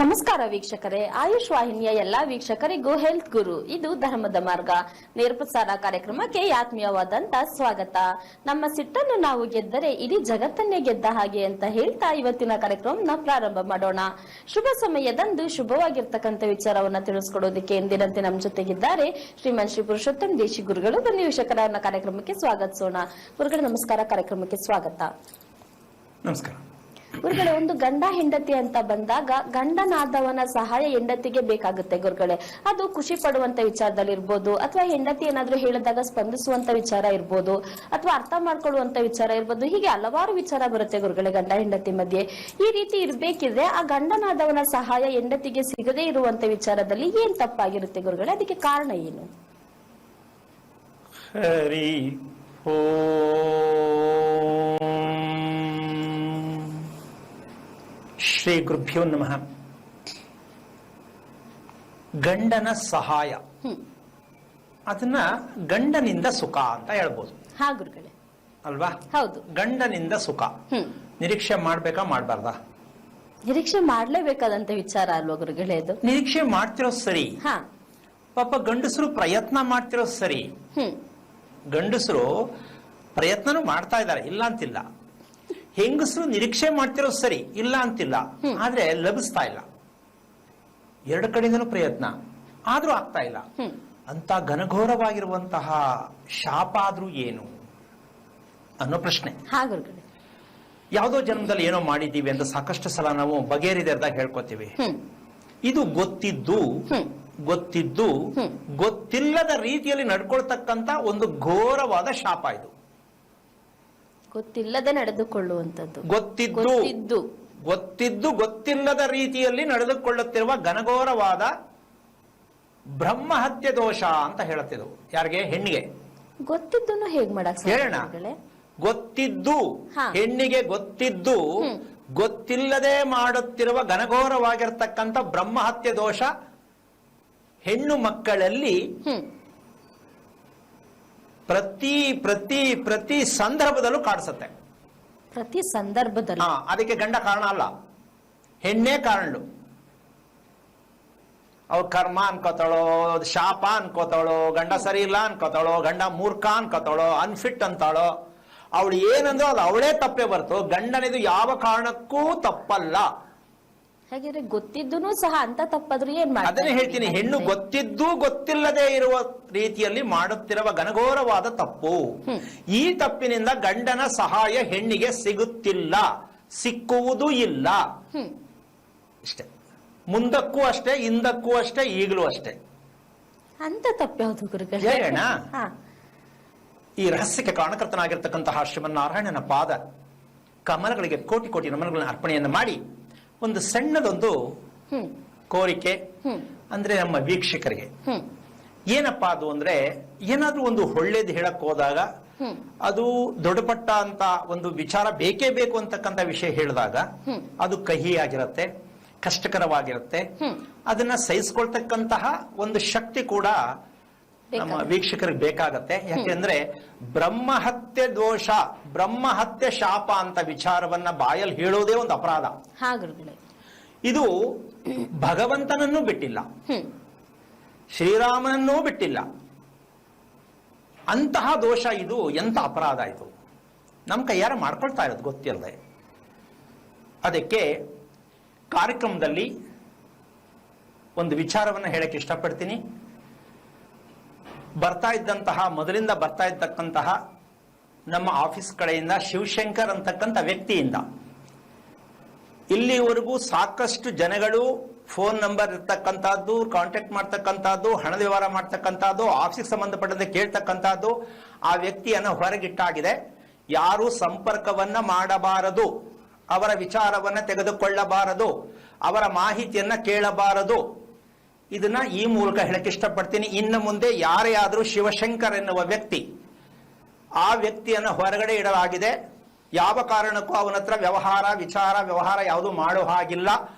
ನಮಸ್ಕಾರ ವೀಕ್ಷಕರೇ, ಆಯುಷ್ ವಾಹಿನಿಯ ಎಲ್ಲಾ ವೀಕ್ಷಕರಿಗೂ ಹೆಲ್ತ್ ಗುರು ಇದು ಧರ್ಮದ ಮಾರ್ಗ ನೇರ ಪ್ರಸಾರ ಕಾರ್ಯಕ್ರಮಕ್ಕೆ ಆತ್ಮೀಯವಾದಂತ ಸ್ವಾಗತ. ನಮ್ಮ ಸಿಟ್ಟನ್ನು ನಾವು ಗೆದ್ದರೆ ಇಡೀ ಜಗತ್ತನ್ನೇ ಗೆದ್ದ ಹಾಗೆ ಅಂತ ಹೇಳ್ತಾ ಇವತ್ತಿನ ಕಾರ್ಯಕ್ರಮನ ಪ್ರಾರಂಭ ಮಾಡೋಣ. ಶುಭ ಸಮಯದಂದು ಶುಭವಾಗಿರ್ತಕ್ಕಂಥ ವಿಚಾರವನ್ನ ತಿಳಿಸ್ಕೊಡೋದಕ್ಕೆ ಎಂದಿನಂತೆ ನಮ್ಮ ಜೊತೆಗಿದ್ದಾರೆ ಶ್ರೀಮನ್ ಶ್ರೀ ಪುರುಷೋತ್ತಮ ದೇಶಿ ಗುರುಗಳು. ಬನ್ನಿ ವೀಕ್ಷಕರನ್ನ ಕಾರ್ಯಕ್ರಮಕ್ಕೆ ಸ್ವಾಗತಿಸೋಣ. ಗುರುಗಳು ನಮಸ್ಕಾರ, ಕಾರ್ಯಕ್ರಮಕ್ಕೆ ಸ್ವಾಗತ. ನಮಸ್ಕಾರ ಗುರುಗಳೇ, ಒಂದು ಗಂಡ ಹೆಂಡತಿ ಅಂತ ಬಂದಾಗ ಗಂಡನಾದವನ ಸಹಾಯ ಹೆಂಡತಿಗೆ ಬೇಕಾಗುತ್ತೆ ಗುರುಗಳೇ. ಅದು ಖುಷಿ ಪಡುವಂತ ವಿಚಾರದಲ್ಲಿ ಇರ್ಬೋದು, ಅಥವಾ ಹೆಂಡತಿ ಏನಾದ್ರೂ ಹೇಳಿದಾಗ ಸ್ಪಂದಿಸುವಂತ ವಿಚಾರ ಇರ್ಬೋದು, ಅಥವಾ ಅರ್ಥ ಮಾಡ್ಕೊಳ್ಳುವಂತ ವಿಚಾರ ಇರ್ಬೋದು. ಹೀಗೆ ಹಲವಾರು ವಿಚಾರ ಬರುತ್ತೆ ಗುರುಗಳೇ ಗಂಡ ಹೆಂಡತಿ ಮಧ್ಯೆ. ಈ ರೀತಿ ಇರ್ಬೇಕಿದ್ರೆ ಆ ಗಂಡನಾದವನ ಸಹಾಯ ಹೆಂಡತಿಗೆ ಸಿಗದೇ ಇರುವಂತ ವಿಚಾರದಲ್ಲಿ ಏನ್ ತಪ್ಪಾಗಿರುತ್ತೆ ಗುರುಗಳೇ? ಅದಕ್ಕೆ ಕಾರಣ ಏನು? ಹರಿ ಶ್ರೀ ಗುರುಭ್ಯೋ ನಮಃ. ಗಂಡನ ಸಹಾಯ ಅದನ್ನ ಗಂಡನಿಂದ ಸುಖ ಅಂತ ಹೇಳ್ಬೋದು. ಹಾ ಗುರುಗಳೇ, ಅಲ್ವಾ? ಹೌದು. ಗಂಡನಿಂದ ಸುಖ ನಿರೀಕ್ಷೆ ಮಾಡ್ಬೇಕಾ ಮಾಡ್ಬಾರ್ದಾ? ನಿರೀಕ್ಷೆ ಮಾಡ್ಲೇಬೇಕಾದಂತ ವಿಚಾರ ಅಲ್ವಾ ಗುರುಗಳೇ ಅದು? ನಿರೀಕ್ಷೆ ಮಾಡ್ತಿರೋ ಸರಿ. ಹಾ, ಪಾಪ ಗಂಡಸರು ಪ್ರಯತ್ನ ಮಾಡ್ತಿರೋ ಸರಿ. ಗಂಡಸರು ಪ್ರಯತ್ನನೂ ಮಾಡ್ತಾ ಇದ್ದಾರೆ, ಇಲ್ಲ ಅಂತಿಲ್ಲ. ಹೆಂಗಸರು ನಿರೀಕ್ಷೆ ಮಾಡ್ತಿರೋ ಸರಿ, ಇಲ್ಲ ಅಂತಿಲ್ಲ. ಆದ್ರೆ ಲಭಿಸ್ತಾ ಇಲ್ಲ. ಎರಡು ಕಡೆಯಿಂದನೂ ಪ್ರಯತ್ನ ಆದ್ರೂ ಆಗ್ತಾ ಇಲ್ಲ. ಅಂತ ಘನಘೋರವಾಗಿರುವಂತಹ ಶಾಪ ಆದ್ರೂ ಏನು ಅನ್ನೋ ಪ್ರಶ್ನೆ. ಯಾವುದೋ ಜನ್ಮದಲ್ಲಿ ಏನೋ ಮಾಡಿದ್ದೀವಿ ಅಂತ ಸಾಕಷ್ಟು ಸಲ ನಾವು ಬಗೆಹರಿದಾಗ ಹೇಳ್ಕೊತೀವಿ. ಇದು ಗೊತ್ತಿದ್ದು ಗೊತ್ತಿಲ್ಲದ ರೀತಿಯಲ್ಲಿ ನಡ್ಕೊಳ್ತಕ್ಕಂತ ಒಂದು ಘೋರವಾದ ಶಾಪ. ಇದು ಗೊತ್ತಿಲ್ಲದೆ ನಡೆದುಕೊಳ್ಳುವಂಥದ್ದು. ಗೊತ್ತಿದ್ದು ಗೊತ್ತಿಲ್ಲದ ರೀತಿಯಲ್ಲಿ ನಡೆದುಕೊಳ್ಳುತ್ತಿರುವ ಘನಘೋರವಾದ ಬ್ರಹ್ಮಹತ್ಯೆ ದೋಷ ಅಂತ ಹೇಳುತ್ತಿದ್ದು. ಯಾರಿಗೆ? ಹೆಣ್ಣಿಗೆ. ಗೊತ್ತಿದ್ದು ಹೇಗ್ ಮಾಡಕ್ ಹೇಳೋಣ. ಗೊತ್ತಿದ್ದು ಹೆಣ್ಣಿಗೆ ಗೊತ್ತಿದ್ದು ಗೊತ್ತಿಲ್ಲದೆ ಮಾಡುತ್ತಿರುವ ಘನಘೋರವಾಗಿರ್ತಕ್ಕಂಥ ಬ್ರಹ್ಮಹತ್ಯೆ ದೋಷ ಹೆಣ್ಣು ಮಕ್ಕಳಲ್ಲಿ ಪ್ರತಿ ಪ್ರತಿ ಪ್ರತಿ ಸಂದರ್ಭದಲ್ಲೂ ಕಾಣಿಸುತ್ತೆ. ಪ್ರತಿ ಸಂದರ್ಭದಲ್ಲೂ. ಅದಕ್ಕೆ ಗಂಡ ಕಾರಣ ಅಲ್ಲ, ಹೆಣ್ಣೇ ಕಾರಣಳು. ಅವ್ರ ಕರ್ಮ ಅನ್ಕೋತಾಳೋ, ಶಾಪ ಅನ್ಕೋತಾಳೋ, ಗಂಡ ಸರಿ ಇಲ್ಲ ಅನ್ಕೋತಾಳೋ, ಗಂಡ ಮೂರ್ಖ ಅನ್ಕೋತಾಳೋ, ಅನ್ಫಿಟ್ ಅಂತಾಳೋ. ಅವಳು ಏನಂದ್ರೂ ಅದು ಅವಳೇ ತಪ್ಪೇ ಬರ್ತು. ಗಂಡನಿದು ಯಾವ ಕಾರಣಕ್ಕೂ ತಪ್ಪಲ್ಲ. ಹಾಗಿದ್ರೆ ಗೊತ್ತಿದ್ದೂ ಸಹ ಅಂತ ತಪ್ಪಾದ್ರೂ ಏನ್ ಮಾಡಿ? ಅದನ್ನೇ ಹೇಳ್ತೀನಿ. ಹೆಣ್ಣು ಗೊತ್ತಿದ್ದು ಗೊತ್ತಿಲ್ಲದೆ ಇರುವ ರೀತಿಯಲ್ಲಿ ಮಾಡುತ್ತಿರುವ ಘನಘೋರವಾದ ತಪ್ಪು. ಈ ತಪ್ಪಿನಿಂದ ಗಂಡನ ಸಹಾಯ ಹೆಣ್ಣಿಗೆ ಸಿಗುತ್ತಿಲ್ಲ, ಸಿಕ್ಕುವುದೂ ಇಲ್ಲ. ಇಷ್ಟೇ. ಮುಂದಕ್ಕೂ ಅಷ್ಟೇ, ಹಿಂದಕ್ಕೂ ಅಷ್ಟೇ, ಈಗಲೂ ಅಷ್ಟೇ. ಅಂತ ತಪ್ಪ್ಯಾವುದು ಗುರುಗಳೇ? ಹೇಳೋಣ. ಈ ರಹಸ್ಯಕ್ಕೆ ಕಾರಣಕರ್ತನಾಗಿರ್ತಕ್ಕಂತಹ ಶ್ರೀಮನ್ನಾರಾಯಣನ ಪಾದ ಕಮಲಗಳಿಗೆ ಕೋಟಿ ಕೋಟಿ ನಮನಗಳನ್ನು ಅರ್ಪಣೆಯನ್ನು ಮಾಡಿ ಒಂದು ಸಣ್ಣದೊಂದು ಕೋರಿಕೆ. ಅಂದ್ರೆ ನಮ್ಮ ವೀಕ್ಷಕರಿಗೆ ಏನಪ್ಪಾ ಅದು ಅಂದ್ರೆ, ಏನಾದ್ರೂ ಒಂದು ಒಳ್ಳೇದು ಹೇಳಕ್ ಹೋದಾಗ ಅದು ದೊಡ್ಡಪಟ್ಟ ಅಂತ ಒಂದು ವಿಚಾರ ಬೇಕೇ ಬೇಕು ಅಂತಕ್ಕಂಥ ವಿಷಯ ಹೇಳಿದಾಗ ಅದು ಕಹಿಯಾಗಿರುತ್ತೆ, ಕಷ್ಟಕರವಾಗಿರುತ್ತೆ. ಅದನ್ನ ಸಹಿಸ್ಕೊಳ್ತಕ್ಕಂತಹ ಒಂದು ಶಕ್ತಿ ಕೂಡ ನಮ್ಮ ವೀಕ್ಷಕರಿಗೆ ಬೇಕಾಗತ್ತೆ. ಯಾಕೆಂದ್ರೆ ಬ್ರಹ್ಮಹತ್ಯೆ ದೋಷ, ಬ್ರಹ್ಮಹತ್ಯೆ ಶಾಪ ಅಂತ ವಿಚಾರವನ್ನ ಬಾಯಲ್ಲಿ ಹೇಳೋದೇ ಒಂದು ಅಪರಾಧ. ಇದು ಭಗವಂತನನ್ನೂ ಬಿಟ್ಟಿಲ್ಲ, ಶ್ರೀರಾಮನನ್ನೂ ಬಿಟ್ಟಿಲ್ಲ. ಅಂತಹ ದೋಷ ಇದು. ಎಂತ ಅಪರಾಧ ಇದು! ನಮ್ ಕೈಯಾರ ಮಾಡ್ಕೊಳ್ತಾ ಇರೋದು ಗೊತ್ತಿಲ್ಲದೆ. ಅದಕ್ಕೆ ಕಾರ್ಯಕ್ರಮದಲ್ಲಿ ಒಂದು ವಿಚಾರವನ್ನ ಹೇಳಕ್ಕೆ ಇಷ್ಟಪಡ್ತೀನಿ. ಮೊದಲಿಂದ ಬರ್ತಾ ಇದ್ದಕ್ಕಂತಹ ನಮ್ಮ ಆಫೀಸ್ ಕಡೆಯಿಂದ ಶಿವಶಂಕರ್ ಅಂತಕ್ಕಂಥ ವ್ಯಕ್ತಿಯಿಂದ ಇಲ್ಲಿವರೆಗೂ ಸಾಕಷ್ಟು ಜನಗಳು ಫೋನ್ ನಂಬರ್ ಇರ್ತಕ್ಕಂಥದ್ದು, ಕಾಂಟ್ಯಾಕ್ಟ್ ಮಾಡ್ತಕ್ಕಂಥದ್ದು, ಹಣದ ವ್ಯವಹಾರ ಮಾಡ್ತಕ್ಕಂಥದ್ದು, ಆಫೀಸ್ ಸಂಬಂಧಪಟ್ಟಂತೆ ಕೇಳ್ತಕ್ಕಂಥದ್ದು, ಆ ವ್ಯಕ್ತಿಯನ್ನು ಹೊರಗಿಟ್ಟಾಗಿದೆ. ಯಾರು ಸಂಪರ್ಕವನ್ನ ಮಾಡಬಾರದು, ಅವರ ವಿಚಾರವನ್ನ ತೆಗೆದುಕೊಳ್ಳಬಾರದು, ಅವರ ಮಾಹಿತಿಯನ್ನ ಕೇಳಬಾರದು. ಇದನ್ನ ಈ ಮೂಲಕ ಹೇಳಕ್ಕೆ ಇಷ್ಟಪಡ್ತೀನಿ. ಇನ್ನು ಮುಂದೆ ಯಾರೇ ಆದರೂ ಶಿವಶಂಕರ್ ಎನ್ನುವ ವ್ಯಕ್ತಿ, ಆ ವ್ಯಕ್ತಿಯನ್ನು ಹೊರಗಡೆ ಇಡಲಾಗಿದೆ. ಯಾವ ಕಾರಣಕ್ಕೂ ಅವನ ಹತ್ರ ವ್ಯವಹಾರ ಯಾವುದು ಮಾಡೋ ಹಾಗಿಲ್ಲ,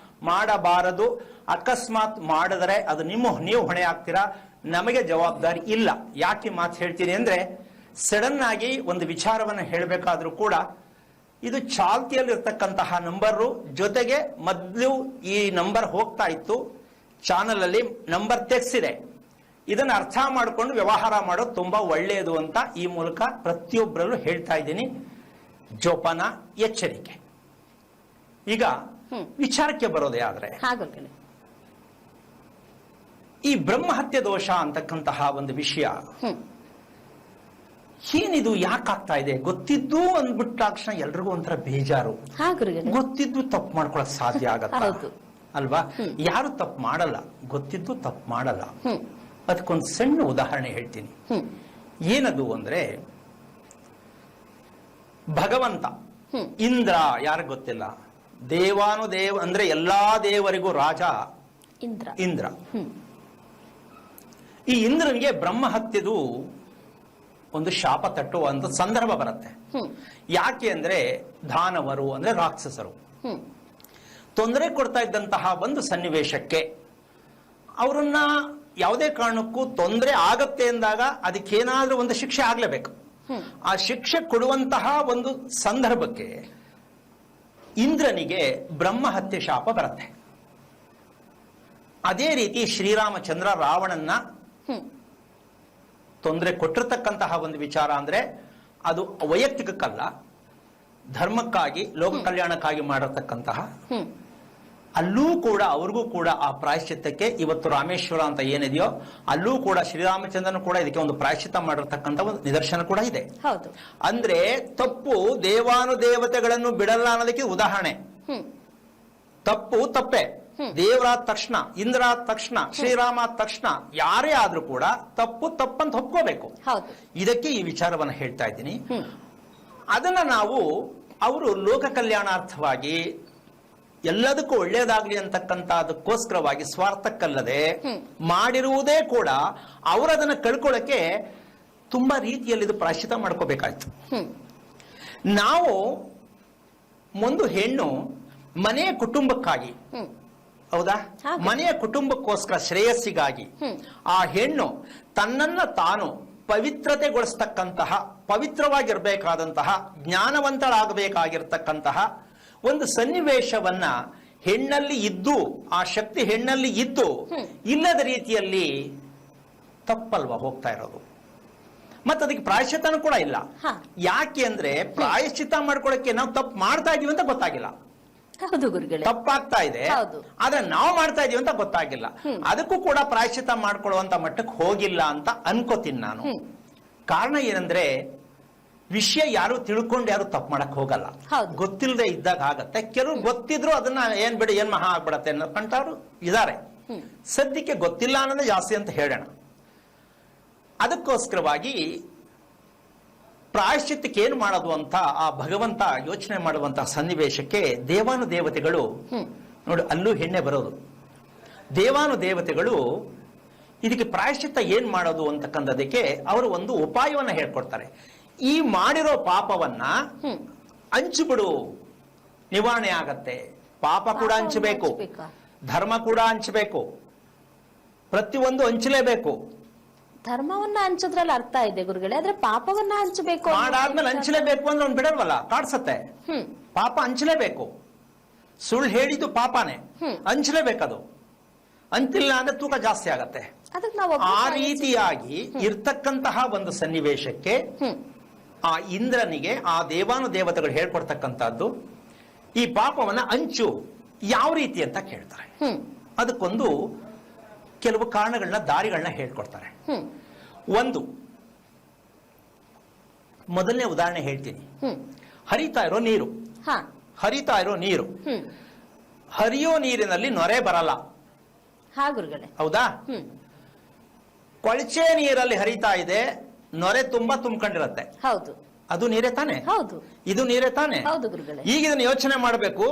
ಮಾಡಬಾರದು. ಅಕಸ್ಮಾತ್ ಮಾಡಿದರೆ ಅದು ನೀವು ಹೊಣೆ ಆಗ್ತೀರಾ, ನಮಗೆ ಜವಾಬ್ದಾರಿ ಇಲ್ಲ. ಯಾಕೆ ಮಾತು ಹೇಳ್ತೀನಿ ಅಂದ್ರೆ, ಸಡನ್ ಆಗಿ ಒಂದು ವಿಚಾರವನ್ನು ಹೇಳಬೇಕಾದ್ರೂ ಕೂಡ ಇದು ಚಾಲ್ತಿಯಲ್ಲಿರ್ತಕ್ಕಂತಹ ನಂಬರು, ಜೊತೆಗೆ ಮೊದಲು ಈ ನಂಬರ್ ಹೋಗ್ತಾ ಇತ್ತು, ಚಾನಲ್ ಅಲ್ಲಿ ನಂಬರ್ ತೆಗೆಸಿದೆ. ಇದನ್ನು ಅರ್ಥ ಮಾಡಿಕೊಂಡು ವ್ಯವಹಾರ ಮಾಡೋದು ತುಂಬಾ ಒಳ್ಳೆಯದು ಅಂತ ಈ ಮೂಲಕ ಪ್ರತಿಯೊಬ್ಬರಲ್ಲೂ ಹೇಳ್ತಾ ಇದ್ದೀನಿ. ಜೋಪಾನ, ಎಚ್ಚರಿಕೆ. ಈಗ ವಿಚಾರಕ್ಕೆ ಬರೋದೇ ಆದ್ರೆ, ಈ ಬ್ರಹ್ಮಹತ್ಯೆ ದೋಷ ಅಂತಕ್ಕಂತಹ ಒಂದು ವಿಷಯ ಏನಿದು, ಯಾಕಾಗ್ತಾ ಇದೆ? ಗೊತ್ತಿದ್ದು ಅಂದ್ಬಿಟ್ಟ ತಕ್ಷಣ ಎಲ್ರಿಗೂ ಒಂಥರ ಬೇಜಾರು. ಗೊತ್ತಿದ್ದು ತಪ್ಪು ಮಾಡ್ಕೊಳಕ್ ಸಾಧ್ಯ ಆಗತ್ತ ಅಲ್ವಾ? ಯಾರು ತಪ್ಪು ಮಾಡಲ್ಲ, ಗೊತ್ತಿದ್ದು ತಪ್ಪು ಮಾಡಲ್ಲ. ಅದಕ್ಕೊಂದು ಸಣ್ಣ ಉದಾಹರಣೆ ಹೇಳ್ತೀನಿ. ಏನದು ಅಂದ್ರೆ, ಭಗವಂತ ಇಂದ್ರ, ಯಾರಿಗ ಗೊತ್ತಿಲ್ಲ, ದೇವಾನುದೇವ ಅಂದ್ರೆ ಎಲ್ಲಾ ದೇವರಿಗೂ ರಾಜ ಇಂದ್ರ. ಈ ಇಂದ್ರನಿಗೆ ಬ್ರಹ್ಮಹತ್ಯೆದು ಒಂದು ಶಾಪ ತಟ್ಟುವಂತ ಸಂದರ್ಭ ಬರುತ್ತೆ. ಯಾಕೆ ಅಂದ್ರೆ, ದಾನವರು ಅಂದ್ರೆ ರಾಕ್ಷಸರು ತೊಂದರೆ ಕೊಡ್ತಾ ಇದ್ದಂತಹ ಒಂದು ಸನ್ನಿವೇಶಕ್ಕೆ ಅವರನ್ನ ಯಾವುದೇ ಕಾರಣಕ್ಕೂ ತೊಂದರೆ ಆಗತ್ತೆ ಎಂದಾಗ ಅದಕ್ಕೇನಾದ್ರೂ ಒಂದು ಶಿಕ್ಷೆ ಆಗ್ಲೇಬೇಕು. ಆ ಶಿಕ್ಷೆ ಕೊಡುವಂತಹ ಒಂದು ಸಂದರ್ಭಕ್ಕೆ ಇಂದ್ರನಿಗೆ ಬ್ರಹ್ಮಹತ್ಯೆ ಶಾಪ ಬರುತ್ತೆ. ಅದೇ ರೀತಿ ಶ್ರೀರಾಮಚಂದ್ರ ರಾವಣನ್ನ ತೊಂದರೆ ಕೊಟ್ಟಿರ್ತಕ್ಕಂತಹ ಒಂದು ವಿಚಾರ ಅಂದ್ರೆ ಅದು ವೈಯಕ್ತಿಕಕ್ಕಲ್ಲ, ಧರ್ಮಕ್ಕಾಗಿ, ಲೋಕ ಕಲ್ಯಾಣಕ್ಕಾಗಿ ಮಾಡಿರ್ತಕ್ಕಂತಹ, ಅಲ್ಲೂ ಕೂಡ ಅವ್ರಿಗೂ ಕೂಡ ಆ ಪ್ರಾಯಶ್ಚಿತ್ತಕ್ಕೆ ಇವತ್ತು ರಾಮೇಶ್ವರ ಅಂತ ಏನಿದೆಯೋ ಅಲ್ಲೂ ಕೂಡ ಶ್ರೀರಾಮಚಂದ್ರನು ಕೂಡ ಇದಕ್ಕೆ ಒಂದು ಪ್ರಾಯಶ್ಚಿತ್ತ ಮಾಡಿರ್ತಕ್ಕಂಥ ಒಂದು ನಿದರ್ಶನ ಕೂಡ ಇದೆ. ಅಂದ್ರೆ ತಪ್ಪು ದೇವಾನುದೇವತೆಗಳನ್ನು ಬಿಡಲ್ಲ ಅನ್ನೋದಕ್ಕೆ ಉದಾಹರಣೆ. ತಪ್ಪು ತಪ್ಪೆ, ದೇವರಾದ ತಕ್ಷಣ, ಇಂದ್ರಾದ ತಕ್ಷಣ, ಶ್ರೀರಾಮ ತಕ್ಷಣ ಯಾರೇ ಆದ್ರೂ ಕೂಡ ತಪ್ಪು ತಪ್ಪಂತ ಒಪ್ಕೋಬೇಕು. ಇದಕ್ಕೆ ಈ ವಿಚಾರವನ್ನ ಹೇಳ್ತಾ ಇದ್ದೀನಿ. ಅದನ್ನ ನಾವು ಅವರು ಲೋಕ ಕಲ್ಯಾಣಾರ್ಥವಾಗಿ ಎಲ್ಲದಕ್ಕೂ ಒಳ್ಳೇದಾಗ್ಲಿ ಅಂತಕ್ಕಂಥದಕ್ಕೋಸ್ಕರವಾಗಿ ಸ್ವಾರ್ಥಕ್ಕಲ್ಲದೆ ಮಾಡಿರುವುದೇ ಕೂಡ ಅವರದನ್ನ ಕಳ್ಕೊಳ್ಳಕ್ಕೆ ತುಂಬಾ ರೀತಿಯಲ್ಲಿ ಇದು ಪ್ರಾಯಶ್ಚಿತ್ತ ಮಾಡ್ಕೋಬೇಕಾಯ್ತು. ನಾವು ಒಂದು ಹೆಣ್ಣು ಮನೆಯ ಕುಟುಂಬಕ್ಕಾಗಿ, ಹೌದಾ, ಮನೆಯ ಕುಟುಂಬಕ್ಕೋಸ್ಕರ ಶ್ರೇಯಸ್ಸಿಗಾಗಿ ಆ ಹೆಣ್ಣು ತನ್ನನ್ನ ತಾನು ಪವಿತ್ರತೆಗೊಳಿಸ್ತಕ್ಕಂತಹ, ಪವಿತ್ರವಾಗಿರ್ಬೇಕಾದಂತಹ, ಜ್ಞಾನವಂತಳಾಗಬೇಕಾಗಿರ್ತಕ್ಕಂತಹ ಒಂದು ಸನ್ನಿವೇಶವನ್ನ ಹೆಣ್ಣಲ್ಲಿ ಇದ್ದು, ಆ ಶಕ್ತಿ ಹೆಣ್ಣಲ್ಲಿ ಇದ್ದು ಇಲ್ಲದ ರೀತಿಯಲ್ಲಿ ತಪ್ಪಲ್ವಾ ಹೋಗ್ತಾ ಇರೋದು? ಮತ್ತೆ ಅದಕ್ಕೆ ಪ್ರಾಯಶ್ಚಿತ್ತನೂ ಕೂಡ ಇಲ್ಲ. ಯಾಕೆ ಅಂದ್ರೆ ಪ್ರಾಯಶ್ಚಿತ್ತ ಮಾಡ್ಕೊಳಕ್ಕೆ ನಾವು ತಪ್ಪು ಮಾಡ್ತಾ ಇದೀವಿ ಅಂತ ಗೊತ್ತಾಗಿಲ್ಲ. ತಪ್ಪಾಗ್ತಾ ಇದೆ, ಆದ್ರೆ ನಾವು ಮಾಡ್ತಾ ಇದೀವಿ ಅಂತ ಗೊತ್ತಾಗಿಲ್ಲ. ಅದಕ್ಕೂ ಕೂಡ ಪ್ರಾಯಶ್ಚಿತ್ತ ಮಾಡ್ಕೊಳ್ಳುವಂತ ಮಟ್ಟಕ್ಕೆ ಹೋಗಿಲ್ಲ ಅಂತ ಅನ್ಕೋತೀನಿ ನಾನು. ಕಾರಣ ಏನಂದ್ರೆ, ವಿಷಯ ಯಾರು ತಿಳ್ಕೊಂಡು ಯಾರು ತಪ್ಪು ಮಾಡಕ್ ಹೋಗಲ್ಲ. ಗೊತ್ತಿಲ್ಲದೆ ಇದ್ದಾಗ ಆಗತ್ತೆ. ಕೆಲವು ಗೊತ್ತಿದ್ರು ಅದನ್ನ ಏನ್ ಬಿಡಿ, ಏನ್ ಮಹಾ ಆಗ್ಬಿಡತ್ತೆ ಅನ್ನೋಕಂತವ್ರು ಇದಾರೆ. ಸದ್ಯಕ್ಕೆ ಗೊತ್ತಿಲ್ಲ ಅನ್ನೋದೇ ಜಾಸ್ತಿ ಅಂತ ಹೇಳೋಣ. ಅದಕ್ಕೋಸ್ಕರವಾಗಿ ಪ್ರಾಯಶ್ಚಿತ್ತಕ್ಕೆ ಏನು ಮಾಡೋದು ಅಂತ ಆ ಭಗವಂತ ಯೋಚನೆ ಮಾಡುವಂತಹ ಸನ್ನಿವೇಶಕ್ಕೆ ದೇವಾನುದೇವತೆಗಳು ನೋಡಿ, ಅಲ್ಲೂ ಹೆಣ್ಣೆ ಬರೋದು. ದೇವಾನುದೇವತೆಗಳು ಇದಕ್ಕೆ ಪ್ರಾಯಶ್ಚಿತ್ತ ಏನ್ ಮಾಡೋದು ಅಂತಕ್ಕಂಥದಕ್ಕೆ ಅವರು ಒಂದು ಉಪಾಯವನ್ನ ಹೇಳ್ಕೊಡ್ತಾರೆ. ಈ ಮಾಡಿರೋ ಪಾಪವನ್ನ ಹಂಚಿಬಿಡು, ನಿವಾರಣೆ ಆಗತ್ತೆ. ಪಾಪ ಕೂಡ ಹಂಚಬೇಕು, ಧರ್ಮ ಕೂಡ ಹಂಚಬೇಕು, ಪ್ರತಿಯೊಂದು ಹಂಚಲೇಬೇಕು. ಧರ್ಮವನ್ನ ಹಂಚದ್ರಲ್ಲಿ ಅರ್ಥ ಇದೆ ಗುರುಗಳೇ, ಆದ್ರೆ ಪಾಪವನ್ನ ಹಂಚಬೇಕು, ಮಾಡಾದ್ಮೇಲೆ ಹಂಚಲೇಬೇಕು ಅಂದ್ರೆ ಅವ್ನು ಬಿಡಲ್ವಲ್ಲ, ಕಾಡ್ಸತ್ತೆ. ಪಾಪ ಹಂಚಲೇಬೇಕು. ಸುಳ್ಳು ಹೇಳಿದ್ದು ಪಾಪನೇ, ಹಂಚಲೇಬೇಕದು. ಅಂತಿಲ್ಲ ಅಂದ್ರೆ ತೂಕ ಜಾಸ್ತಿ ಆಗತ್ತೆ. ಆ ರೀತಿಯಾಗಿ ಇರ್ತಕ್ಕಂತಹ ಒಂದು ಸನ್ನಿವೇಶಕ್ಕೆ ಆ ಇಂದ್ರನಿಗೆ ಆ ದೇವಾನುದೇವತೆಗಳು ಹೇಳ್ಕೊಡ್ತಕ್ಕಂಥದ್ದು, ಈ ಪಾಪವನ್ನ ಹಂಚು ಯಾವ ರೀತಿ ಅಂತ ಕೇಳ್ತಾರೆ. ಅದಕ್ಕೊಂದು ಕೆಲವು ಕಾರಣಗಳನ್ನ, ದಾರಿಗಳನ್ನ ಹೇಳ್ಕೊಡ್ತಾರೆ. ಒಂದು ಮೊದಲನೇ ಉದಾಹರಣೆ ಹೇಳ್ತೀನಿ. ಹರಿತಾ ಇರೋ ನೀರು, ಹರಿತಾ ಇರೋ ನೀರು, ಹರಿಯೋ ನೀರಿನಲ್ಲಿ ನೊರೆ ಬರಲ್ಲ, ಹೌದಾ? ಕೊಳಚೆ ನೀರಲ್ಲಿ ಹರಿತಾ ಇದೆ, ನೊರೆ ತುಂಬಾ ತುಂಬಿಕೊಂಡಿರತ್ತೆ. ಹೌದು, ಅದು ನೀರೇ ತಾನೆ? ಹೌದು, ಇದು ನೀರೇ ತಾನೆ? ಹೌದು ಗುರುಗಳೇ. ಈಗ ಇದನ್ನ ಯೋಚನೆ ಮಾಡಬೇಕು.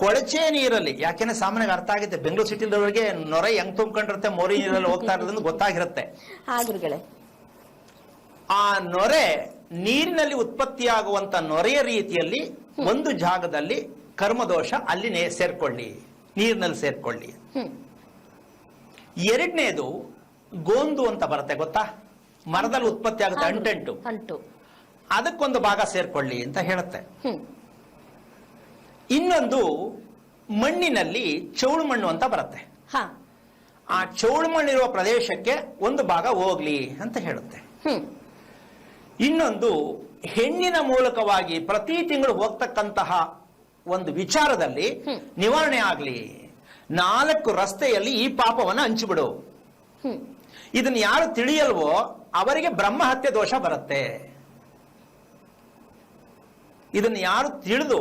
ಕೊಳಚೆ ನೀರಲ್ಲಿ, ಯಾಕೆಂದ್ರೆ ಸಾಮಾನ್ಯವಾಗಿ ಅರ್ಥ ಆಗುತ್ತೆ, ಬೆಂಗಳೂರು ಸಿಟಿದವರಿಗೆ ನೊರೆ ಹೆಂಗ್ ತುಂಬಿಕೊಂಡಿರುತ್ತೆ, ಮೋರಿ ನೀರಲ್ಲಿ ಹೋಗ್ತಾ ಇರೋದ್ರಿಂದ ಗೊತ್ತಾಗಿರುತ್ತೆ. ಆ ನೊರೆ ನೀರಿನಲ್ಲಿ ಉತ್ಪತ್ತಿಯಾಗುವಂತ ನೊರೆಯ ರೀತಿಯಲ್ಲಿ ಒಂದು ಜಾಗದಲ್ಲಿ ಕರ್ಮದೋಷ ಅಲ್ಲಿ ಸೇರ್ಕೊಳ್ಳಿ, ನೀರಿನಲ್ಲಿ ಸೇರ್ಕೊಳ್ಳಿ. ಎರಡನೇದು ಗೋಂದು ಅಂತ ಬರುತ್ತೆ, ಗೊತ್ತಾ? ಮರದಲ್ಲಿ ಉತ್ಪತ್ತಿ ಆಗುತ್ತೆ ಅಂಟು, ಅದಕ್ಕೊಂದು ಭಾಗ ಸೇರ್ಕೊಳ್ಳಿ ಅಂತ ಹೇಳುತ್ತೆ. ಇನ್ನೊಂದು ಮಣ್ಣಿನಲ್ಲಿ ಚೌಳು ಮಣ್ಣು ಅಂತ ಬರುತ್ತೆ. ಹಾ. ಆ ಚೌಳು ಮಣ್ಣಿರುವ ಪ್ರದೇಶಕ್ಕೆ ಒಂದು ಭಾಗ ಹೋಗ್ಲಿ ಅಂತ ಹೇಳುತ್ತೆ. ಇನ್ನೊಂದು ಹೆಣ್ಣಿನ ಮೂಲಕವಾಗಿ ಪ್ರತಿ ತಿಂಗಳು ಹೋಗ್ತಕ್ಕಂತಹ ಒಂದು ವಿಚಾರದಲ್ಲಿ ನಿವಾರಣೆ ಆಗ್ಲಿ, 4 ರಸ್ತೆಯಲ್ಲಿ ಈ ಪಾಪವನ್ನು ಹಂಚಿಬಿಡು. ಇದನ್ನ ಯಾರು ತಿಳಿಯಲ್ವೋ ಅವರಿಗೆ ಬ್ರಹ್ಮಹತ್ಯೆ ದೋಷ ಬರುತ್ತೆ. ಇದನ್ನ ಯಾರು ತಿಳಿದು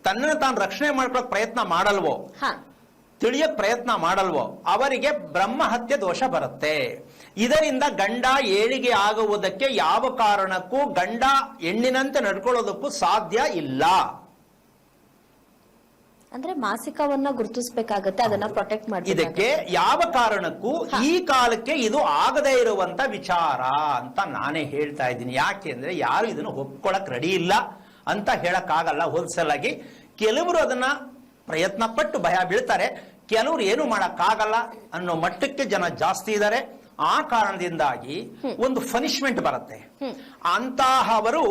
ತನ್ನನ್ನು ತಾನು ರಕ್ಷಣೆ ಮಾಡ್ಕೊಳ್ಳೋಕೆ ಪ್ರಯತ್ನ ಮಾಡಲ್ವೋ, ತಿಳಿಯಕ್ ಪ್ರಯತ್ನ ಮಾಡಲ್ವೋ ಅವರಿಗೆ ಬ್ರಹ್ಮಹತ್ಯೆ ದೋಷ ಬರುತ್ತೆ. ಇದರಿಂದ ಗಂಡ ಏಳಿಗೆ ಆಗುವುದಕ್ಕೆ ಯಾವ ಕಾರಣಕ್ಕೂ ಗಂಡ ಹೆಣ್ಣಿನಂತೆ ನಡ್ಕೊಳ್ಳೋದಕ್ಕೂ ಸಾಧ್ಯ ಇಲ್ಲ. ಅಂದ್ರೆ ಮಾಸಿಕವನ್ನ ಗುರುತಿಸಬೇಕಾಗತ್ತೆ, ಅದನ್ನ ಪ್ರೊಟೆಕ್ಟ್ ಮಾಡಿ. ಇದಕ್ಕೆ ಯಾವ ಕಾರಣಕ್ಕೂ ಈ ಕಾಲಕ್ಕೆ ಇದು ಆಗದೇ ಇರುವಂತ ವಿಚಾರ ಅಂತ ನಾನೇ ಹೇಳ್ತಾ ಇದ್ದೀನಿ. ಯಾಕೆ ಅಂದ್ರೆ ಯಾರು ಇದನ್ನು ಒಪ್ಕೊಳಕ್ ರೆಡಿ ಇಲ್ಲ ಅಂತ ಹೇಳಕ್ಕಾಗಲ್ಲ. ಹೋಲ್ಸೇಲ್ ಆಗಿ ಕೆಲವರು ಅದನ್ನ ಪ್ರಯತ್ನ ಪಟ್ಟು ಭಯ ಬೀಳ್ತಾರೆ, ಕೆಲವರು ಏನು ಮಾಡಕ್ಕಾಗಲ್ಲ ಅನ್ನೋ ಮಟ್ಟಕ್ಕೆ ಜನ ಜಾಸ್ತಿ ಇದ್ದಾರೆ. ಆ ಕಾರಣದಿಂದಾಗಿ ಒಂದು ಪನಿಷ್ಮೆಂಟ್ ಬರುತ್ತೆ. ಅಂತಹವರು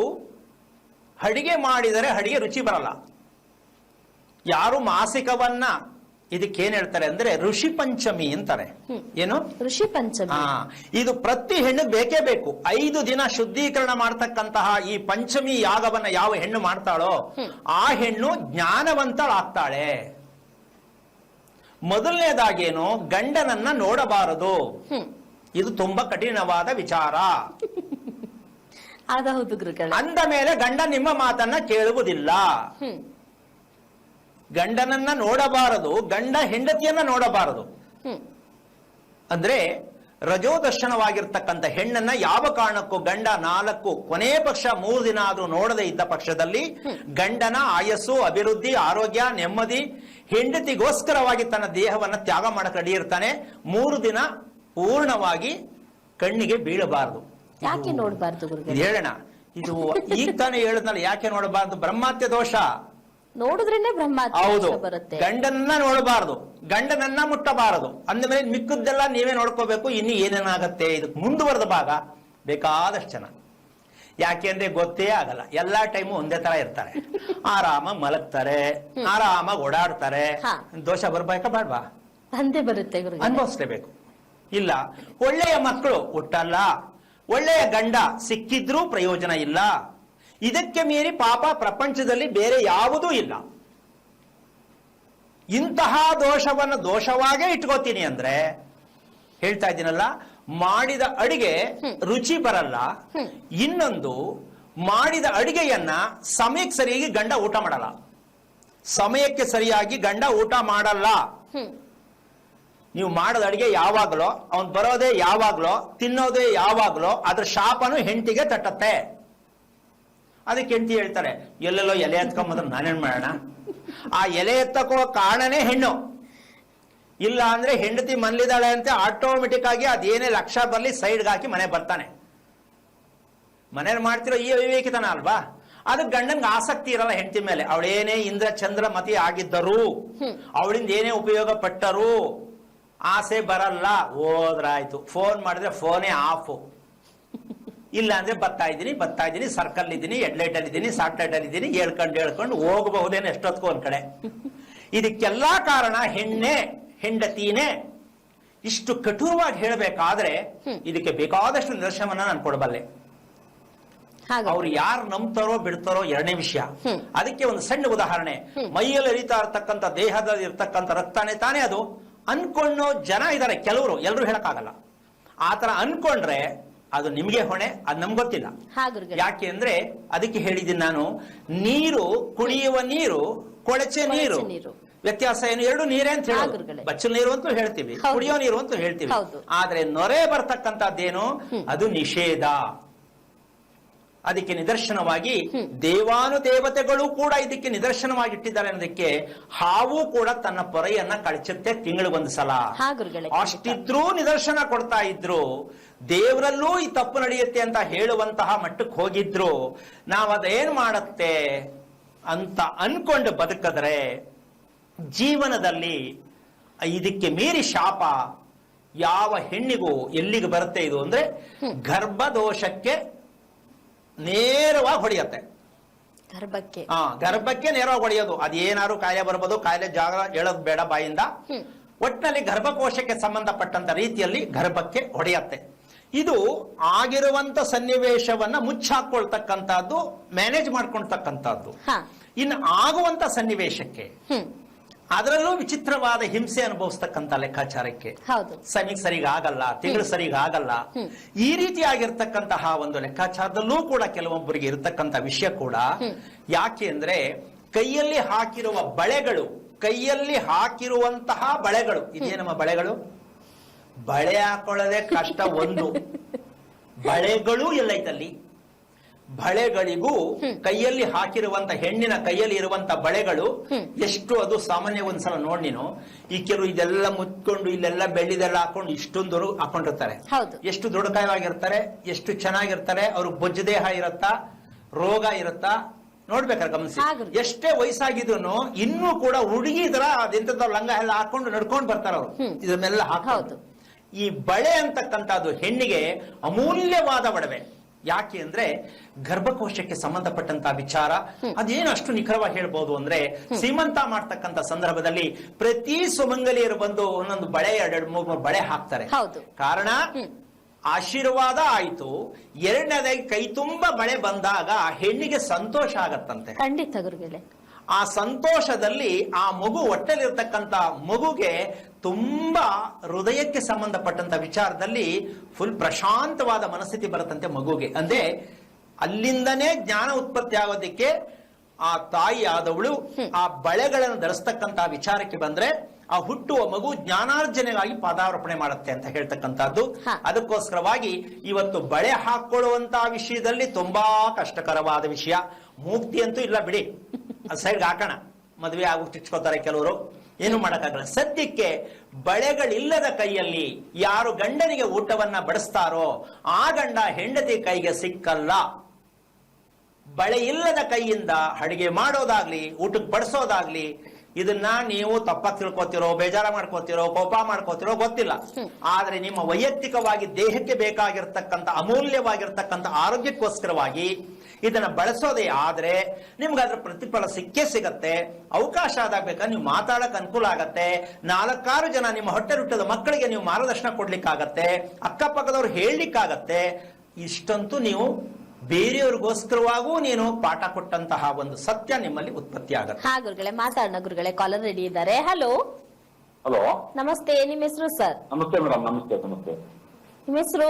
ಅಡಿಗೆ ಮಾಡಿದರೆ ಅಡಿಗೆ ರುಚಿ ಬರಲ್ಲ. ಯಾರು ಮಾಸಿಕವನ್ನ ಇದಕ್ಕೇನ್ ಹೇಳ್ತಾರೆ ಅಂದ್ರೆ ಋಷಿ ಪಂಚಮಿ ಅಂತಾರೆ. ಏನು ಋಷಿ ಪಂಚಮಿ? ಇದು ಪ್ರತಿ ಹೆಣ್ಣು ಬೇಕೇ ಬೇಕು. 5 ದಿನ ಶುದ್ಧೀಕರಣ ಮಾಡ್ತಕ್ಕಂತಹ ಈ ಪಂಚಮಿ ಯಾಗವನ್ನ ಯಾವ ಹೆಣ್ಣು ಮಾಡ್ತಾಳೋ ಆ ಹೆಣ್ಣು ಜ್ಞಾನವಂತಳಾಗ್ತಾಳೆ. ಮೊದಲನೇದಾಗೇನು, ಗಂಡನನ್ನ ನೋಡಬಾರದು. ಇದು ತುಂಬಾ ಕಠಿಣವಾದ ವಿಚಾರ. ಹೌದು ಗುರುಗಳೇ. ಅಂದ ಮೇಲೆ ಗಂಡ ನಿಮ್ಮ ಮಾತನ್ನ ಕೇಳುವುದಿಲ್ಲ. ಗಂಡನನ್ನ ನೋಡಬಾರದು, ಗಂಡ ಹೆಂಡತಿಯನ್ನ ನೋಡಬಾರದು. ಅಂದ್ರೆ ರಜೋದರ್ಶನವಾಗಿರ್ತಕ್ಕಂಥ ಹೆಣ್ಣನ್ನ ಯಾವ ಕಾರಣಕ್ಕೂ ಗಂಡ 4 ಕೊನೆ ಪಕ್ಷ 3 ದಿನ ಆದ್ರೂ ನೋಡದೇ ಇದ್ದ ಪಕ್ಷದಲ್ಲಿ ಗಂಡನ ಆಯಸ್ಸು, ಅಭಿವೃದ್ಧಿ, ಆರೋಗ್ಯ, ನೆಮ್ಮದಿ, ಹೆಂಡತಿಗೋಸ್ಕರವಾಗಿ ತನ್ನ ದೇಹವನ್ನ ತ್ಯಾಗ ಮಾಡಕ್ಕೆ ರೆಡಿ ಇರ್ತಾನೆ. 3 ದಿನ ಪೂರ್ಣವಾಗಿ ಕಣ್ಣಿಗೆ ಬೀಳಬಾರದು. ಯಾಕೆ ನೋಡಬಾರ್ದು ಗುರುಗಳೇ? ಹೇಳೋಣ. ಇದು ಈಗ ತಾನೇ ಹೇಳಿದ್ನಲ್ಲ, ಯಾಕೆ ನೋಡಬಾರದು? ಬ್ರಹ್ಮಹತ್ಯೆ ದೋಷ. ನೋಡಿದ್ರೇನೆ ಹೌದು. ಬ್ರಹ್ಮಹತ್ಯೆ ಬರುತ್ತೆ. ಗಂಡನನ್ನ ನೋಡಬಾರದು, ಗಂಡನನ್ನ ಮುಟ್ಟಬಾರದು. ಅಂದಮೇಲೆ ಮಿಕ್ಕದ್ದೆಲ್ಲ ನೀವೇ ನೋಡ್ಕೋಬೇಕು. ಇನ್ನು ಏನೇನಾಗತ್ತೆ ಇದಕ್ಕೆ ಮುಂದುವರೆದ ಭಾಗ ಬೇಕಾದಷ್ಟು ಜನ. ಯಾಕೆ ಅಂದ್ರೆ ಗೊತ್ತೇ ಆಗಲ್ಲ. ಎಲ್ಲಾ ಟೈಮು ಒಂದೇ ತರ ಇರ್ತಾರೆ. ಆರಾಮಾಗಿ ಮಲಗ್ತಾರೆ, ಆರಾಮಾಗಿ ಓಡಾಡ್ತಾರೆ. ದೋಷ ಬರ್ಬೇಕಾ ಬೇಡವಾ? ಅಂದೇ ಬರುತ್ತೆ ಗುರುಗಳೇ. ಅನುಭವಿಸ್ಲೇಬೇಕು. ಇಲ್ಲ, ಒಳ್ಳೆಯ ಮಕ್ಕಳು ಹುಟ್ಟಲ್ಲ, ಒಳ್ಳೆಯ ಗಂಡ ಸಿಕ್ಕಿದ್ರೂ ಪ್ರಯೋಜನ ಇಲ್ಲ. ಇದಕ್ಕೆ ಮೀರಿ ಪಾಪ ಪ್ರಪಂಚದಲ್ಲಿ ಬೇರೆ ಯಾವುದೂ ಇಲ್ಲ. ಇಂತಹ ದೋಷವನ್ನು ದೋಷವಾಗೇ ಇಟ್ಕೋತೀನಿ ಅಂದ್ರೆ ಹೇಳ್ತಾ ಇದ್ದೀನಲ್ಲ, ಮಾಡಿದ ಅಡಿಗೆ ರುಚಿ ಬರಲ್ಲ. ಇನ್ನೊಂದು, ಮಾಡಿದ ಅಡಿಗೆಯನ್ನ ಸಮಯಕ್ಕೆ ಸರಿಯಾಗಿ ಗಂಡ ಊಟ ಮಾಡಲ್ಲ. ಸಮಯಕ್ಕೆ ಸರಿಯಾಗಿ ಗಂಡ ಊಟ ಮಾಡಲ್ಲ. ನೀವು ಮಾಡೋದ ಅಡಿಗೆ ಯಾವಾಗ್ಲೋ, ಅವನ್ ಬರೋದೇ ಯಾವಾಗ್ಲೋ, ತಿನ್ನೋದೇ ಯಾವಾಗ್ಲೋ, ಅದ್ರ ಶಾಪನು ಹೆಂಡತಿಗೆ ತಟ್ಟತ್ತೆ. ಅದಕ್ಕೆ ಹೆಂಡತಿ ಹೇಳ್ತಾರೆ, ಎಲ್ಲೆಲ್ಲೋ ಎಲೆ ಎತ್ಕೊಂಬಂದ್ರೆ ನಾನೇನ್ ಮಾಡೋಣ? ಆ ಎಲೆ ಎತ್ತಕ್ಕೋ ಕಾರಣನೇ ಹೆಣ್ಣು. ಇಲ್ಲ ಅಂದ್ರೆ ಹೆಂಡತಿ ಮನ್ಲಿದಾಳೆ ಅಂತ ಆಟೋಮೆಟಿಕ್ ಆಗಿ ಅದೇನೇ ಲಕ್ಷ ಬರ್ಲಿ ಸೈಡ್ಗೆ ಹಾಕಿ ಮನೆ ಬರ್ತಾನೆ. ಮನೇಲಿ ಮಾಡ್ತಿರೋ ಈ ಅವಿವೇಕಿತನ ಅಲ್ವಾ? ಅದು ಗಂಡನ್ಗೆ ಆಸಕ್ತಿ ಇರಲ್ಲ ಹೆಂಡತಿ ಮೇಲೆ. ಅವಳೇನೇ ಇಂದ್ರ ಚಂದ್ರ ಮತಿ ಆಗಿದ್ದರು, ಅವಳಿಂದ ಏನೇ ಉಪಯೋಗ ಪಟ್ಟರು, ಆಸೆ ಬರಲ್ಲ. ಹೋದ್ರಾಯ್ತು. ಫೋನ್ ಮಾಡಿದ್ರೆ ಫೋನೇ ಆಫ್. ಇಲ್ಲ ಅಂದ್ರೆ ಬರ್ತಾ ಇದ್ದೀನಿ, ಸರ್ಕಲ್ ಇದ್ದೀನಿ, ಹೆಡ್ಲೈಟ್ ಅಲ್ಲಿ ಇದ್ದೀನಿ, ಸಾಟ್ಲೈಟ್ ಅಲ್ಲಿ ಇದ್ದೀನಿ, ಹೇಳ್ಕೊಂಡು ಹೋಗಬಹುದೇನೋ ಎಷ್ಟೊತ್ಕೋ ಒಂದ್ ಕಡೆ. ಇದಕ್ಕೆಲ್ಲಾ ಕಾರಣ ಹೆಂಡತಿನೇ. ಇಷ್ಟು ಕಠೋರವಾಗಿ ಹೇಳಬೇಕಾದ್ರೆ ಇದಕ್ಕೆ ಬೇಕಾದಷ್ಟು ನಿದರ್ಶನವನ್ನ ನಾನು ಕೊಡಬಲ್ಲೆ. ಅವ್ರು ಯಾರು ನಂಬ್ತಾರೋ ಬಿಡ್ತಾರೋ ಎರಡನೇ ವಿಷಯ. ಅದಕ್ಕೆ ಒಂದು ಸಣ್ಣ ಉದಾಹರಣೆ. ಮೈಯಲ್ಲಿ ಹರಿತಾ ಇರ್ತಕ್ಕಂಥ, ದೇಹದಲ್ಲಿ ಇರ್ತಕ್ಕಂಥ ರಕ್ತಾನೆ ತಾನೇ ಅದು ಅನ್ಕೊಳ್ಳೋ ಜನ ಇದಾರೆ. ಕೆಲವರು, ಎಲ್ಲರೂ ಹೇಳಕ್ಕಾಗಲ್ಲ. ಆತರ ಅನ್ಕೊಂಡ್ರೆ ಅದು ನಿಮ್ಗೆ ಹೊಣೆ, ಅದು ನಮ್ಗೆ ಗೊತ್ತಿಲ್ಲ. ಯಾಕೆ ಅಂದ್ರೆ ಅದಕ್ಕೆ ಹೇಳಿದ್ದೀನಿ ನಾನು, ನೀರು, ಕುಡಿಯುವ ನೀರು, ಕೊಳಚೆ ನೀರು, ವ್ಯತ್ಯಾಸ ಏನು? ಎರಡು ನೀರೇ ಅಂತ ಹೇಳೋದು. ಬಚ್ಚಲು ನೀರು ಅಂತೂ ಹೇಳ್ತೀವಿ, ಕುಡಿಯೋ ನೀರು ಅಂತೂ ಹೇಳ್ತೀವಿ. ಆದ್ರೆ ನೊರೆ ಬರ್ತಕ್ಕಂಥದ್ದೇನು? ಅದು ನಿಷೇಧ. ಅದಕ್ಕೆ ನಿದರ್ಶನವಾಗಿ ದೇವಾನುದೇವತೆಗಳು ಕೂಡ ಇದಕ್ಕೆ ನಿದರ್ಶನವಾಗಿ ಇಟ್ಟಿದ್ದಾರೆ ಅನ್ನೋದಕ್ಕೆ. ಹಾವು ಕೂಡ ತನ್ನ ಪೊರೆಯನ್ನ ಕಳಚುತ್ತೆ ತಿಂಗಳಿಗೊಂದು ಸಲ. ಅಷ್ಟಿದ್ರೂ ನಿದರ್ಶನ ಕೊಡ್ತಾ ಇದ್ರು. ದೇವರಲ್ಲೂ ಈ ತಪ್ಪು ನಡೆಯುತ್ತೆ ಅಂತ ಹೇಳುವಂತಹ ಮಟ್ಟಕ್ಕೆ ಹೋಗಿದ್ರು. ನಾವದೇನ್ ಮಾಡುತ್ತೆ ಅಂತ ಅನ್ಕೊಂಡು ಬದುಕಿದ್ರೆ ಜೀವನದಲ್ಲಿ ಇದಕ್ಕೆ ಮೀರಿ ಶಾಪ ಯಾವ ಹೆಣ್ಣಿಗೂ ಎಲ್ಲಿಗೆ ಬರುತ್ತೆ ಇದು ಅಂದ್ರೆ ಗರ್ಭದೋಷಕ್ಕೆ ನೇರವಾಗಿ ಹೊಡೆಯತ್ತೆ. ಗರ್ಭಕ್ಕೆ ಗರ್ಭಕ್ಕೆ ನೇರವಾಗಿ ಹೊಡೆಯೋದು. ಅದೇನಾದ್ರು ಕಾಯಿಲೆ ಬರ್ಬೋದು, ಕಾಯಿಲೆ ಜಾಗ ಹೇಳೋದು ಬೇಡ ಬಾಯಿಂದ. ಒಟ್ಟಿನಲ್ಲಿ ಗರ್ಭಕೋಶಕ್ಕೆ ಸಂಬಂಧಪಟ್ಟಂತ ರೀತಿಯಲ್ಲಿ ಗರ್ಭಕ್ಕೆ ಹೊಡೆಯತ್ತೆ. ಇದು ಆಗಿರುವಂತ ಸನ್ನಿವೇಶವನ್ನ ಮುಚ್ಚಾಕೊಳ್ತಕ್ಕಂಥದ್ದು, ಮ್ಯಾನೇಜ್ ಮಾಡ್ಕೊಳ್ತಕ್ಕಂಥದ್ದು. ಇನ್ನು ಆಗುವಂತ ಸನ್ನಿವೇಶಕ್ಕೆ ಅದರಲ್ಲೂ ವಿಚಿತ್ರವಾದ ಹಿಂಸೆ ಅನುಭವಿಸ್ತಕ್ಕಂಥ ಲೆಕ್ಕಾಚಾರಕ್ಕೆ ಸಮಯಕ್ಕೆ ಸರಿಗ ಆಗಲ್ಲ, ತಿಂಗಳು ಸರಿಗ ಆಗಲ್ಲ, ಈ ರೀತಿಯಾಗಿರ್ತಕ್ಕಂತಹ ಒಂದು ಲೆಕ್ಕಾಚಾರದಲ್ಲೂ ಕೂಡ ಕೆಲವೊಬ್ಬರಿಗೆ ಇರತಕ್ಕಂಥ ವಿಷಯ ಕೂಡ. ಯಾಕೆ ಅಂದ್ರೆ ಕೈಯಲ್ಲಿ ಹಾಕಿರುವ ಬಳೆಗಳು, ಕೈಯಲ್ಲಿ ಹಾಕಿರುವಂತಹ ಬಳೆಗಳು, ಇದೇ ನಮ್ಮ ಬಳೆಗಳು. ಬಳೆ ಹಾಕೊಳ್ಳೋದೇ ಕಷ್ಟ. ಒಂದು ಬಳೆಗಳು ಎಲ್ಲೈತಲ್ಲಿ, ಬಳೆಗಳಿಗೂ ಕೈಯಲ್ಲಿ ಹಾಕಿರುವಂತ ಹೆಣ್ಣಿನ ಕೈಯಲ್ಲಿ ಇರುವಂತ ಬಳೆಗಳು ಎಷ್ಟು, ಅದು ಸಾಮಾನ್ಯ ಒಂದ್ಸಲ ನೋಡಿ ನೀನು. ಈ ಕೆಲವು ಇದೆಲ್ಲ ಮುಚ್ಕೊಂಡು ಇಲ್ಲೆಲ್ಲ ಬೆಳ್ಳಿದೆಲ್ಲ ಹಾಕೊಂಡು ಇಷ್ಟೊಂದು ಹಾಕೊಂಡಿರ್ತಾರೆ. ಎಷ್ಟು ದೃಢಕಾಯವಾಗಿರ್ತಾರೆ, ಎಷ್ಟು ಚೆನ್ನಾಗಿರ್ತಾರೆ. ಅವ್ರಿಗೆ ಬೊಜ್ಜ ದೇಹ ಇರತ್ತಾ, ರೋಗ ಇರತ್ತಾ, ನೋಡ್ಬೇಕಾದ್ರೆ ಗಮನಿಸಿ. ಎಷ್ಟೇ ವಯಸ್ಸಾಗಿದ್ರು ಇನ್ನೂ ಕೂಡ ಹುಡುಗಿ ತರ ಅದೆಂತದ ಲಂಗ ಎಲ್ಲ ಹಾಕೊಂಡು ನಡ್ಕೊಂಡು ಬರ್ತಾರ ಅವ್ರು. ಇದನ್ನೆಲ್ಲ ಹಾಕೋದು. ಈ ಬಳೆ ಅಂತಕ್ಕಂಥದ್ದು ಹೆಣ್ಣಿಗೆ ಅಮೂಲ್ಯವಾದ ಒಡವೆ. ಯಾಕೆ ಅಂದ್ರೆ ಗರ್ಭಕೋಶಕ್ಕೆ ಸಂಬಂಧಪಟ್ಟಂತ ವಿಚಾರ. ಅದೇನು ಅಷ್ಟು ನಿಖರವಾಗಿ ಹೇಳ್ಬೋದು ಅಂದ್ರೆ, ಸೀಮಂತ ಮಾಡ್ತಕ್ಕಂಥ ಸಂದರ್ಭದಲ್ಲಿ ಪ್ರತಿ ಸುಮಂಗಲಿಯರು ಬಂದು ಒಂದೊಂದು ಬಳೆ, 2-3 ಬಳೆ ಹಾಕ್ತಾರೆ. ಕಾರಣ ಆಶೀರ್ವಾದ ಆಯ್ತು. ಎರಡನೇದಾಗಿ ಕೈ ತುಂಬ ಬಳೆ ಬಂದಾಗ ಹೆಣ್ಣಿಗೆ ಸಂತೋಷ ಆಗತ್ತಂತೆ. ಖಂಡಿತ ಗುರುಗಳೇ. ಆ ಸಂತೋಷದಲ್ಲಿ ಆ ಮಗು ಹೊಟ್ಟೆಲಿರ್ತಕ್ಕಂಥ ಮಗುಗೆ ತುಂಬಾ ಹೃದಯಕ್ಕೆ ಸಂಬಂಧಪಟ್ಟಂತ ವಿಚಾರದಲ್ಲಿ ಫುಲ್ ಪ್ರಶಾಂತವಾದ ಮನಸ್ಥಿತಿ ಬರುತ್ತಂತೆ ಮಗುಗೆ. ಅಂದ್ರೆ ಅಲ್ಲಿಂದನೇ ಜ್ಞಾನ ಉತ್ಪತ್ತಿ ಆಗೋದಕ್ಕೆ ಆ ತಾಯಿ ಆದವಳು ಆ ಬಳೆಗಳನ್ನು ಧರಿಸ್ತಕ್ಕಂತ ವಿಚಾರಕ್ಕೆ ಬಂದ್ರೆ ಆ ಹುಟ್ಟುವ ಮಗು ಜ್ಞಾನಾರ್ಜನೆಗಾಗಿ ಪಾದಾರ್ಪಣೆ ಮಾಡುತ್ತೆ ಅಂತ ಹೇಳ್ತಕ್ಕಂಥದ್ದು. ಅದಕ್ಕೋಸ್ಕರವಾಗಿ ಇವತ್ತು ಬಳೆ ಹಾಕೊಳ್ಳುವಂತಹ ವಿಷಯದಲ್ಲಿ ತುಂಬಾ ಕಷ್ಟಕರವಾದ ವಿಷಯ. ಮುಕ್ತಿ ಅಂತೂ ಇಲ್ಲ ಬಿಡಿ, ಸೈಡ್ಗೆ ಹಾಕೋಣ. ಮದುವೆ ಆಗಿ ಚುಚ್ಕೋತಾರೆ ಕೆಲವರು, ಏನು ಮಾಡಕ್ಕಾಗಲ್ಲ. ಸದ್ಯಕ್ಕೆ ಬಳೆಗಳಿಲ್ಲದ ಕೈಯಲ್ಲಿ ಯಾರು ಗಂಡನಿಗೆ ಊಟವನ್ನ ಬಡಿಸ್ತಾರೋ ಆ ಗಂಡ ಹೆಂಡತಿ ಕೈಗೆ ಸಿಕ್ಕಲ್ಲ. ಬಳೆ ಇಲ್ಲದ ಕೈಯಿಂದ ಅಡಿಗೆ ಮಾಡೋದಾಗ್ಲಿ, ಊಟಕ್ಕೆ ಬಡಿಸೋದಾಗ್ಲಿ, ಇದನ್ನ ನೀವು ತಪ್ಪಾಗಿ ತಿಳ್ಕೊತಿರೋ, ಬೇಜಾರ ಮಾಡ್ಕೋತಿರೋ, ಕೋಪ ಮಾಡ್ಕೋತಿರೋ ಗೊತ್ತಿಲ್ಲ. ಆದ್ರೆ ನಿಮ್ಮ ವೈಯಕ್ತಿಕವಾಗಿ ದೇಹಕ್ಕೆ ಬೇಕಾಗಿರ್ತಕ್ಕಂಥ ಅಮೂಲ್ಯವಾಗಿರ್ತಕ್ಕಂಥ ಆರೋಗ್ಯಕ್ಕೋಸ್ಕರವಾಗಿ ಇದನ್ನ ಬಳಸೋದೇ ಆದ್ರೆ ನಿಮ್ಗೆ ಅದ್ರ ಪ್ರತಿಫಲ ಸಿಕ್ಕೇ ಸಿಗತ್ತೆ. ಅವಕಾಶ ಆದಾಗ ಬೇಕಾದ್ರೆ ನೀವು ಮಾತಾಡಕ್ ಅನುಕೂಲ ಆಗತ್ತೆ. 4-6 ಜನ ನಿಮ್ಮ ಹೊಟ್ಟೆ ಹುಟ್ಟದ ಮಕ್ಕಳಿಗೆ ನೀವು ಮಾರ್ಗದರ್ಶನ ಕೊಡ್ಲಿಕ್ಕಾಗತ್ತೆ, ಅಕ್ಕಪಕ್ಕದವ್ರು ಹೇಳಲಿಕ್ಕಾಗತ್ತೆ. ಇಷ್ಟಂತೂ ನೀವು ಬೇರೆಯವ್ರಿಗೋಸ್ಕರವಾಗೂ ನೀನು ಪಾಠ ಕೊಟ್ಟಂತಹ ಒಂದು ಸತ್ಯ ನಿಮ್ಮಲ್ಲಿ ಉತ್ಪತ್ತಿ ಆಗುತ್ತೆ. ಹಾ ಗುರುಗಳೇ, ಮಾತಾಡೋಣ ಗುರುಗಳೇ. ಕಾಲರ್ ರೆಡಿ ಇದ್ದಾರೆ. ಹಲೋ ಹಲೋ, ನಮಸ್ತೆ. ನಿಮ್ಮ ಹೆಸರು ಸರ್? ನಮಸ್ತೆ ಮೇಡಮ್. ನಮಸ್ತೆ ನಮಸ್ತೆ. ನಿಮ್ಮ ಹೆಸರು?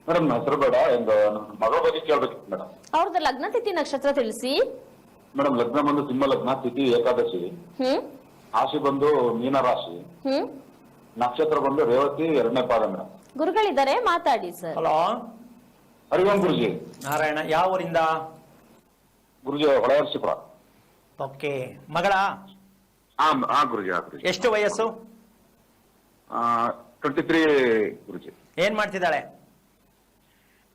ಮೇಡಮ್ ಹೆಸರು ಬೇಡ, ಒಂದು ಮಗಳ ಬಗ್ಗೆ ಕೇಳ್ಬೇಕಿತ್ತು ಮೇಡಮ್. ಅವ್ರದ್ದು ಲಗ್ನ ತಿಥಿ ನಕ್ಷತ್ರ ತಿಳಿಸಿ. ಮೇಡಮ್ ಲಗ್ನ ಬಂದು ಸಿಂಹ ಲಗ್ನ, ತಿಥಿ ಏಕಾದಶಿ, ರಾಶಿ ಬಂದು ಮೀನ ರಾಶಿ, ನಕ್ಷತ್ರ ಬಂದು ರೇವತಿ 2ನೇ ಪಾದ ಮೇಡಮ್. ಗುರುಗಳಿದ್ದಾರೆ, ಮಾತಾಡಿ ಸರ್. ಹಲೋ, ಹರಿವಂತ್ ಗುರುಜಿ. ನಾರಾಯಣ, ಯಾವ ಊರಿಂದ? ಗುರುಜಿ ಹೊಳೆಯರ್ಸಿಪುರ. ಓಕೆ. ಮಗಳ? ಹಾ ಗುರುಜಿ. ಎಷ್ಟು ವಯಸ್ಸು? 23 ಗುರುಜಿ. ಏನ್ ಮಾಡ್ತಿದ್ದಾಳೆ?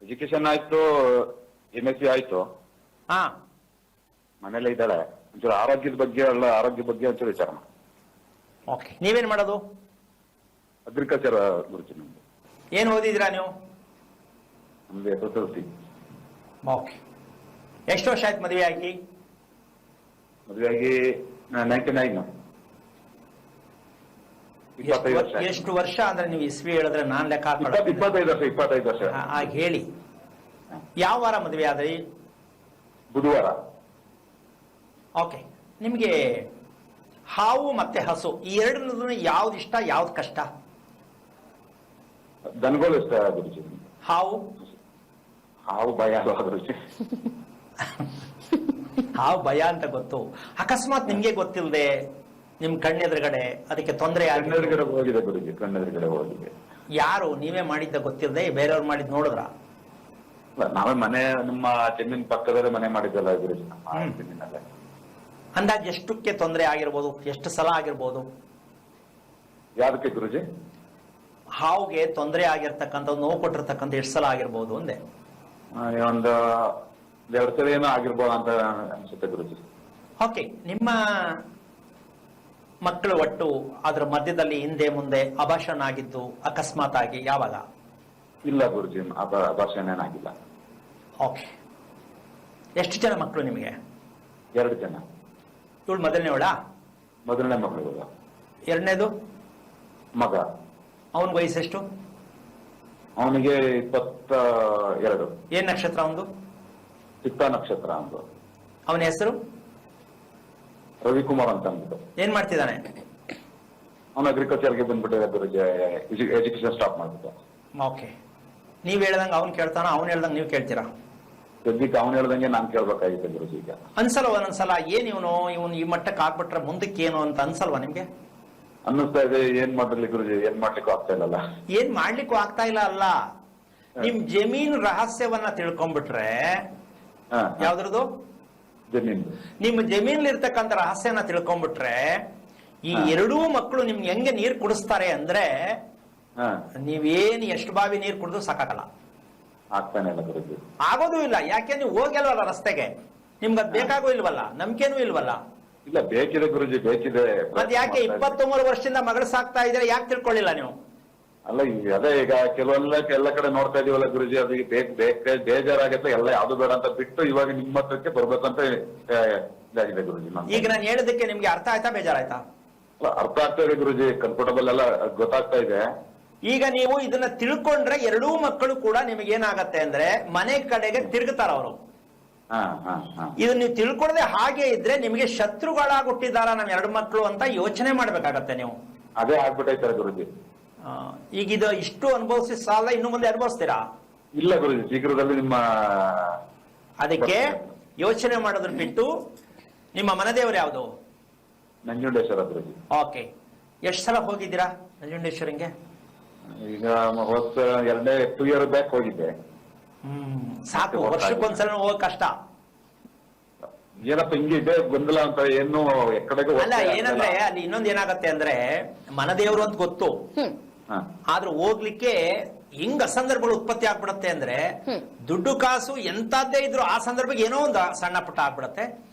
ಎಜುಕೇಶನ್ ಆಯ್ತು, MSc ಆಯ್ತು. ಮನೇಲೆ ಇದ್ದಾಳೆ. ಒಂಚೂರು ಆರೋಗ್ಯ ಬಗ್ಗೆ ಒಂಚೂರು ವಿಚಾರ. ಓಕೆ. ನೀವೇನ್ ಮಾಡೋದು? ಅಗ್ರಿಕಲ್ಚರ್ ಗುರುಜಿ. ನಮ್ದು ಏನ್ ಓದಿದಿರಾ ನೀವು? ನಮ್ದು SSLC. ಓಕೆ. ಎಷ್ಟು ವರ್ಷ ಆಯ್ತು ಮದುವೆ ಆಗಿ? ಮದುವೆ ಆಗಿ 99. 25 ವರ್ಷ. ಎಷ್ಟು ವರ್ಷ ಅಂದ್ರೆ ನೀವು ಇಸ್ವಿ ಹೇಳಿದ್ರೆ ನಾನ್ ಲೆಕ್ಕ ಹಾಕೊಳ್ಳ. 25 ವರ್ಷ. ಆಗ ಹೇಳಿ, ಯಾವ ವಾರ ಮದುವೆ ಆದ್ರಿ? ಬುಧವಾರ. ಓಕೆ. ನಿಮ್ಗೆ ಹಾವು ಮತ್ತೆ ಹಸು ಈ ಎರಡನ್ನೂ ಯಾವ್ದು ಇಷ್ಟ, ಯಾವ್ದು ಕಷ್ಟ? ದನಗಳು ಇಷ್ಟ ಗುರುಜಿ. ಹಾವು ಭಯ ಅಲ್ವಾ ಗುರುಜಿ? ಹಾವು ಭಯ ಅಂತ ಗೊತ್ತು. ಅಕಸ್ಮಾತ್ ನಿಮ್ಗೆ ಗೊತ್ತಿಲ್ಲದೆ ನಿಮ್ ಕಣ್ಣೆದುರುಗಡೆ ಅದಕ್ಕೆ ತೊಂದರೆ ಹೋಗಿದೆ ಗುರುಜಿ. ಕಣ್ಣೆದುರುಗಡೆ ಹೋಗಿದೆ. ಯಾರು? ನೀವೇ ಮಾಡಿದ್ದ ಗೊತ್ತಿಲ್ಲದೆ ಬೇರೆಯವ್ರು ಮಾಡಿದ್ ನೋಡಿದ್ರ? ನಾವೇ ಮನೆ, ನಮ್ಮ ಜಮೀನ್ ಪಕ್ಕದಲ್ಲೇ ಮನೆ ಮಾಡಿದ್ದಲ್ಲ ಗುರುಜಿ. ಜಮೀನಲ್ಲೇ. ಅಂದಾಜ್ ಎಷ್ಟಕ್ಕೆ ತೊಂದರೆ ಆಗಿರ್ಬೋದು? ಎಷ್ಟು ಸಲ ಆಗಿರ್ಬೋದು? ಯಾವ್ದಕ್ಕೆ ಗುರುಜಿ? ಹಾವುಗೆ ತೊಂದರೆ ಆಗಿರ್ತಕ್ಕಂಥ, ನೋವು ಕೊಟ್ಟಿರ್ತಕ್ಕಂಥ ಎಷ್ಟು ಸಲ ಆಗಿರ್ಬೋದು ಅಂದೆ? ಒಂದು 2 ಸಲ ಏನೋ ಆಗಿರ್ಬೋದು ಅಂತ ಅನ್ಸುತ್ತೆ ಗುರುಜಿ. ಓಕೆ. ನಿಮ್ಮ ಮಕ್ಕಳು ಒಟ್ಟು ಅದ್ರ ಮಧ್ಯದಲ್ಲಿ ಹಿಂದೆ ಮುಂದೆ ಅಭಾಷಣ ಆಗಿದ್ದು ಅಕಸ್ಮಾತ್ ಆಗಿ ಯಾವಾಗ? ಇಲ್ಲ ಗುರುಜಿ, ಅಭಾಷಣ ಏನಾಗಿಲ್ಲ. ಓಕೆ. ಎಷ್ಟು ಜನ ಮಕ್ಕಳು ನಿಮಗೆ? 2 ಜನ. ಇವಳು ಮೊದಲನೇವಳ? ಮೊದಲನೇ ಮಗಳು. ಎರಡನೇದು ಮಗ. ಅವನ ವಯಸ್ಸೆಷ್ಟು? ಅವನಿಗೆ 22. ಏನ್ ನಕ್ಷತ್ರ ಅವನದು? ಚಿತ್ತ ನಕ್ಷತ್ರ ಅಂತ. ಅವನ ಹೆಸರು ರವಿಕುಮಾರ್ ಅಂತ ಅಂದ್ಬಿಟ್ಟು. ಏನ್ ಮಾಡ್ತಿದ್ದಾನೆ? ಅವನು ಅಗ್ರಿಕಲ್ಚರ್ಗೆ ಬಂದ್ಬಿಟ್ಟು ಎಜುಕೇಶನ್ ಸ್ಟಾಪ್ ಮಾಡ್ಬಿಟ್ಟು. ಓಕೆ. ನೀವ್ ಹೇಳ್ದಂಗ ಅವ್ನು ಕೇಳ್ತಾನ, ಅವ್ನು ಹೇಳ್ದಂಗ ನೀವು ಕೇಳ್ತೀರಾ? ಸದ್ಯಕ್ಕೆ ಅವ್ನು ಹೇಳ್ದಂಗೆ ನಾನ್ ಕೇಳ್ಬೇಕಾಗಿತ್ತು ಗುರುಜಿ. ಈಗ ಅನ್ಸಲ್ವ ಒಂದೊಂದ್ಸಲ ಏನ್ ಇವನು ಈ ಮಟ್ಟಕ್ಕೆ ಆಗ್ಬಿಟ್ರೆ ಮುಂದಕ್ಕೆ ಏನು ಅಂತ ಅನ್ಸಲ್ವಾ ನಿಮ್ಗೆ? ಅನ್ನಿಸ್ತಾ ಇದೆ. ಏನ್ ಮಾಡ್ಲಿ ಗುರುಜಿ, ಏನ್ ಮಾಡ್ಲಿಕ್ಕೂ ಆಗ್ತಾ ಇಲ್ಲಲ್ಲ. ಏನ್ ಮಾಡ್ಲಿಕ್ಕೂ ಆಗ್ತಾ ಇಲ್ಲ ಅಲ್ಲ, ನಿಮ್ ಜಮೀನು ರಹಸ್ಯವನ್ನ ತಿಳ್ಕೊಂಡ್ಬಿಟ್ರೆ. ಯಾವ್ದ್ರದ್ದು? ಜಮೀನು. ನಿಮ್ಮ ಜಮೀನ್ ಇರ್ತಕ್ಕಂಥ ರಹಸ್ಯನ ತಿಳ್ಕೊಂಡ್ಬಿಟ್ರೆ ಈ ಎರಡೂ ಮಕ್ಕಳು ನಿಮ್ಗೆ ಹೆಂಗೆ ನೀರ್ ಕುಡಿಸ್ತಾರೆ ಅಂದ್ರೆ ನೀವೇನ್ ಎಷ್ಟು ಬಾವಿ ನೀರ್ ಕುಡಿದ್ರು ಸಾಕಾಗಲ್ಲ. ಆಗ್ತಾನೆ ಇಲ್ಲ ಗುರುಜಿ. ಆಗೋದು ಇಲ್ಲ. ಯಾಕೆ ನೀವು ಹೋಗಲ್ವಲ್ಲ ರಸ್ತೆಗೆ, ನಿಮ್ಗೆ ಅದ್ ಬೇಕಾಗೂ ಇಲ್ವಲ್ಲ, ನಂಬಿಕೆನೂ ಇಲ್ವಲ್ಲ. ಇಲ್ಲ, ಬೇಕಿದೆ ಗುರುಜಿ, ಬೇಕಿದೆ. ಮತ್ ಯಾಕೆ 23 ವರ್ಷದಿಂದ ಮಗಳು ಸಾಕ್ತಾ ಇದ್ರೆ ಯಾಕೆ ತಿಳ್ಕೊಳ್ಳಿಲ್ಲ ನೀವು? ಅಲ್ಲ, ಅದೇ ಈಗ ಎಲ್ಲ ಕಡೆ ನೋಡ್ತಾ ಇದೀವಲ್ಲ ಗುರುಜಿ, ಅದಕ್ಕೆ ಬೇಜಾರಾಗತ್ತೆ. ಎಲ್ಲ ಯಾವ್ದು ಬೇಡ ಅಂತ ಬಿಟ್ಟು ಇವಾಗ ನಿಮ್ಮ ಹತ್ರಕ್ಕೆ ಬರ್ಬೇಕಂತ ಇದಾಗಿದೆ ಗುರುಜಿ. ಈಗ ನಾನು ಹೇಳೋದಕ್ಕೆ ನಿಮ್ಗೆ ಅರ್ಥ ಆಯ್ತಾ, ಬೇಜಾರಾಯ್ತಾ? ಅರ್ಥ ಆಗ್ತಾ ಇದೆ ಗುರುಜಿ, ಕಂಫರ್ಟಬಲ್ ಎಲ್ಲ ಗೊತ್ತಾಗ್ತಾ ಇದೆ. ಈಗ ನೀವು ಇದನ್ನ ತಿಳ್ಕೊಂಡ್ರೆ ಎರಡೂ ಮಕ್ಕಳು ಕೂಡ ನಿಮಗೆ ಏನಾಗತ್ತೆ ಅಂದ್ರೆ ಮನೆ ಕಡೆಗೆ ತಿರುಗುತ್ತಾರ ಅವರು. ಇದನ್ನ ನೀವು ತಿಳ್ಕೊಡದೆ ಹಾಗೆ ಇದ್ರೆ ನಿಮಗೆ ಶತ್ರುಗಳಾಗುಟ್ಟಿದಾರ ನಮ್ ಎರಡು ಮಕ್ಕಳು ಅಂತ ಯೋಚನೆ ಮಾಡ್ಬೇಕಾಗತ್ತೆ ನೀವು. ಅದೇ ಆಗ್ಬಿಟ್ಟೈತಾರೆ ಗುರುಜಿ. ಈಗ ಇದು ಇಷ್ಟು ಅನುಭವಿಸಿ ಸಾಲ ಇನ್ನು ಮುಂದೆ ಅನುಭವಿಸ್ತೀರಾ? ಇಲ್ಲ ಗುರುಜಿ, ಶೀಘ್ರದಲ್ಲಿ ನಿಮ್ಮ. ಅದಕ್ಕೆ ಯೋಚನೆ ಮಾಡೋದನ್ನ ಬಿಟ್ಟು ನಿಮ್ಮ ಮನದೇವರು ಯಾವುದು? ನಂಜುಂಡೇಶ್ವರ ಗುರುಜಿ. ಓಕೆ. ಎಷ್ಟು ಸಲ ಹೋಗಿದ್ದೀರಾ ನಂಜುಂಡೇಶ್ವರಂಗೆ? ಈಗ 2 ಇಯರ್ ಬ್ಯಾಕ್ ಹೋಗಿದ್ದೆ. ಸಾಕು, ವರ್ಷಕ್ಕೊಂದ್ಸಲ ಹೋಗಕ್ ಕಷ್ಟ. ಏನಪ್ಪ ಹಿಂಗಿದೆ ಗೊಂದಲ ಅಂತ ಏನು ಎಕಡೆಗೂ ಅಲ್ಲ. ಏನಂದ್ರೆ ಅಲ್ಲಿ ಇನ್ನೊಂದ್ ಏನಾಗತ್ತೆ ಅಂದ್ರೆ ಮನದೇವರು ಅಂತ ಗೊತ್ತು, ಆದ್ರೂ ಹೋಗ್ಲಿಕ್ಕೆ ಹಿಂಗ ಸಂದರ್ಭಗಳು ಉತ್ಪತ್ತಿ ಆಗ್ಬಿಡತ್ತೆ ಅಂದ್ರೆ ದುಡ್ಡು ಕಾಸು ಎಂತದ್ದೇ ಇದ್ರು ಆ ಸಂದರ್ಭಕ್ಕೆ ಏನೋ ಒಂದು ಸಣ್ಣ ಪುಟ್ಟ ಆಗ್ಬಿಡತ್ತೆ,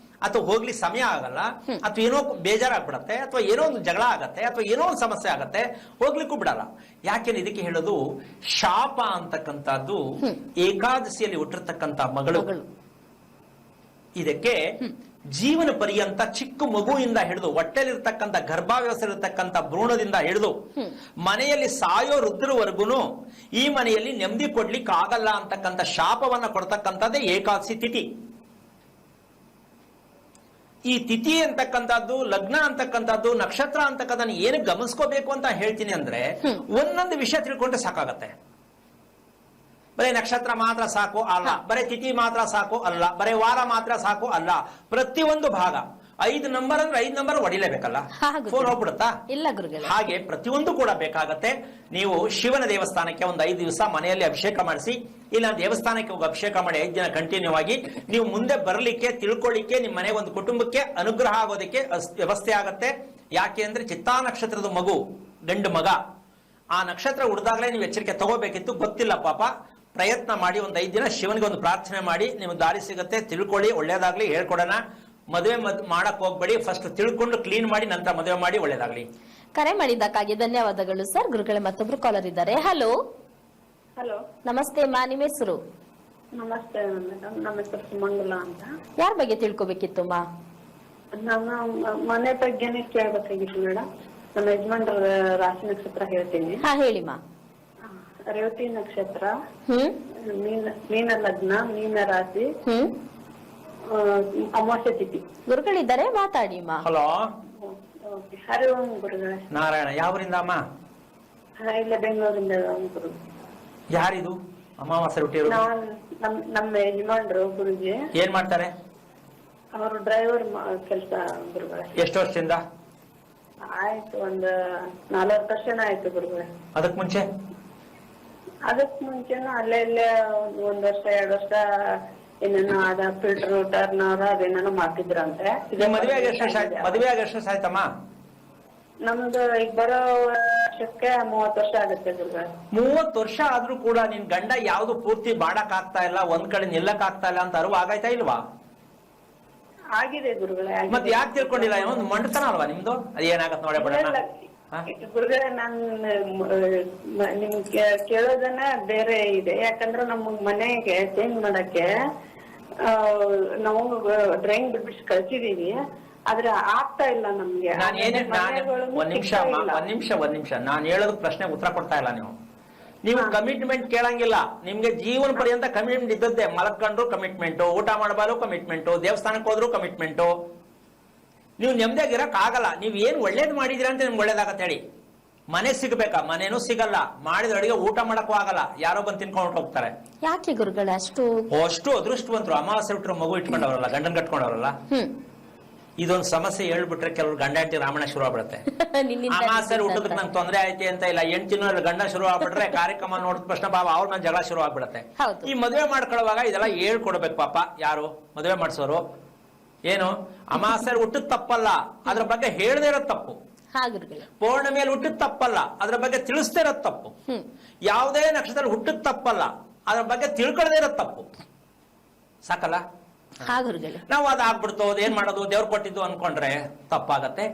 ಅಥವಾ ಹೋಗ್ಲಿಕ್ಕೆ ಸಮಯ ಆಗಲ್ಲ, ಅಥವಾ ಏನೋ ಬೇಜಾರಾಗ್ಬಿಡತ್ತೆ, ಅಥವಾ ಏನೋ ಒಂದು ಜಗಳ ಆಗತ್ತೆ, ಅಥವಾ ಏನೋ ಒಂದು ಸಮಸ್ಯೆ ಆಗತ್ತೆ, ಹೋಗ್ಲಿಕ್ಕೂ ಬಿಡಲ್ಲ. ಯಾಕೆಂದ್ರೆ ಇದಕ್ಕೆ ಹೇಳೋದು ಶಾಪ ಅಂತಕ್ಕಂಥದ್ದು ಏಕಾದಶಿಯಲ್ಲಿ ಹುಟ್ಟಿರ್ತಕ್ಕಂಥ ಮಗಳು. ಇದಕ್ಕೆ ಜೀವನ ಪರ್ಯಂತ ಚಿಕ್ಕ ಮಗುವಿಂದ ಹಿಡಿದು ಹೊಟ್ಟೆಲಿರ್ತಕ್ಕಂಥ ಗರ್ಭಾವ್ಯವಸ್ಥೆಲಿರ್ತಕ್ಕಂಥ ಭ್ರೂಣದಿಂದ ಹಿಡಿದು ಮನೆಯಲ್ಲಿ ಸಾಯೋ ವೃದ್ಧರವರೆಗೂ ಈ ಮನೆಯಲ್ಲಿ ನೆಮ್ಮದಿ ಕೊಡ್ಲಿಕ್ಕೆ ಆಗಲ್ಲ ಅಂತಕ್ಕಂಥ ಶಾಪವನ್ನ ಕೊಡ್ತಕ್ಕಂಥದ್ದೇ ಏಕಾದಶಿ ತಿಥಿ. ಈ ತಿಥಿ ಅಂತಕ್ಕಂಥದ್ದು, ಲಗ್ನ ಅಂತಕ್ಕಂಥದ್ದು, ನಕ್ಷತ್ರ ಅಂತಕ್ಕಂಥ ಏನು ಗಮನಿಸ್ಕೋಬೇಕು ಅಂತ ಹೇಳ್ತೀನಿ ಅಂದ್ರೆ ಒಂದೊಂದು ವಿಷಯ ತಿಳ್ಕೊಂಡ್ರೆ ಸಾಕಾಗತ್ತೆ. ಬರೀ ನಕ್ಷತ್ರ ಮಾತ್ರ ಸಾಕು ಅಲ್ಲ, ಬರೀ ತಿಥಿ ಮಾತ್ರ ಸಾಕು ಅಲ್ಲ, ಬರೀ ವಾರ ಮಾತ್ರ ಸಾಕು ಅಲ್ಲ, ಪ್ರತಿಯೊಂದು ಭಾಗ 5 ನಂಬರ್ ಅಂದ್ರೆ 5 ನಂಬರ್ ಹೊಡಿಲೇಬೇಕಲ್ಲ, ಫೋನ್ ಹೋಗ್ಬಿಡುತ್ತಾ? ಇಲ್ಲ ಗುರುಗಳೇ. ಹಾಗೆ ಪ್ರತಿಯೊಂದು ಕೂಡ ಬೇಕಾಗತ್ತೆ. ನೀವು ಶಿವನ ದೇವಸ್ಥಾನಕ್ಕೆ ಒಂದು 5 ದಿವಸ ಮನೆಯಲ್ಲಿ ಅಭಿಷೇಕ ಮಾಡಿಸಿ, ಇಲ್ಲ ದೇವಸ್ಥಾನಕ್ಕೆ ಹೋಗಿ ಅಭಿಷೇಕ ಮಾಡಿ 5 ದಿನ ಕಂಟಿನ್ಯೂ ಆಗಿ ನೀವು ಮುಂದೆ ಬರಲಿಕ್ಕೆ, ತಿಳ್ಕೊಳ್ಳಿಕ್ಕೆ, ನಿಮ್ಮ ಮನೆ ಒಂದು ಕುಟುಂಬಕ್ಕೆ ಅನುಗ್ರಹ ಆಗೋದಕ್ಕೆ ವ್ಯವಸ್ಥೆ ಆಗತ್ತೆ. ಯಾಕೆ ಅಂದ್ರೆ ಚಿತ್ತಾ ನಕ್ಷತ್ರದ ಮಗು, ಗಂಡು ಮಗ. ಆ ನಕ್ಷತ್ರ ಹುಡ್ದಾಗ್ಲೇ ನೀವು ಎಚ್ಚರಿಕೆ ತಗೋಬೇಕಿತ್ತು, ಗೊತ್ತಿಲ್ಲ ಪಾಪ. ಪ್ರಯತ್ನ ಮಾಡಿ ಒಂದು 5 ದಿನ ಶಿವನಿಗೆ ಒಂದು ಪ್ರಾರ್ಥನೆ ಮಾಡಿ, ನಿಮ್ಗೆ ದಾರಿ ಸಿಗುತ್ತೆ. ತಿಳ್ಕೊಳ್ಳಿ, ಒಳ್ಳೇದಾಗ್ಲಿ, ಹೇಳ್ಕೊಡೋಣ. ಮದುವೆ ಮಾಡಕ್ ಹೋಗ್ಬೇಡಿ, ಫಸ್ಟ್ ತಿಳ್ಕೊಂಡು ಕ್ಲೀನ್ ಮಾಡಿ ನಂತರ ಮದುವೆ ಮಾಡಿ, ಒಳ್ಳೇದಾಗ್ಲಿ. ಕರೆ ಮಾಡಿದ್ದಕ್ಕಾಗಿ ಧನ್ಯವಾದಗಳು ಸರ್. ಗುರುಗಳೇ, ಮತ್ತೊಬ್ರು ಕಾಲರ್ ಇದ್ದಾರೆ. ಹಲೋ. ಹಲೋ, ನಮಸ್ತೆ ಅಮ್ಮ, ನಿಮ್ಮ ಹೆಸರು? ನಮಸ್ತೆ ಮೇಡಮ್, ನಮ್ಮ ಹೆಸರು ಸುಮಂಗಲ ಅಂತ. ಯಾರ ಬಗ್ಗೆ ತಿಳ್ಕೊಬೇಕಿತ್ತು ಅಮ್ಮ? ನಮ್ಮ ಮನೆ ಬಗ್ಗೆನೇ ಕೇಳ್ಬೇಕಾಗಿತ್ತು ಮೇಡಮ್. ನಮ್ಮ ಯಜಮಾನ್ರ ರಾಶಿ ನಕ್ಷತ್ರ ಹೇಳ್ತೀನಿ. ಹಾ, ಹೇಳಿಮ್ಮ. ರೇವತಿ ನಕ್ಷತ್ರ, ಮೀನ ಲಗ್ನ, ಮೀನ ರಾಶಿ, ಅಮಾವಾಸ್ಯೆ ತಿಥಿ. ಗುರುಗಳಿದ್ದಾರೆ, ಮಾತಾಡಿ ಅಮ್ಮ. ಹಲೋ. ಹರಿ ಓಂ ಗುರುಗಳೇ. ನಾರಾಯಣ. ಯಾವರಿಂದ ಅಮ್ಮ? ಇಲ್ಲ, ಬೆಂಗಳೂರಿಂದ ಗುರು. ಯಾರಿದು ಅಮಾವಾಸ್ಯೆ ಹುಟ್ಟಿರು? ನಮ್ಮ ಯಜಮಾನ್ರು ಗುರುಜಿ. ಏನ್ ಮಾಡ್ತಾರೆ? ಅವರು ಡ್ರೈವರ್ ಕೆಲಸ ಗುರುಗಳೇ. ಎಷ್ಟು ವರ್ಷದಿಂದ ಆಯ್ತು? ಒಂದು 40 ವರ್ಷನ ಆಯ್ತು ಗುರುಗಳೇ. ಅದಕ್ ಮುಂಚೆ ಅಲ್ಲೇ ಇಲ್ಲೇ 1 ವರ್ಷ 2 ವರ್ಷ ಏನೇನೋ ಅದ ಫಿಲ್ಟರ್ ಟರ್ನರ್ ಅದೇನೇನೋ ಮಾಡ್ತಿದ್ರಂತೆ. ಮದುವೆ ಆಗಿ ಎಷ್ಟು ವರ್ಷ ಆಯ್ತಮ್ಮ? ನಮ್ದು ಈಗ ಬರೋ ವರ್ಷಕ್ಕೆ 30 ವರ್ಷ ಆಗುತ್ತೆ ಗುರುಗಳೇ. 30 ವರ್ಷ ಆದ್ರೂ ಕೂಡ ನಿನ್ ಗಂಡ ಯಾವ್ದು ಪೂರ್ತಿ ಬಾಡಕ್ ಆಗ್ತಾ ಇಲ್ಲ, ಒಂದ್ ಕಡೆ ನಿಲ್ಲಕ್ ಆಗ್ತಾ ಇಲ್ಲ ಅಂತ ಅರಿವು ಆಗಾಯ್ತಾ ಇಲ್ವಾ? ಆಗಿದೆ ಗುರುಗಳೇ. ಮತ್ತೆ ಯಾಕೆ ತಿಳ್ಕೊಂಡಿಲ್ಲ? ಒಂದು ಮಂಡತನ ಅಲ್ವಾ ನಿಮ್ದು? ಅದ್ ಏನಾಗತ್ ನೋಡೇ ಬಿಡೋಣ ಗುರುಗಳೇ. ನಾನ್ ನಿಮ್ಗೆ ಕೇಳೋದನ್ನ ಬೇರೆ ಇದೆ. ಯಾಕಂದ್ರೆ ನಮ್ಮ ಮನೆಗೆ ಚೇಂಜ್ ಮಾಡಕ್ಕೆ ನಾವು ಡ್ರಾಯಿಂಗ್ ಬಿಟ್ಬಿಟ್ಟು ಕಳ್ಸಿದೀವಿ, ಆದ್ರೆ ಆಗ್ತಾ ಇಲ್ಲ ನಮ್ಗೆ. ಒಂದ್ ನಿಮಿಷ ನಾನು ಹೇಳೋದು ಪ್ರಶ್ನೆ ಉತ್ತರ ಕೊಡ್ತಾ ಇಲ್ಲ. ನೀವು ಕಮಿಟ್ಮೆಂಟ್ ಕೇಳಂಗಿಲ್ಲ. ನಿಮ್ಗೆ ಜೀವನ ಪರ್ಯಂತ ಕಮಿಟ್ಮೆಂಟ್ ಇದ್ದದ್ದೇ. ಮಲಕೊಂಡ್ರು ಕಮಿಟ್ಮೆಂಟ್, ಊಟ ಮಾಡಬಾರು ಕಮಿಟ್ಮೆಂಟ್, ದೇವಸ್ಥಾನಕ್ಕೆ ಹೋದ್ರು ಕಮಿಟ್ಮೆಂಟ್. ನೀವು ನೆಮ್ಮದಿಯಾಗಿರಕ್ ಆಗಲ್ಲ. ನೀವ್ ಏನ್ ಒಳ್ಳೇದ್ ಮಾಡಿದಿರ ಅಂತ ನಿಮ್ಗೆ ಒಳ್ಳೇದಾಗತ್ತೆ ಹೇಳಿ. ಮನೆ ಸಿಗ್ಬೇಕಾ? ಮನೇನೂ ಸಿಗಲ್ಲ. ಮಾಡಿದ ಅಡಿಗೆ ಊಟ ಮಾಡಕ್ಕೂ ಆಗಲ್ಲ. ಯಾರೋ ಬಂದು ತಿನ್ಕೊಂಡು ಹೋಗ್ತಾರೆ. ಯಾಕೆ ಗುರುಗಳೇ ಅಷ್ಟು ಅದೃಷ್ಟವಂತರು? ಅಮಾವಾಸ್ಯೆ ಬಿಟ್ಟರು ಮಗು ಇಟ್ಕೊಂಡವ್ರಲ್ಲ, ಗಂಡನ್ ಕಟ್ಕೊಂಡವ್ರಲ್ಲ. ಇದೊಂದು ಸಮಸ್ಯೆ ಹೇಳ್ಬಿಟ್ರೆ ಕೆಲವ್ರು ಗಂಡ ಹೆಂಡತಿ ರಾಮಾಯಣ ಶುರು ಆಗ್ಬಿಡುತ್ತೆ. ಅಮಾವಾಸ್ಯೆ ಊಟದಕ್ಕೆ ನಂಗೆ ತೊಂದರೆ ಐತಿ ಅಂತ ಇಲ್ಲ, 8 ತಿಂಗಳು ಗಂಡ ಶುರು ಆಗ್ಬಿಟ್ರೆ ಕಾರ್ಯಕ್ರಮ ನೋಡಿದ ಪ್ರಶ್ನೆ ಬಾಬಾ ಅವ್ರ ಮೇಲೆ ಜಗಳ ಶುರು ಆಗ್ಬಿಡುತ್ತೆ. ಈ ಮದುವೆ ಮಾಡ್ಕೊಳ್ಳುವಾಗ ಇದೆಲ್ಲ ಹೇಳ್ಕೊಡ್ಬೇಕು ಪಾಪ. ಯಾರು ಮದುವೆ ಮಾಡ್ಸೋರು? ಏನು ಅಮಾವಾಸ್ಯೆ ಹುಟ್ಟದ ತಪ್ಪಲ್ಲ, ಅದ್ರ ಬಗ್ಗೆ ಹೇಳದೇ ಇರೋದು ತಪ್ಪು. ಪೌರ್ಣಮಿಯಲ್ಲಿ ಹುಟ್ಟಿದ ತಪ್ಪಲ್ಲ, ಅದ್ರ ಬಗ್ಗೆ ತಿಳಿಸ್ದೇ ಇರೋದು ತಪ್ಪು. ಯಾವುದೇ ನಕ್ಷತ್ರದಲ್ಲಿ ಹುಟ್ಟಿದ ತಪ್ಪಲ್ಲ, ಅದ್ರ ಬಗ್ಗೆ ತಿಳ್ಕೊಳ್ಳದೇ ಇರೋದು ತಪ್ಪು. ಸಾಕಲ್ಲ? ನಾವು ಅದಾಗ್ಬಿಡ್ತು, ಏನ್ ಮಾಡೋದು, ದೇವ್ರು ಕೊಟ್ಟಿದ್ದು ಅನ್ಕೊಂಡ್ರೆ ತಪ್ಪಾಗತ್ತೆ.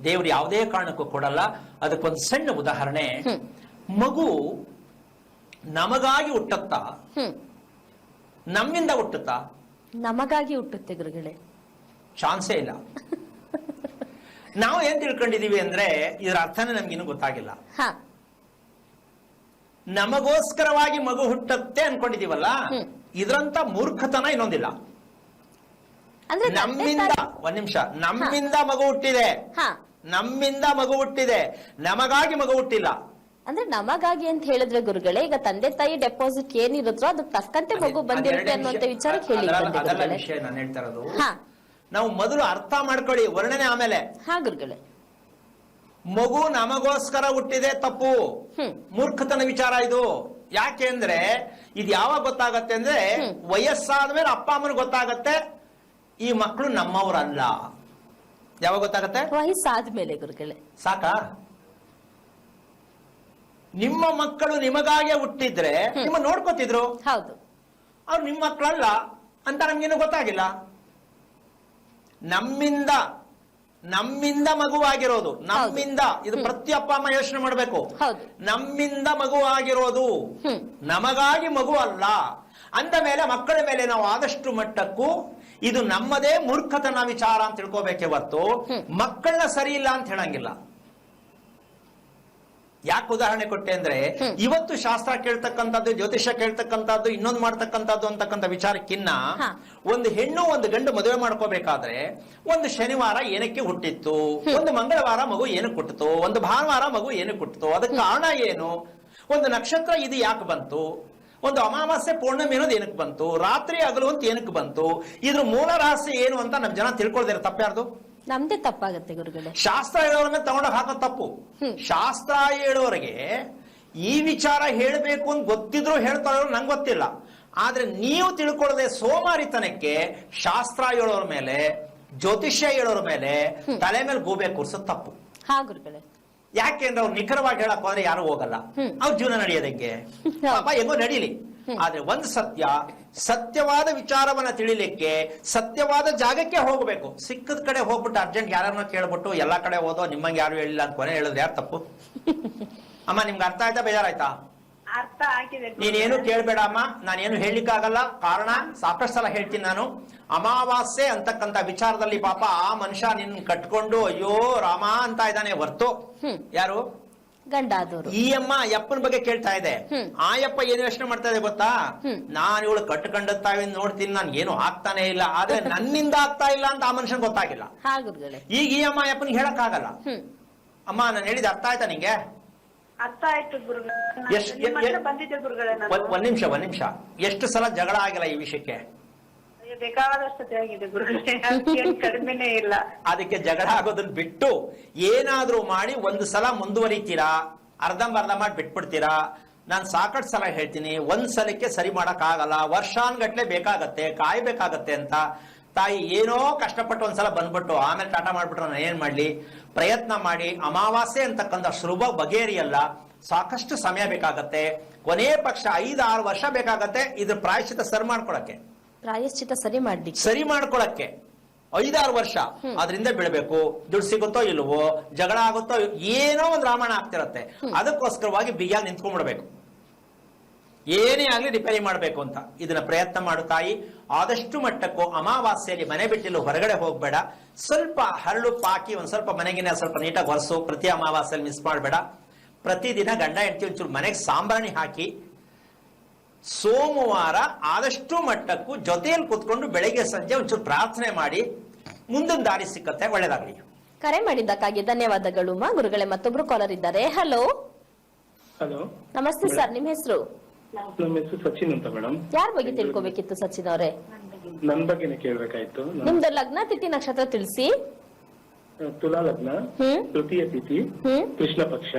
ದೇವ್ರು ಯಾವುದೇ ಕಾರಣಕ್ಕೂ ಕೊಡಲ್ಲ. ಅದಕ್ಕೊಂದು ಸಣ್ಣ ಉದಾಹರಣೆ. ಮಗು ನಮಗಾಗಿ ಹುಟ್ಟುತ್ತಾ, ನಮ್ಮಿಂದ ಹುಟ್ಟುತ್ತಾ? ನಮಗಾಗಿ ಹುಟ್ಟುತ್ತೆ ಗುರುಗಳೇ. ಚಾನ್ಸೇ ಇಲ್ಲ. ನಾವು ಏನ್ ತಿಳ್ಕೊಂಡಿದೀವಿ ಅಂದ್ರೆ ಇದರ ಅರ್ಥನೇ ನಮ್ಗಿನ್ನೂ ಗೊತ್ತಾಗಿಲ್ಲ. ನಮಗೋಸ್ಕರವಾಗಿ ಮಗು ಹುಟ್ಟತ್ತೆ ಅನ್ಕೊಂಡಿದೀವಲ್ಲ, ಇದ್ರಂತ ಮೂರ್ಖತನ ಇನ್ನೊಂದಿಲ್ಲ. ನಮ್ಮಿಂದ ಒಂದ್ ನಿಮಿಷ, ನಮ್ಮಿಂದ ಮಗು ಹುಟ್ಟಿದೆ, ನಮ್ಮಿಂದ ಮಗು ಹುಟ್ಟಿದೆ, ನಮಗಾಗಿ ಮಗು ಹುಟ್ಟಿಲ್ಲ. ಅಂದ್ರೆ ನಮಗಾಗಿ ಅಂತ ಹೇಳಿದ್ರೆ ಗುರುಗಳೇ, ಈಗ ತಂದೆ ತಾಯಿ ಡೆಪಾಸಿಟ್ ಏನಿರುತ್ತೋ ಅದಕ್ಕೆ ತಕ್ಕಂತೆ ಮಗು ಬಂದಿರುತ್ತೆ ಅನ್ನುವಂತ ವಿಚಾರಕ್ಕೆ ಹೇಳಿ ವಿಷಯ ನಾನು ಹೇಳ್ತಾ ಇರೋದು. ನಾವು ಮೊದಲು ಅರ್ಥ ಮಾಡ್ಕೊಳ್ಳಿ, ವರ್ಣನೆ ಆಮೇಲೆ. ಗುರುಗಳೇ, ಮಗು ನಮಗೋಸ್ಕರ ಹುಟ್ಟಿದೆ ತಪ್ಪು, ಮೂರ್ಖತನ ವಿಚಾರ ಇದು. ಯಾಕೆ ಅಂದ್ರೆ ಇದು ಯಾವಾಗ ಗೊತ್ತಾಗತ್ತೆ ಅಂದ್ರೆ ವಯಸ್ಸಾದ್ಮೇಲೆ ಅಪ್ಪ ಅಮ್ಮನ ಗೊತ್ತಾಗತ್ತೆ ಈ ಮಕ್ಕಳು ನಮ್ಮವರಲ್ಲ. ಯಾವಾಗ ಗೊತ್ತಾಗತ್ತೆ? ವಯಸ್ಸಾದ್ಮೇಲೆ ಗುರುಗಳೇ. ಸಾಕಾ? ನಿಮ್ಮ ಮಕ್ಕಳು ನಿಮಗಾಗೆ ಹುಟ್ಟಿದ್ರೆ ನಿಮ್ಮ ನೋಡ್ಕೋತಿದ್ರು. ಹೌದು. ಅವ್ರು ನಿಮ್ಮ ಮಕ್ಕಳಲ್ಲ ಅಂತ ನಮ್ಗೇನು ಗೊತ್ತಾಗಿಲ್ಲ. ನಮ್ಮಿಂದ ಮಗುವಾಗಿರೋದು, ನಮ್ಮಿಂದ. ಇದು ಪ್ರತಿ ಅಪ್ಪ ಅಮ್ಮ ಯೋಚನೆ ಮಾಡ್ಬೇಕು. ನಮ್ಮಿಂದ ಮಗುವಾಗಿರೋದು, ನಮಗಾಗಿ ಮಗು ಅಲ್ಲ ಅಂದ ಮೇಲೆ ಮಕ್ಕಳ ಮೇಲೆ ನಾವು ಆದಷ್ಟು ಮಟ್ಟಕ್ಕೂ ಇದು ನಮ್ಮದೇ ಮೂರ್ಖತನ ವಿಚಾರ ಅಂತ ತಿಳ್ಕೋಬೇಕೆ ಹೊರತು ಮಕ್ಕಳನ್ನ ಸರಿ ಇಲ್ಲ ಅಂತ ಹೇಳಂಗಿಲ್ಲ. ಯಾಕೆ ಉದಾಹರಣೆ ಕೊಟ್ಟೆ ಅಂದ್ರೆ ಇವತ್ತು ಶಾಸ್ತ್ರ ಕೇಳ್ತಕ್ಕಂಥದ್ದು, ಜ್ಯೋತಿಷ್ಯ ಕೇಳ್ತಕ್ಕಂಥದ್ದು, ಇನ್ನೊಂದು ಮಾಡ್ತಕ್ಕಂಥದ್ದು ಅಂತಕ್ಕಂಥ ವಿಚಾರಕ್ಕಿನ್ನ ಒಂದು ಹೆಣ್ಣು ಒಂದು ಗಂಡು ಮದುವೆ ಮಾಡ್ಕೋಬೇಕಾದ್ರೆ ಒಂದು ಶನಿವಾರ ಏನಕ್ಕೆ ಹುಟ್ಟಿತ್ತು, ಒಂದು ಮಂಗಳವಾರ ಮಗು ಏನಕ್ಕೆ ಹುಟ್ಟಿತು, ಒಂದು ಭಾನುವಾರ ಮಗು ಏನಕ್ಕೆ ಹುಟ್ಟಿತು, ಅದಕ್ಕೆ ಕಾರಣ ಏನು, ಒಂದು ನಕ್ಷತ್ರ ಇದು ಯಾಕೆ ಬಂತು, ಒಂದು ಅಮಾವಾಸ್ಯೆ ಪೌರ್ಣಮಿ ಅನ್ನೋದು ಏನಕ್ಕೆ ಬಂತು, ರಾತ್ರಿ ಹಗಲು ಅಂತ ಏನಕ್ಕೆ ಬಂತು, ಇದ್ರ ಮೂಲ ರಹಸ್ಯ ಏನು ಅಂತ ನಮ್ ಜನ ತಿಳ್ಕೊಳ್ದಿರ ತಪ್ಪ್ಯಾರ್ದು? ನಮ್ದೇ ತಪ್ಪಾಗತ್ತೆ ಗುರುಗಳೇ. ಶಾಸ್ತ್ರ ಹೇಳೋರ ಮೇಲೆ ತಗೊಂಡೋಗಿ ಹಾಕೋ ತಪ್ಪು. ಶಾಸ್ತ್ರ ಹೇಳೋರಿಗೆ ಈ ವಿಚಾರ ಹೇಳ್ಬೇಕು ಅಂತ ಗೊತ್ತಿದ್ರು ಹೇಳ್ತಾರೋ ನಂಗೆ ಗೊತ್ತಿಲ್ಲ. ಆದ್ರೆ ನೀವು ತಿಳ್ಕೊಳ್ಳದೆ ಸೋಮಾರಿತನಕ್ಕೆ ಶಾಸ್ತ್ರ ಹೇಳೋರ ಮೇಲೆ, ಜ್ಯೋತಿಷ್ಯ ಹೇಳೋರ ಮೇಲೆ ತಲೆ ಮೇಲೆ ಗೂಬೆ ಕೂರ್ಸೋದು ತಪ್ಪು. ಗುರುಗಳೇ. ಯಾಕೆಂದ್ರೆ ಅವ್ರು ನಿಖರವಾಗಿ ಹೇಳಕ್ ಹೋದ್ರೆ ಯಾರು ಹೋಗಲ್ಲ. ಅವ್ರ ಜೀವನ ನಡೆಯೋದಕ್ಕೆ ಪಾಪ ಹೆಂಗೋ ನಡೀಲಿ. ಆದ್ರೆ ಒಂದು ಸತ್ಯವಾದ ವಿಚಾರವನ್ನ ತಿಳಿಲಿಕ್ಕೆ ಸತ್ಯವಾದ ಜಾಗಕ್ಕೆ ಹೋಗ್ಬೇಕು. ಸಿಕ್ಕದ ಕಡೆ ಹೋಗ್ಬಿಟ್ಟು ಅರ್ಜೆಂಟ್ ಯಾರನ್ನ ಕೇಳ್ಬಿಟ್ಟು ಎಲ್ಲಾ ಕಡೆ ಹೋದೋ ನಿಮ್ಮಂಗೆ ಯಾರು ಹೇಳಿಲ್ಲ ಅಂತ ಕೊನೆ ಹೇಳಿದ್ರೆ ಯಾರು ತಪ್ಪು? ಅಮ್ಮ ನಿಮ್ಗೆ ಅರ್ಥ ಆಯ್ತಾ, ಬೇಜಾರಾಯ್ತಾ? ಅರ್ಥ ಆಗಿದೆ. ನೀನೇನು ಕೇಳ್ಬೇಡ ಅಮ್ಮ, ನಾನೇನು ಹೇಳಲಿಕ್ಕಾಗಲ್ಲ. ಕಾರಣ ಸಾಕಷ್ಟು ಸಲ ಹೇಳ್ತೀನಿ ನಾನು. ಅಮಾವಾಸ್ಯೆ ಅಂತಕ್ಕಂಥ ವಿಚಾರದಲ್ಲಿ ಪಾಪ ಆ ಮನುಷ್ಯ ನಿನ್ನ ಕಟ್ಕೊಂಡು ಅಯ್ಯೋ ರಾಮ ಅಂತ ಇದ್ದಾನೆ ಹೊರ್ತು ಯಾರು ಗಂಡಾದವರು ಈ ಅಮ್ಮ ಯಪ್ಪನ ಬಗ್ಗೆ ಕೇಳ್ತಾ ಇದೆ. ಆ ಯಪ್ಪ ಏನು ಯೋಚನೆ ಮಾಡ್ತಾ ಇದೆ ಗೊತ್ತಾ, ನಾನು ಇವಳು ಕಟ್ಕೊಂಡತ್ತಾವೆ ನೋಡ್ತೀನಿ, ನನ್ ಏನು ಆಗ್ತಾನೆ ಇಲ್ಲ, ಆದ್ರೆ ನನ್ನಿಂದ ಆಗ್ತಾ ಇಲ್ಲ ಅಂತ ಆ ಮನುಷ್ಯನ್ ಗೊತ್ತಾಗಿಲ್ಲ. ಈಗ ಈ ಅಮ್ಮ ಯಪ್ಪನಿಗೆ ಹೇಳಕ್ ಆಗಲ್ಲ. ಅಮ್ಮ ನಾನು ಹೇಳಿದ ಅರ್ಥ ಆಯ್ತಾ ನಿಂಗೆ? ಅರ್ಥ ಆಯ್ತು ಗುರುಗಳೇ. ಒಂದ್ ನಿಮಿಷ ಎಷ್ಟು ಸಲ ಜಗಳ ಆಗಿಲ್ಲ ಈ ವಿಷಯಕ್ಕೆ? ಬೇಕಾದಷ್ಟು ಆಗಿದೆ ಗುರುಗಳೇ, ಕಡಿಮೆನೇ ಇಲ್ಲ. ಅದಕ್ಕೆ ಜಗಳ ಆಗೋದನ್ನ ಬಿಟ್ಟು ಏನಾದ್ರೂ ಮಾಡಿ ಒಂದು ಸಲ ಮುಂದುವರಿತೀರಾ, ಅರ್ಧಂಬರ್ಧ ಮಾಡಿ ಬಿಟ್ಬಿಡ್ತೀರಾ? ನಾನು ಸಾಕಷ್ಟು ಸಲ ಹೇಳ್ತೀನಿ, ಒಂದ್ ಸಲಕ್ಕೆ ಸರಿ ಮಾಡಕ್ ಆಗಲ್ಲ, ವರ್ಷಾನ್ಗಟ್ಲೆ ಬೇಕಾಗತ್ತೆ, ಕಾಯ್ಬೇಕಾಗತ್ತೆ ಅಂತ. ತಾಯಿ ಏನೋ ಕಷ್ಟಪಟ್ಟು ಒಂದ್ಸಲ ಬಂದ್ಬಿಟ್ಟು ಆಮೇಲೆ ಟಾಟಾ ಮಾಡ್ಬಿಟ್ರೆ ನಾನು ಏನ್ ಮಾಡ್ಲಿ? ಪ್ರಯತ್ನ ಮಾಡಿ. ಅಮಾವಾಸ್ಯೆ ಅಂತಕ್ಕಂಥ ಸುಲಭ ಬಗೆಹರಿಯಲ್ಲ, ಸಾಕಷ್ಟು ಸಮಯ ಬೇಕಾಗತ್ತೆ. ಕೊನೆ ಪಕ್ಷ 5-6 ವರ್ಷ ಬೇಕಾಗತ್ತೆ ಇದ್ರ ಪ್ರಾಯಶ್ಚಿತ ಸರಿ ಮಾಡ್ಕೊಳಕ್ಕೆ 5-6 ವರ್ಷ ಅದರಿಂದ ಬೀಳ್ಬೇಕು. ದುಡ್ಡು ಸಿಗುತ್ತೋ ಇಲ್ವೋ, ಜಗಳ ಆಗುತ್ತೋ, ಏನೋ ಒಂದು ರಾಮಾಯಣ ಆಗ್ತಿರತ್ತೆ. ಅದಕ್ಕೋಸ್ಕರವಾಗಿ ಬಿಗಿಯಾಗಿ ನಿಂತ್ಕೊಂಡ್ಬಿಡ್ಬೇಕು. ಏನೇ ಆಗ್ಲಿ ರಿಪೇರಿ ಮಾಡಬೇಕು ಅಂತ ಇದನ್ನ ಪ್ರಯತ್ನ ಮಾಡು ತಾಯಿ. ಆದಷ್ಟು ಮಟ್ಟಕ್ಕೂ ಅಮಾವಾಸ್ಯೆಯಲ್ಲಿ ಮನೆ ಬಿಟ್ಟಿಲ್ಲ ಹೊರಗಡೆ ಹೋಗ್ಬೇಡ. ಸ್ವಲ್ಪ ಹರಳು ಪಾಕಿ ಒಂದ್ ಸ್ವಲ್ಪ ಮನೆಗಿನ ಸ್ವಲ್ಪ ನೀಟಾಗಿ ಒರೆಸು. ಪ್ರತಿ ಅಮಾವಾಸ್ಯೆಯಲ್ಲಿ ಮಿಸ್ ಮಾಡಬೇಡ. ಪ್ರತಿದಿನ ಗಂಡ ಹೆಂಡತಿ ಒಂಚೂರು ಮನೆಗೆ ಸಾಂಬ್ರಾಣಿ ಹಾಕಿ ಸೋಮವಾರ ಆದಷ್ಟು ಮಟ್ಟಕ್ಕೂ ಜೊತೆಯಲ್ಲಿ ಕೂತ್ಕೊಂಡು ಬೆಳಗ್ಗೆ ಸಂಜೆ ಒಂಚೂರು ಪ್ರಾರ್ಥನೆ ಮಾಡಿ ಮುಂದಿನ ದಾರಿ ಸಿಕ್ಕತ್ತೆ. ಒಳ್ಳೇದಾಗ್ಲಿ. ಕರೆ ಮಾಡಿದ್ದಕ್ಕಾಗಿ ಧನ್ಯವಾದಗಳು ಮಾ ಗುರುಗಳೇ. ಮತ್ತೊಬ್ರು ಕಾಲರ್ ಇದ್ದಾರೆ. ಹಲೋ ಹಲೋ, ನಮಸ್ತೆ ಸರ್, ನಿಮ್ಮ ಹೆಸರು? ನಮ್ಮ ಹೆಸರು ಸಚಿನ್ ಅಂತ ಮೇಡಮ್. ಯಾರ ಬಗ್ಗೆ ತಿಳ್ಕೊಬೇಕಿತ್ತು ಸಚಿನ್ ಅವರೇ? ನನ್ ಬಗ್ಗೆನೇ ಕೇಳ್ಬೇಕಾಯ್ತು. ನಿಮ್ದು ಲಗ್ನ ತಿಥಿ ನಕ್ಷತ್ರ ತಿಳಿಸಿ. ತುಲಾ ಲಗ್ನ, ತೃತೀಯ ತಿಥಿ, ಕೃಷ್ಣ ಪಕ್ಷ,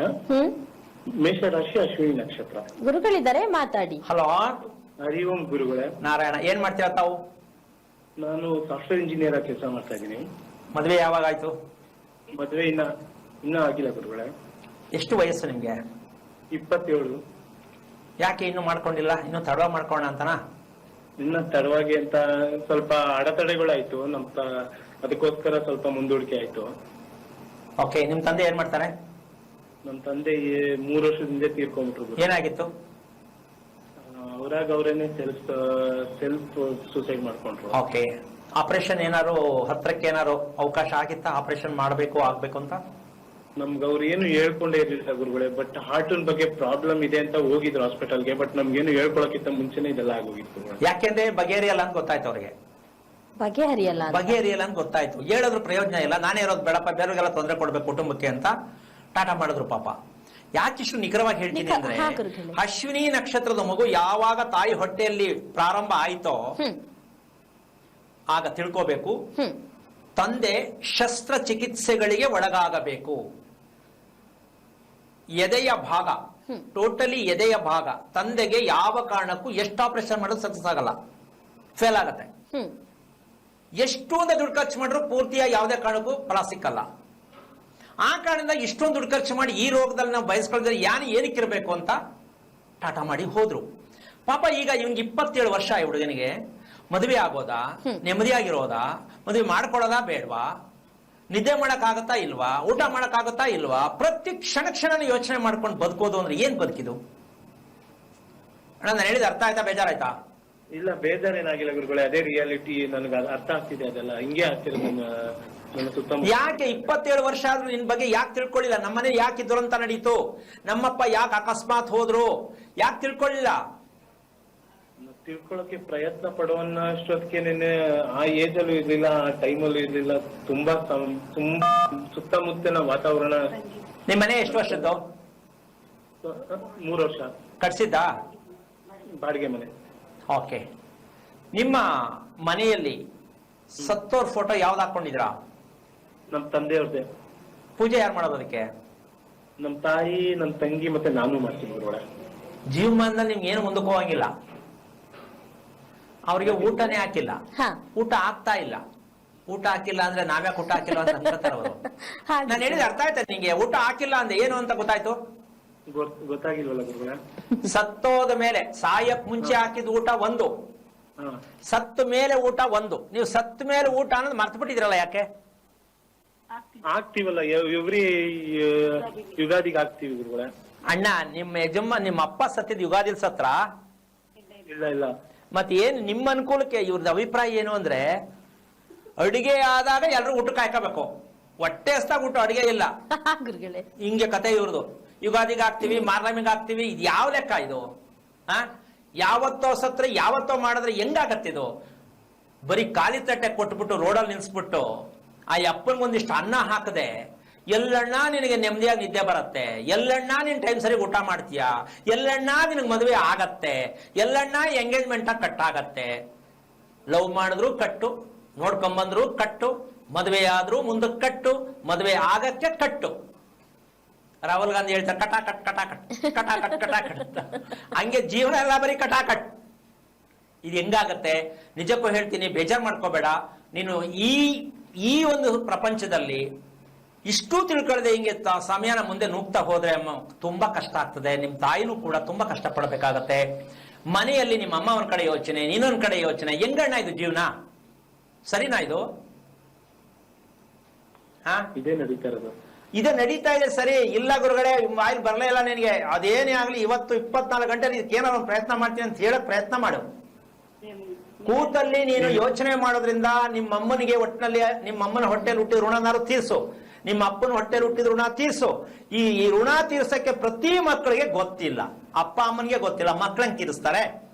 ಮೇಷ ರಾಶಿ, ಅಶ್ವಿನಿ ನಕ್ಷತ್ರ. ಗುರುಗಳಿದ್ದಾರೆ, ಮಾತಾಡಿ. ಹಲೋ, ಹರಿ ಓಂ ಗುರುಗಳೇ. ನಾರಾಯಣ. ಏನ್ ಮಾಡ್ತೀರಾ ತಾವು? ನಾನು ಸಾಫ್ಟ್ವೇರ್ ಇಂಜಿನಿಯರ್ ಆಗಿ ಕೆಲಸ ಮಾಡ್ತಾ ಇದ್ದೀನಿ. ಮದುವೆ ಯಾವಾಗ ಆಯ್ತು? ಮದ್ವೆ ಇನ್ನ ಆಗಿಲ್ಲ ಗುರುಗಳೇ. ಎಷ್ಟು ವಯಸ್ಸು ನಿಮ್ಗೆ? 27. ಯಾಕೆ ಇನ್ನು ಮಾಡ್ಕೊಂಡಿಲ್ಲ? ಇನ್ನು ತಡವ ಮಾಡ್ಕೋಣ ಅಂತನಾ? ಇನ್ನ ತಡವಾಗಿ ಅಂತ ಸ್ವಲ್ಪ ಅಡೆತಡೆಗಳಾಯ್ತು ಅದಕ್ಕೋಸ್ಕರ ಸ್ವಲ್ಪ ಮುಂದೂಡಿಕೆ ಆಯ್ತು. ಓಕೆ. ನಿಮ್ ತಂದೆ ಏನ್ ಮಾಡ್ತಾರೆ? ನಮ್ ತಂದೆ 3 ವರ್ಷದಿಂದ ತೀರ್ಕೊಂಡ್ಬಿಟ್ರು. ಏನಾಗಿತ್ತು? ಅವ್ರಾಗ ಅವ್ರೇನೆ ಸೆಲ್ಫ್ ಸೂಸೈಡ್ ಮಾಡ್ಕೊಂಡ್ರು. ಓಕೆ. ಆಪರೇಷನ್ ಏನಾರು ಹತ್ರಕ್ಕೆ ಏನಾರು ಅವಕಾಶ ಆಗಿತ್ತಾ ಆಪರೇಷನ್ ಮಾಡಬೇಕು ಆಗ್ಬೇಕು ಅಂತ? ನಮ್ಗೆ ಅವ್ರು ಏನು ಹೇಳ್ಕೊಂಡೇ ಇರ್ಲಿಲ್ಲ ಗುರುಗಳೇ. ಬಟ್ ಹಾರ್ಟಿನ ಬಗ್ಗೆ ಪ್ರಾಬ್ಲಮ್ ಇದೆ ಅಂತ ಹೋಗಿದ್ರು ಹಾಸ್ಪಿಟಲ್ಗೆ. ಬಟ್ ನಮ್ಗೇನು ಹೇಳ್ಕೊಳಕ್ಕಿಂತ ಮುಂಚೆನೆ ಇದೆಲ್ಲ ಆಗೋಗಿತ್ತು. ಯಾಕೆಂದ್ರೆ ಬಗೆಹರಿಯಲ್ಲ ಅಂತ ಗೊತ್ತಾಯ್ತು ಅವ್ರಿಗೆ. ಬಗೆಹರಿಯಲ್ಲ ಅಂತ ಗೊತ್ತಾಯ್ತು. ಹೇಳಿದ್ರು ಪ್ರಯೋಜನ ಇಲ್ಲ. ನಾನೇ ಇರೋದು ಬೇಡಪ್ಪ, ಬೇರೆಗೆಲ್ಲ ತೊಂದರೆ ಕೊಡ್ಬೇಕು ಕುಟುಂಬಕ್ಕೆ ಅಂತ ಟಾಟಾ ಮಾಡಿದ್ರು ಪಾಪ. ಯಾಕಿಷ್ಟು ನಿಖರವಾಗಿ ಹೇಳ್ತೀನಿ ಅಂದ್ರೆ, ಅಶ್ವಿನಿ ನಕ್ಷತ್ರದ ಮಗು ಯಾವಾಗ ತಾಯಿ ಹೊಟ್ಟೆಯಲ್ಲಿ ಪ್ರಾರಂಭ ಆಯ್ತೋ ಆಗ ತಿಳ್ಕೋಬೇಕು, ತಂದೆ ಶಸ್ತ್ರಚಿಕಿತ್ಸೆಗಳಿಗೆ ಒಳಗಾಗಬೇಕು. ಎದೆಯ ಭಾಗ, ಟೋಟಲಿ ಎದೆಯ ಭಾಗ, ತಂದೆಗೆ ಯಾವ ಕಾರಣಕ್ಕೂ ಎಷ್ಟು ಆಪರೇಷನ್ ಮಾಡೋದು ಸಕ್ಸಸ್ ಆಗಲ್ಲ, ಫೇಲ್ ಆಗತ್ತೆ. ಎಷ್ಟೊಂದು ದುಡ್ಡು ಖರ್ಚು ಮಾಡಿದ್ರು ಪೂರ್ತಿಯಾಗಿ ಯಾವುದೇ ಕಾರಣಕ್ಕೂ ಫಲ ಸಿಕ್ಕಲ್ಲ. ಆ ಕಾರಣದಿಂದ ಇಷ್ಟೊಂದು ದುಡ್ಡು ಖರ್ಚು ಮಾಡಿ ಈ ರೋಗದಲ್ಲಿ ನಾವು ಬಯಸ್ಕೊಳ್ತಾರೆ ಏನಕ್ಕಿರ್ಬೇಕು ಅಂತ ಟಾಟಾ ಮಾಡಿ ಹೋದ್ರು ಪಾಪ. ಈಗ ಇವ್ನಿಗೆ 27 ವರ್ಷ. ಈ ಹುಡುಗನಿಗೆ ಮದುವೆ ಆಗೋದಾ, ನೆಮ್ಮದಿಯಾಗಿರೋದಾ, ಮದುವೆ ಮಾಡ್ಕೊಳ್ಳೋದಾ ಬೇಡವಾ, ನಿದ್ದೆ ಮಾಡಕ್ಕಾಗತ್ತಾ ಇಲ್ವಾ, ಊಟ ಮಾಡಕ್ಕಾಗತ್ತಾ ಇಲ್ವಾ, ಪ್ರತಿ ಕ್ಷಣ ಯೋಚನೆ ಮಾಡ್ಕೊಂಡು ಬದುಕೋದು ಅಂದ್ರೆ ಏನ್ ಬದುಕಿದು? ಅಣ್ಣ ನಾನು ಹೇಳಿದ ಅರ್ಥ ಆಯ್ತಾ? ಬೇಜಾರಾಯ್ತಾ? ಇಲ್ಲ, ಬೇಜಾರೇನಾಗಿಲ್ಲ ಗುರುಗಳೇ. ಅದೇ ರಿಯಾಲಿಟಿ ನನಗೆ ಅರ್ಥ ಆಗ್ತಿದೆ. ಅದೆಲ್ಲ ಹಿಂಗೆ ಆಗ್ತಿರೋದು ನನ್ನ ಸುತ್ತಮುತ್ತ. ಯಾಕೆ 27 ವರ್ಷ ಆದ್ರೂ ನಿನ್ ಬಗ್ಗೆ ಯಾಕೆ ತಿಳ್ಕೊಳ್ಳಿಲ್ಲ? ನಮ್ಮನೆ ಯಾಕೆ ದುರಂತ ನಡೀತು? ನಮ್ಮಪ್ಪ ಯಾಕೆ ಅಕಸ್ಮಾತ್ ಹೋದ್ರು? ಯಾಕೆ ತಿಳ್ಕೊಳ್ಳಿಲ್ಲ? ತಿಳ್ಕೊಳಕ್ಕೆ ಪ್ರಯತ್ನ ಪಡುವನ್ನಷ್ಟೊತ್ತಿಗೆ ಆ ಏಜ್ ಅಲ್ಲೂ ಇರ್ಲಿಲ್ಲ, ಆ ಟೈಮಲ್ಲೂ ಇರ್ಲಿಲ್ಲ. ತುಂಬಾ ಸುತ್ತಮುತ್ತಲಿನ ವಾತಾವರಣ. ನಿಮ್ ಮನೆ ಎಷ್ಟು ವರ್ಷದ್ದು? 3 ವರ್ಷ. ಕಟ್ಸಿದ್ದಾ? ಬಾಡಿಗೆ ಮನೆ. ಓಕೆ. ನಿಮ್ಮ ಮನೆಯಲ್ಲಿ ಸತ್ತೋರ್ ಫೋಟೋ ಯಾವ್ದು ಹಾಕೊಂಡಿದ್ರಾ? ನಮ್ ತಂದೆಯವ್ರದ್ದೇ. ಪೂಜೆ ಯಾರು ಮಾಡೋದು ಅದಕ್ಕೆ? ನಮ್ ತಾಯಿ, ನಮ್ ತಂಗಿ ಮತ್ತೆ ನಾನು ಮಾಡ್ತೀನಿ ಗುರುಗಳೇ. ಜೀವಮಾನದಲ್ಲಿ ನಿಮ್ಗೆ ಏನು ಮುಂದಕ್ಕೆ ಹೋಗಂಗಿಲ್ಲ. ಅವ್ರಿಗೆ ಊಟನೇ ಹಾಕಿಲ್ಲ, ಊಟ ಆಗ್ತಾ ಇಲ್ಲ. ಊಟ ಹಾಕಿಲ್ಲ ಅಂದ್ರೆ ನಾವ್ಯಾಕೆ ಊಟ ಹಾಕಿಲ್ಲ ಅಂತ ಅನ್ಕೋತಾರ ಅವರು. ನಾನು ಹೇಳಿದ ಅರ್ಥ ಆಯ್ತಾ ನಿಂಗೆ? ಊಟ ಹಾಕಿಲ್ಲ ಅಂದ್ರೆ ಏನು ಅಂತ ಗೊತ್ತಾಯ್ತು? ಗೊತ್ತಾಗಿಲ್ವಲ್ಲ ಗುರುಗಳೇ? ಸತ್ತೋದ ಮೇಲೆ, ಸಾಯಕ್ ಮುಂಚೆ ಹಾಕಿದ ಊಟ ಒಂದು, ಸತ್ತ ಮೇಲೆ ಊಟ ಒಂದು. ನೀವು ಸತ್ತ ಮೇಲೆ ಊಟ ಅನ್ನೋದು ಮರ್ತು ಬಿಟ್ಟಿದ್ರಲ್ಲ, ಯಾಕೆ? ಆಗ್ತೀವಲ್ಲ, ಎವ್ರಿ ಯುಗಾದಿಗೆ ಆಗ್ತೀವಿ ಗುರುಗಳೇ. ಅಣ್ಣ, ನಿಮ್ಮ ಅಪ್ಪ ಸತ್ತಿದ್ ಯುಗಾದಿಲ್ ಸತ್ರ? ಇಲ್ಲ. ಮತ್ತೆ ಏನು ನಿಮ್ಮ ಅನುಕೂಲಕ್ಕೆ? ಇವ್ರದ್ದು ಅಭಿಪ್ರಾಯ ಏನು ಅಂದ್ರೆ, ಅಡಿಗೆ ಆದಾಗ ಎಲ್ರು ಊಟ ಕಾಯ್ಕೋಬೇಕು, ಹೊಟ್ಟೆ ಹಸ್ದಾಗ ಊಟ ಅಡಿಗೆ ಇಲ್ಲ. ಹಿಂಗೆ ಕತೆ ಇವ್ರದು. ಯುಗಾದಿಗೆ ಹಾಕ್ತಿವಿ, ಮಾರ್ನಮಿಗೆ ಹಾಕ್ತಿವಿ. ಇದು ಯಾವ ಲೆಕ್ಕ ಇದು? ಯಾವತ್ತೋ ಸತ್ರ ಯಾವತ್ತೋ ಮಾಡಿದ್ರೆ ಹೆಂಗಾಗತ್ತಿದು? ಬರೀ ಖಾಲಿ ತಟ್ಟೆ ಕೊಟ್ಬಿಟ್ಟು ರೋಡಲ್ಲಿ ನಿಲ್ಸ್ಬಿಟ್ಟು ಆ ಅಪ್ಪನಿಗೊಂದಿಷ್ಟು ಅನ್ನ ಹಾಕದೆ, ಎಲ್ಲಣ್ಣ ನಿನಗೆ ನೆಮ್ಮದಿಯಾಗಿ ನಿದ್ದೆ ಬರುತ್ತೆ, ಎಲ್ಲಣ್ಣ ನೀನ್ ಟೈಮ್ ಸರಿ ಊಟ ಮಾಡ್ತೀಯಾ, ಎಲ್ಲಣ್ಣ ನಿನಗೆ ಮದುವೆ ಆಗತ್ತೆ, ಎಲ್ಲಣ್ಣ ಎಂಗೇಜ್ಮೆಂಟ್ ಕಟ್ ಆಗತ್ತೆ. ಲವ್ ಮಾಡಿದ್ರು ಕಟ್ಟು, ನೋಡ್ಕೊಂಬಂದ್ರು ಕಟ್ಟು, ಮದುವೆ ಆದ್ರೂ ಮುಂದಕ್ಕೆ ಕಟ್ಟು, ಮದುವೆ ಆಗಕ್ಕೆ ಕಟ್ಟು. ರಾಹುಲ್ ಗಾಂಧಿ ಹೇಳ್ತಾರೆ ಕಟಾಕಟ್ ಕಟಾಕಟ್ ಕಟಾಕಟ್ ಕಟಾಕಟ್. ಹಂಗೆ ಜೀವನ ಎಲ್ಲ ಬರೀ ಕಟಾಕಟ್. ಇದು ಹೆಂಗಾಗತ್ತೆ? ನಿಜಕ್ಕೂ ಹೇಳ್ತೀನಿ, ಬೇಜಾರ್ ಮಾಡ್ಕೋಬೇಡ. ನೀನು ಈ ಒಂದು ಪ್ರಪಂಚದಲ್ಲಿ ಇಷ್ಟು ತಿಳ್ಕೊಳ್ಳದೆ ಹಿಂಗೆ ಸಮಯನ ಮುಂದೆ ನುಗ್ತಾ ಹೋದ್ರೆ ತುಂಬಾ ಕಷ್ಟ ಆಗ್ತದೆ. ನಿಮ್ ತಾಯಿನೂ ಕೂಡ ತುಂಬಾ ಕಷ್ಟ ಪಡಬೇಕಾಗತ್ತೆ. ಮನೆಯಲ್ಲಿ ನಿಮ್ಮ ಅಮ್ಮ ಒಂದ್ ಕಡೆ ಯೋಚನೆ, ನೀನೊಂದ್ ಕಡೆ ಯೋಚನೆ. ಹೆಂಗಣ್ಣ ಇದು ಜೀವನ? ಸರಿನಾ ಇದು? ಇದೇ ನಡೀತಾ ಇರೋದು. ಇದು ನಡೀತಾ ಇದೆ ಸರಿ, ಇಲ್ಲ ಗುರುಗಳೇ ಬಾಯಲ್ಲಿ ಬರಲೇ ಇಲ್ಲ ನಿನಗೆ, ಅದೇನೇ ಆಗ್ಲಿ ಇವತ್ತು 24 ಗಂಟೆ ಏನಾದ್ರು ಒಂದು ಪ್ರಯತ್ನ ಮಾಡ್ತೀನಿ ಅಂತ ಹೇಳಕ್ ಪ್ರಯತ್ನ ಮಾಡು. ಕೂತಲ್ಲಿ ನೀನು ಯೋಚನೆ ಮಾಡೋದ್ರಿಂದ ನಿಮ್ಮ ಅಮ್ಮನಿಗೆ ಒಟ್ಟಿನಲ್ಲಿ ನಿಮ್ಮ ಅಮ್ಮನ ಹೊಟ್ಟೆಲಿ ಹುಟ್ಟಿದ ಋಣನಾರು ತೀರ್ಸು, ನಿಮ್ಮ ಅಪ್ಪನ ಹೊಟ್ಟೆಲಿ ಹುಟ್ಟಿದ ಋಣ ತೀರ್ಸು. ಈ ಋಣ ತೀರ್ಸಕ್ಕೆ ಪ್ರತಿ ಮಕ್ಕಳಿಗೆ ಗೊತ್ತಿಲ್ಲ, ಅಪ್ಪ ಅಮ್ಮನಿಗೆ ಗೊತ್ತಿಲ್ಲ, ಮಕ್ಕಳಂಗೆ ತೀರಿಸ್ತಾರೆ.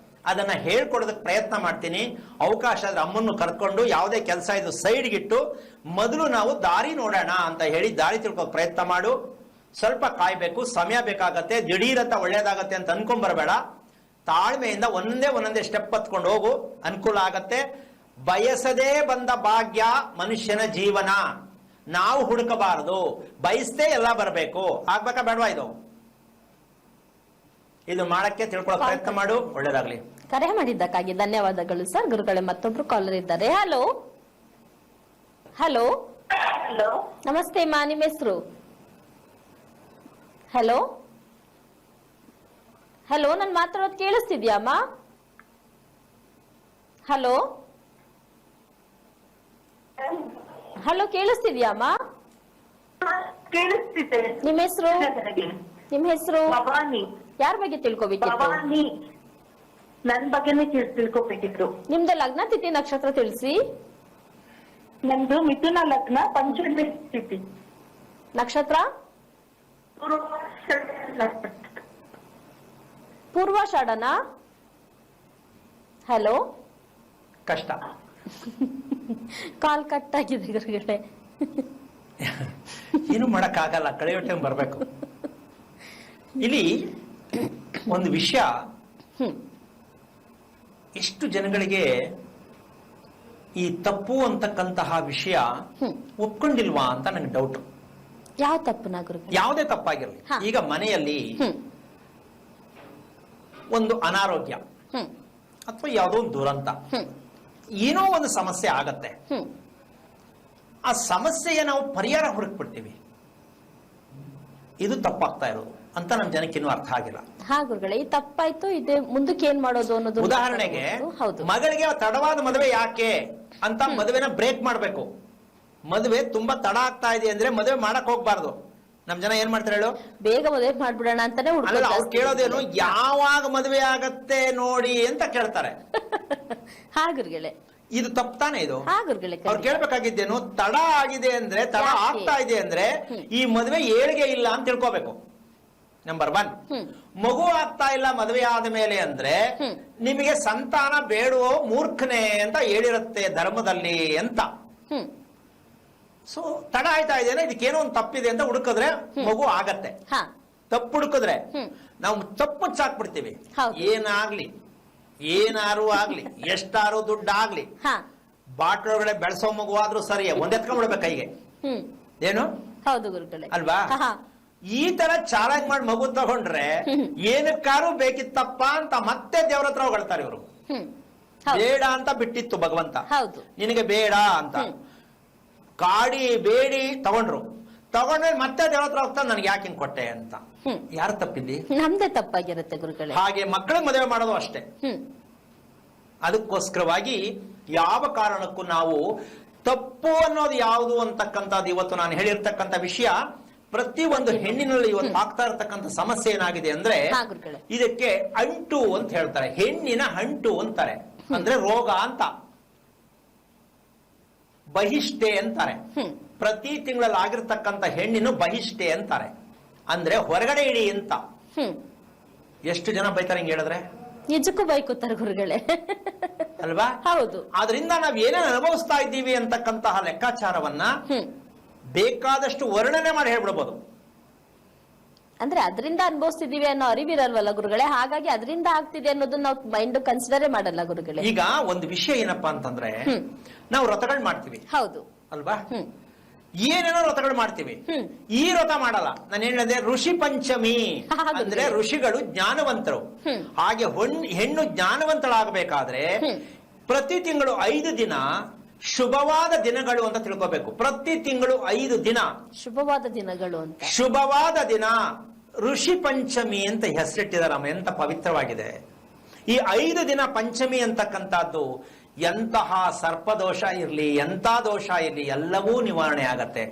ಅದನ್ನ ಹೇಳ್ಕೊಡೋದಕ್ಕೆ ಪ್ರಯತ್ನ ಮಾಡ್ತೀನಿ. ಅವಕಾಶ ಆದ್ರೆ ಅಮ್ಮನ್ನು ಕರ್ಕೊಂಡು ಯಾವುದೇ ಕೆಲಸ ಇದು ಸೈಡ್ಗಿಟ್ಟು ಮೊದಲು ನಾವು ದಾರಿ ನೋಡೋಣ ಅಂತ ಹೇಳಿ ದಾರಿ ತಿಳ್ಕೋ ಪ್ರಯತ್ನ ಮಾಡು. ಸ್ವಲ್ಪ ಕಾಯ್ಬೇಕು, ಸಮಯ ಬೇಕಾಗತ್ತೆ, ದಿಢೀರಂತ ಒಳ್ಳೇದಾಗತ್ತೆ ಅಂತ ಅನ್ಕೊಂಡ್ಬರ್ಬೇಡ. ತಾಳ್ಮೆಯಿಂದ ಒಂದೊಂದೇ ಸ್ಟೆಪ್ ಹತ್ಕೊಂಡು ಹೋಗು, ಅನುಕೂಲ ಆಗತ್ತೆ. ಬಯಸದೇ ಬಂದ ಭಾಗ್ಯ ಮನುಷ್ಯನ ಜೀವನ, ನಾವು ಹುಡುಕಬಾರದು, ಬಯಸದೇ ಎಲ್ಲ ಬರಬೇಕು. ಆಗ್ಬೇಕಾ ಬೇಡವಾ? ಇದು ಮಾಡಕ್ಕೆ ತಿಳ್ಕೊಳ್ಳೋ ಪ್ರಯತ್ನ ಮಾಡು. ಒಳ್ಳೇದಾಗ್ಲಿ. ಕರೆ ಮಾಡಿದ್ದಕ್ಕಾಗಿ ಧನ್ಯವಾದಗಳು ಸರ್. ಗುರುಗಳೇ, ಮತ್ತೊಬ್ರು ಕಾಲರ್ ಇದ್ದಾರೆ. ಹಲೋ ಹಲೋ ಹಲೋ, ನಮಸ್ತೆ ಅಮ್ಮ, ನಿಮ್ಮ ಹೆಸರು? ಹಲೋ ಹಲೋ, ನನ್ ಮಾತಾಡೋದು ಕೇಳಿಸ್ತಿದ್ಯಾ ಅಮ್ಮ? ಹಲೋ ಹಲೋ, ಕೇಳಿಸ್ತಿದ್ಯಾ ಅಮ್ಮ? ಕೇಳಿಸ್ತಿದೆ. ನಿಮ್ಮ ಹೆಸರು? ನಿಮ್ಮ ಹೆಸರು? ಭವಾನಿ. ಯಾರ ಬಗ್ಗೆ ತಿಳ್ಕೊಬೇಕಿತ್ತು? ಭವಾನಿ, ನನ್ ಬಗ್ಗೆನೇ ತಿಳ್ಕೊಬೇಕಿದ್ರು. ನಿಮ್ದು ಲಗ್ನ ತಿಥಿ ನಕ್ಷತ್ರ ತಿಳಿಸಿ. ನಮ್ದು ಮಿಥುನ ಲಗ್ನ, ಪಂಚಮಿ ತಿಥಿ, ನಕ್ಷತ್ರ ಪೂರ್ವಾಷಾಢನಾ? ಹಲೋ, ಕಷ್ಟ. ಕಾಲ್ ಕಟ್ ಆಗಿದೆ ಗುರುಗಳೇ. ಏನು ಮಾಡಕ್ಕಾಗಲ್ಲ, ಕಳೆಯೊಟ್ಟೆ ಬರ್ಬೇಕು. ಇಲ್ಲಿ ಒಂದು ವಿಷಯ, ಎಷ್ಟು ಜನಗಳಿಗೆ ಈ ತಪ್ಪು ಅಂತಕ್ಕಂತಹ ವಿಷಯ ಒಪ್ಕೊಂಡಿಲ್ವಾ ಅಂತ ನಂಗೆ ಡೌಟ್. ಯಾವ ತಪ್ಪುನಾ ಗುರುಗಳೇ? ಯಾವುದೇ ತಪ್ಪಾಗಿರ್ಲಿ, ಈಗ ಮನೆಯಲ್ಲಿ ಒಂದು ಅನಾರೋಗ್ಯ ಅಥವಾ ಯಾವುದೋ ಒಂದು ದುರಂತ, ಏನೋ ಒಂದು ಸಮಸ್ಯೆ ಆಗತ್ತೆ. ಆ ಸಮಸ್ಯೆಯ ನಾವು ಪರಿಹಾರ ಹುಡುಕ್ಬಿಡ್ತೀವಿ. ಇದು ತಪ್ಪಾಗ್ತಾ ಇರೋದು ಅಂತ ನಮ್ ಜನಕ್ಕೆ ಇನ್ನೂ ಅರ್ಥ ಆಗಿಲ್ಲ. ಹಾ ಗುರುಗಳೇ, ಈ ತಪ್ಪಾಯ್ತು, ಇದೆ ಮುಂದಕ್ಕೆ ಏನ್ ಮಾಡೋದು ಅನ್ನೋದು. ಉದಾಹರಣೆಗೆ, ಹೌದು, ಮಗಳಿಗೆ ತಡವಾದ ಮದುವೆ ಯಾಕೆ ಅಂತ ಮದುವೆನ ಬ್ರೇಕ್ ಮಾಡ್ಬೇಕು. ಮದುವೆ ತುಂಬಾ ತಡ ಆಗ್ತಾ ಇದೆ ಅಂದ್ರೆ ಮದುವೆ ಮಾಡಕ್ ಹೋಗ್ಬಾರ್ದು. ನಮ್ ಜನ ಏನ್ ಮಾಡ್ತಾರೆ ಹೇಳು, ಬೇಗ ಮದುವೆ ಮಾಡ್ಬಿಡೋಣ ಅಂತಾನೆ. ಅಲ್ಲ, ಅವ್ರು ಕೇಳೋದೇನು, ಯಾವಾಗ ಮದುವೆ ಆಗತ್ತೆ ನೋಡಿ ಅಂತ ಕೇಳ್ತಾರೆ. ಹಾ ಗುರುಗಳೇ, ಇದು ತಪ್ಪಾನೆ. ಇದು ಹಾ ಗುರುಗಳೇ, ಅವ್ರು ಕೇಳ್ಬೇಕಾಗಿದ್ದೇನು, ತಡ ಆಗಿದೆ ಅಂದ್ರೆ, ತಡ ಆಗ್ತಾ ಇದೆ ಅಂದ್ರೆ ಈ ಮದುವೆ ಏಳಿಗೆ ಇಲ್ಲ ಅಂತ ತಿಳ್ಕೋಬೇಕು. ನಂಬರ್ 1. ಮಗು ಆಗ್ತಾ ಇಲ್ಲ ಮದುವೆ ಆದ ಮೇಲೆ ಅಂದ್ರೆ ನಿಮಗೆ ಸಂತಾನ ಬೇಡುವೋ ಮೂರ್ಖನೆ ಅಂತ ಹೇಳಿರುತ್ತೆ ಧರ್ಮದಲ್ಲಿ ಅಂತ. ಸೊ ತಡ ಆಯ್ತಾ ಇದೆ, ಇದಕ್ಕೇನೋ ಒಂದು ತಪ್ಪಿದೆ ಅಂತ ಹುಡುಕಿದ್ರೆ ಮಗು ಆಗತ್ತೆ. ತಪ್ಪು ಹುಡುಕಿದ್ರೆ ನಾವು ತಪ್ಪು ಮುಚ್ಚಾಕ್ಬಿಡ್ತೀವಿ. ಏನಾಗ್ಲಿ, ಏನಾರು ಆಗ್ಲಿ, ಎಷ್ಟಾರು ದುಡ್ಡಾಗ್ಲಿ, ಬಾಟ್ಲೊಳಗಡೆ ಬೆಳೆಸೋ ಮಗು ಆದ್ರೂ ಸರಿ, ಒಂದೆತ್ಕೊಂಡ್ಬಿಡ್ಬೇಕು ಕೈಗೆ. ಏನು? ಹೌದು ಗುರುಗಳೇ, ಅಲ್ವಾ? ಈ ತರ ಚಾಲೆಂಜ್ ಮಾಡಿ ಮಗು ತಗೊಂಡ್ರೆ ಏನಕ್ಕಾರು ಬೇಕಿತ್ತಪ್ಪ ಅಂತ ಮತ್ತೆ ದೇವ್ರ ಹತ್ರ ಹೊಗಳ್ತಾರೆ ಇವರು. ಬೇಡ ಅಂತ ಬಿಟ್ಟಿತ್ತು ಭಗವಂತ, ನಿನಗೆ ಬೇಡ ಅಂತ ಕಾಡಿ ಬೇಡಿ ತಗೊಂಡ್ಮೇಲೆ ಮತ್ತೆ ದೇವ್ರ ಹತ್ರ ಹೋಗ್ತಾ ನನ್ಗೆ ಯಾಕೆ ಹಿಂಗ್ ಕೊಟ್ಟೆ ಅಂತ. ಯಾರು ತಪ್ಪಿದ್ದಿ? ನಮ್ದೇ ತಪ್ಪಾಗಿರುತ್ತೆ ಗುರುಗಳೇ. ಹಾಗೆ ಮಕ್ಕಳಿಗೆ ಮದುವೆ ಮಾಡೋದು ಅಷ್ಟೇ. ಅದಕ್ಕೋಸ್ಕರವಾಗಿ ಯಾವ ಕಾರಣಕ್ಕೂ ನಾವು ತಪ್ಪು ಅನ್ನೋದು ಯಾವುದು ಅಂತಕ್ಕಂಥದ್ದು ಇವತ್ತು ನಾನು ಹೇಳಿರ್ತಕ್ಕಂಥ ವಿಷಯ. ಪ್ರತಿ ಒಂದು ಹೆಣ್ಣಿನಲ್ಲಿ ಇವತ್ತು ಆಗ್ತಾ ಇರತಕ್ಕಂಥ ಸಮಸ್ಯೆ ಏನಾಗಿದೆ ಅಂದ್ರೆ, ಇದಕ್ಕೆ ಅಂಟು ಅಂತ ಹೇಳ್ತಾರೆ, ಹೆಣ್ಣಿನ ಅಂಟು ಅಂತಾರೆ. ಅಂದ್ರೆ ರೋಗ ಅಂತ. ಬಹಿಷ್ಠೆ ಅಂತಾರೆ. ಪ್ರತಿ ತಿಂಗಳಲ್ಲಿ ಆಗಿರ್ತಕ್ಕಂಥ ಹೆಣ್ಣಿನ ಬಹಿಷ್ಠೆ ಅಂತಾರೆ. ಅಂದ್ರೆ ಹೊರಗಡೆ ಇಡಿ ಅಂತ. ಎಷ್ಟು ಜನ ಬೈತಾರೆ ಹಿಂಗ್ ಹೇಳಿದ್ರೆ? ನಿಜಕ್ಕೂ ಬೈಕುತ್ತಾರೆ ಗುರುಗಳೇ, ಅಲ್ವಾ? ಹೌದು. ಆದ್ರಿಂದ ನಾವ್ ಏನೇನು ಅನುಭವಿಸ್ತಾ ಇದ್ದೀವಿ ಅಂತಕ್ಕಂತಹ ಲೆಕ್ಕಾಚಾರವನ್ನ ಬೇಕಾದಷ್ಟು ವರ್ಣನೆ ಮಾಡಿ ಹೇಳ್ಬಿಡ್ಬೋದು. ಅಂದ್ರೆ ಅದರಿಂದ ಅನುಭವಿಸ್ತಿದೀವಿ ಅನ್ನೋ ಅರಿವಿರಲ್ವಲ್ಲ ಗುರುಗಳೇ, ಹಾಗಾಗಿ ಅದರಿಂದ ಆಗ್ತಿದೆ ಅನ್ನೋದನ್ನ ನಾವು ಮೈಂಡ್ ಕನ್ಸಿಡರೇ ಮಾಡಲ್ಲ ಗುರುಗಳೇ. ಈಗ ಒಂದು ವಿಷಯ ಏನಪ್ಪಾ ಅಂತಂದ್ರೆ, ನಾವು ವ್ರತಗಳು ಮಾಡ್ತೀವಿ, ಹೌದು ಅಲ್ವಾ? ಏನೇನೋ ವ್ರತಗಳು ಮಾಡ್ತೀವಿ. ಈ ವ್ರತ ಮಾಡಲ್ಲ. ನಾನು ಹೇಳಿದೆ ಋಷಿ ಪಂಚಮಿ ಅಂದ್ರೆ ಋಷಿಗಳು ಜ್ಞಾನವಂತರು. ಹಾಗೆ ಹೆಣ್ಣು ಜ್ಞಾನವಂತಳಾಗಬೇಕಾದ್ರೆ ಪ್ರತಿ ತಿಂಗಳು 5 ದಿನ ಶುಭವಾದ ದಿನಗಳು ಅಂತ ತಿಳ್ಕೋಬೇಕು. ಪ್ರತಿ ತಿಂಗಳು 5 ದಿನ ಶುಭವಾದ ದಿನಗಳು ಅಂತ. ಶುಭವಾದ ದಿನ ಋಷಿ ಪಂಚಮಿ ಅಂತ ಹೆಸರಿಟ್ಟಿದಾರಮ್ಮ. ಎಂತ ಪವಿತ್ರವಾಗಿದೆ ಈ 5 ದಿನ ಪಂಚಮಿ ಅಂತಕ್ಕಂಥದ್ದು. ಎಂತಹ ಸರ್ಪದೋಷ ಇರ್ಲಿ, ಎಂತ ದೋಷ ಇರ್ಲಿ, ಎಲ್ಲವೂ ನಿವಾರಣೆ ಆಗತ್ತೆ.